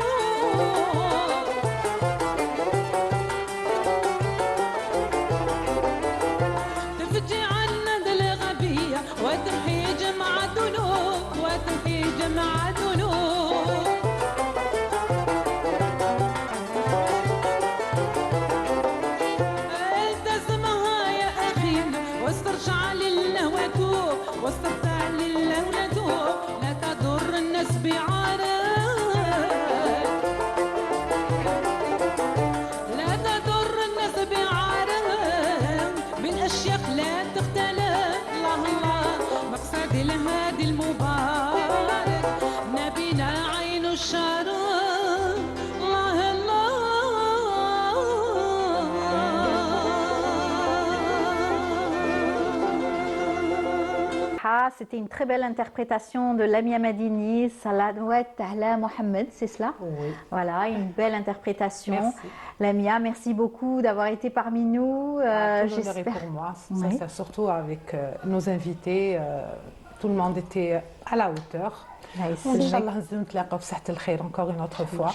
تفجي عنا ذا الغبية c'était une très belle interprétation de Lamia Madini, Salawat Ala Mohamed, c'est cela? Oui. Voilà, une belle interprétation. Merci. Lamia, merci beaucoup d'avoir été parmi nous. Tout l'honneur est J'espère. pour moi, Oui. ça, surtout avec nos invités. Tout le monde était à la hauteur. Inch'Allah, نتلاقاو بصحة الخير encore une autre fois.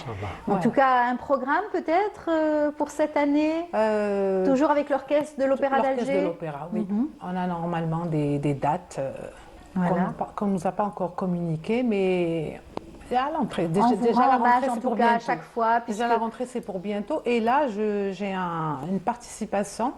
En tout cas, un programme peut-être pour cette année, toujours avec l'orchestre de l'Opéra L'orchestre d'Alger. de l'Opéra, oui. On a normalement des dates Voilà. qu'on ne nous a pas encore communiquées, mais à l'entrée. On vous rend la hommage rentrée, en c'est tout pour cas à bientôt. chaque fois. Déjà la rentrée, c'est pour bientôt. Et là, j'ai une participation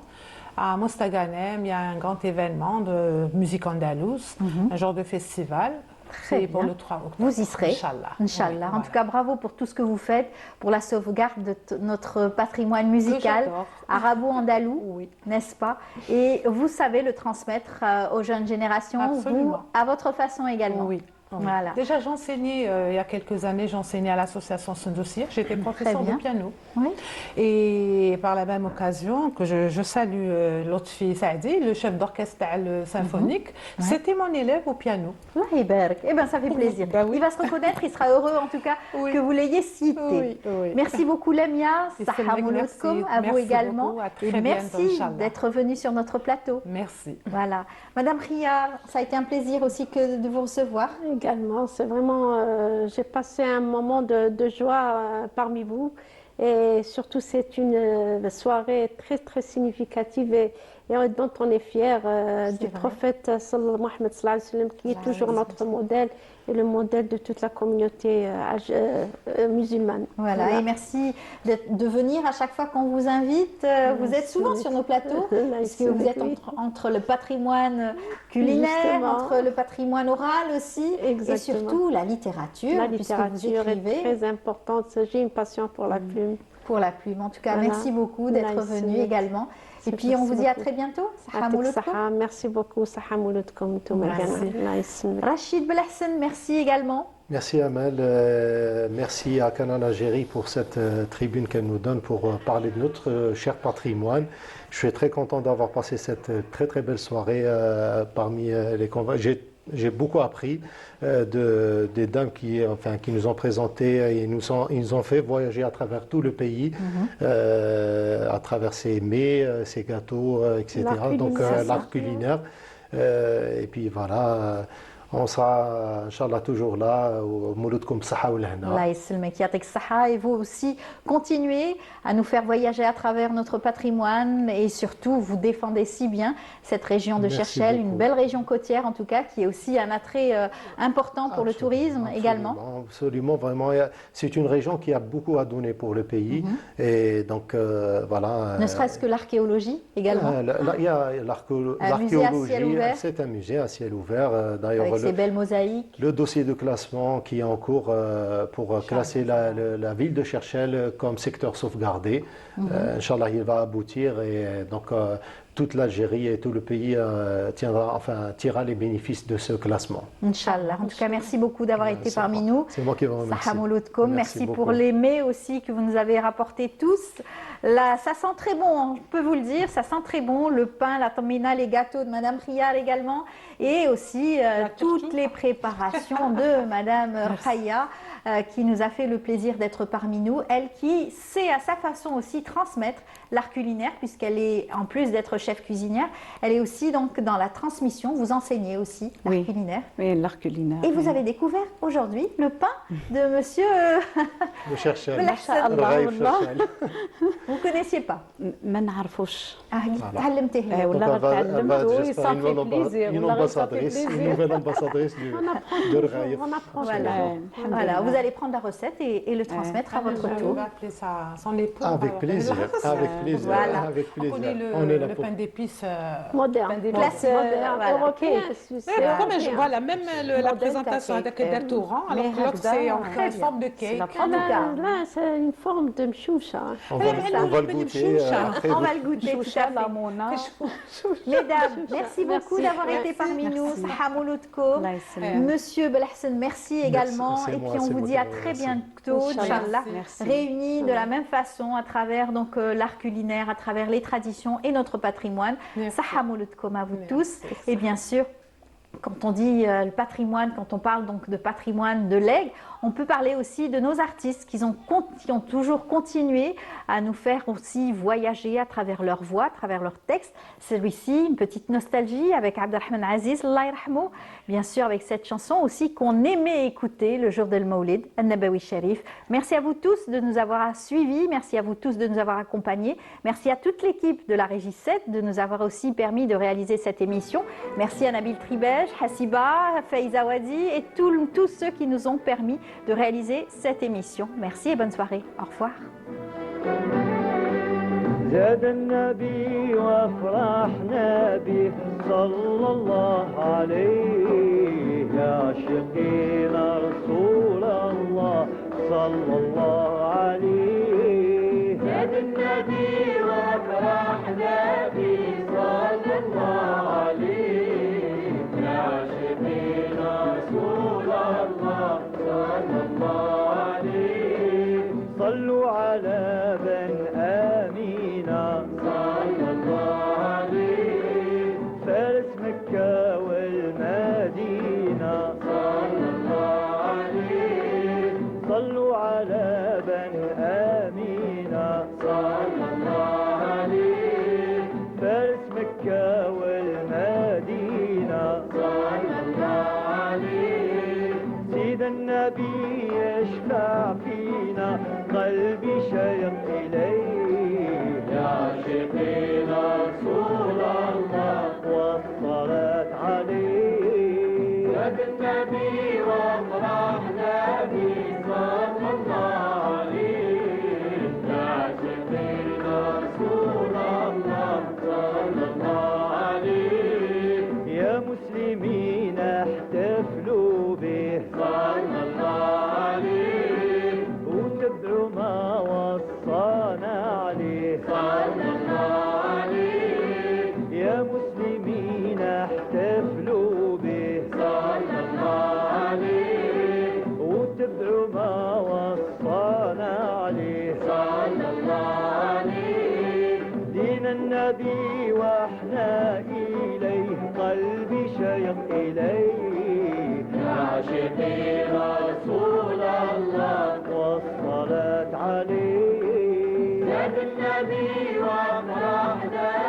à Mostaganem. Il y a un grand événement de musique andalouse, un genre de festival. Très C'est pour bien. le 3 octobre. Vous y serez. Inch'Allah. Inch'Allah. Oui, En tout cas, bravo pour tout ce que vous faites pour la sauvegarde de notre patrimoine musical j'adore. arabo-andalou, n'est-ce pas? Et vous savez le transmettre aux jeunes générations, vous, Absolument. à votre façon également. Oui. Voilà. Déjà, j'enseignais il y a quelques années, j'enseignais à l'association Sundossier. J'étais professeure de bien. piano. Oui. Et par la même occasion, que je salue Lotfi Saadi, le chef d'orchestre symphonique, c'était mon élève au piano. Allah يبارك. Eh bien, ça fait plaisir. Il va se reconnaître, il sera heureux en tout cas que vous l'ayez cité. Oui, oui. Merci beaucoup Lamia, Et c'est Saha le mec, Mouloudkoum, merci. à vous Merci également. beaucoup, à très Et bientôt, merci Inch'Allah. d'être venue sur notre plateau. Merci. Voilà. Madame Khiyar, ça a été un plaisir aussi que de vous recevoir. Également, c'est vraiment, j'ai passé un moment de joie parmi vous et surtout c'est une soirée très très significative et dont on est fier du prophète Mohammed sallallahu alayhi wa sallam qui est toujours notre modèle et le modèle de toute la communauté musulmane. Voilà, et merci de venir à chaque fois qu'on vous invite. Vous êtes souvent sur nos plateaux, puisque vous êtes entre le patrimoine culinaire, Justement. entre le patrimoine oral aussi, et surtout la littérature. La puisque vous littérature est écrivez. très importante. J'ai une passion pour la plume. Pour la plume. En tout cas, Voilà. merci beaucoup d'être Nice. venu également. Et puis, on vous dit à très bientôt. Saha Mouloudkoum. Merci beaucoup. Saha Mouloudkoum. Merci. Rachid Belhassan, merci également. Merci Amal, merci à Canal Algérie pour cette tribune qu'elle nous donne pour parler de notre cher patrimoine. Je suis très content d'avoir passé cette très très belle soirée parmi les convents. J'ai beaucoup appris des dames qui nous ont présenté et ils nous ont fait voyager à travers tout le pays, à travers ces mets, ces gâteaux, etc. Donc l'art culinaire. Et puis voilà. On sera, Inch'Allah, toujours là, au Mouloudkoum Saha ou Lhana. Allah yasselmek, yatek saha. Et vous aussi, continuez à nous faire voyager à travers notre patrimoine et surtout, vous défendez si bien cette région de Merci Cherchell, beaucoup. une belle région côtière en tout cas, qui est aussi un attrait important pour le tourisme également. Absolument, vraiment. C'est une région qui a beaucoup à donner pour le pays. Et donc, voilà. Ne serait-ce que l'archéologie également. Il y a Un musée à ciel l'archéologie, ouvert. c'est un musée à ciel ouvert. D'ailleurs, Avec ces belles mosaïques. le dossier de classement qui est en cours pour classer la ville de Cherchell comme secteur sauvegardé. Inch'Allah, il va aboutir et donc toute l'Algérie et tout le pays tirera les bénéfices de ce classement. Inch'Allah. En tout cas, merci beaucoup d'avoir été parmi nous. C'est moi qui vous remercie. Saha Mouloudkoum, Merci merci pour beaucoup. les mets aussi que vous nous avez rapportés tous. Là, ça sent très bon, je peux vous le dire, ça sent très bon. Le pain, la tomina, les gâteaux de Madame Khiyar également. Et aussi toutes les préparations de Madame Khaya, qui nous a fait le plaisir d'être parmi nous. Elle qui sait à sa façon aussi transmettre l'art culinaire, puisqu'elle est, en plus d'être chef cuisinière, elle est aussi donc dans la transmission. Vous enseignez aussi l'art culinaire. Oui, l'art culinaire. Et vous avez découvert aujourd'hui le pain de Monsieur Le Cherchell. Belhassan. Raïf Cherchell. Vous ne connaissiez pas. ما نعرفوش. تعلمتيه هنا. والله Donc, elle va تعلمت être, وي j'espère, صافي بليزير une والله صافي ambassadrice, une بليزير nouvelle ambassadrice de Raïf. Voilà, vous allez prendre la recette et le transmettre à votre Je tour. vais appeler ça son époux. Avec plaisir, avec plaisir, Voilà. avec On plaisir. connaît On est là le pour. pain d'épices Moderne. pain d'épices, Classe, voilà. européen. Voilà, même la présentation avec le restaurant, alors que l'autre c'est en forme de cake. Là, c'est une forme de mchoucha. On va le goûter. après On vous- va le goûter tout à fait. Mesdames, merci beaucoup d'avoir été parmi nous. Saha Mouloudkoum. Monsieur Belhassan, merci également. c'est Et moi, puis on c'est vous moi dit qui à vous très remercie. bientôt, Inch'Allah, Merci. réunis de la même façon à travers donc l'art culinaire, à travers les traditions et notre patrimoine. Saha Mouloudkoum à vous tous. Et bien sûr, quand on dit le patrimoine, quand on parle donc de patrimoine de legs, on peut parler aussi de nos artistes qui ont toujours continué à nous faire aussi voyager à travers leur voix, à travers leurs textes. Celui-ci, une petite nostalgie avec Abdelrahman Aziz, Allah yarhamou, bien sûr avec cette chanson aussi qu'on aimait écouter le jour de Mawlid, An-Nabawi Sharif. Merci à vous tous de nous avoir suivis, merci à vous tous de nous avoir accompagnés, merci à toute l'équipe de la Régie 7 de nous avoir aussi permis de réaliser cette émission. Merci à Nabil Tribej, Hassiba, Faiza Wadi et tous ceux qui nous ont permis de réaliser cette émission. Merci et bonne soirée. Au revoir. زاد النبي وافرحنا به صلى الله عليه يا عاشقين رسول الله صلى الله عليه زاد النبي وافرحنا به صلى الله عليه يا عاشقين رسول الله صلى الله عليه صلوا على بن آمينة صلى الله عليه فارس مكة والمدينة صلى الله عليه صلوا على بن آمينة صلى الله عليه فارس مكة والمدينة صلى الله عليه سيد النبي يشفع فينا قلبي شيق إليه يا عاشقين رسول الله والصلاة عليه يا بالنبي وافرحنا به صلى الله عليه يا عاشقين رسول الله صلى الله عليه يا مسلمين احتفلوا به صلى الله عليه وتبعوا ما وصانا عليه صلى الله عليه يا مسلمين احتفلوا به صلى الله عليه وتبعوا ما وصانا عليه صلى الله عليه دين النبي واحنا إليه قلبي شيق إليه يا عاشقين رسول الله والصلاة عليه يا بالنبي وافرحنا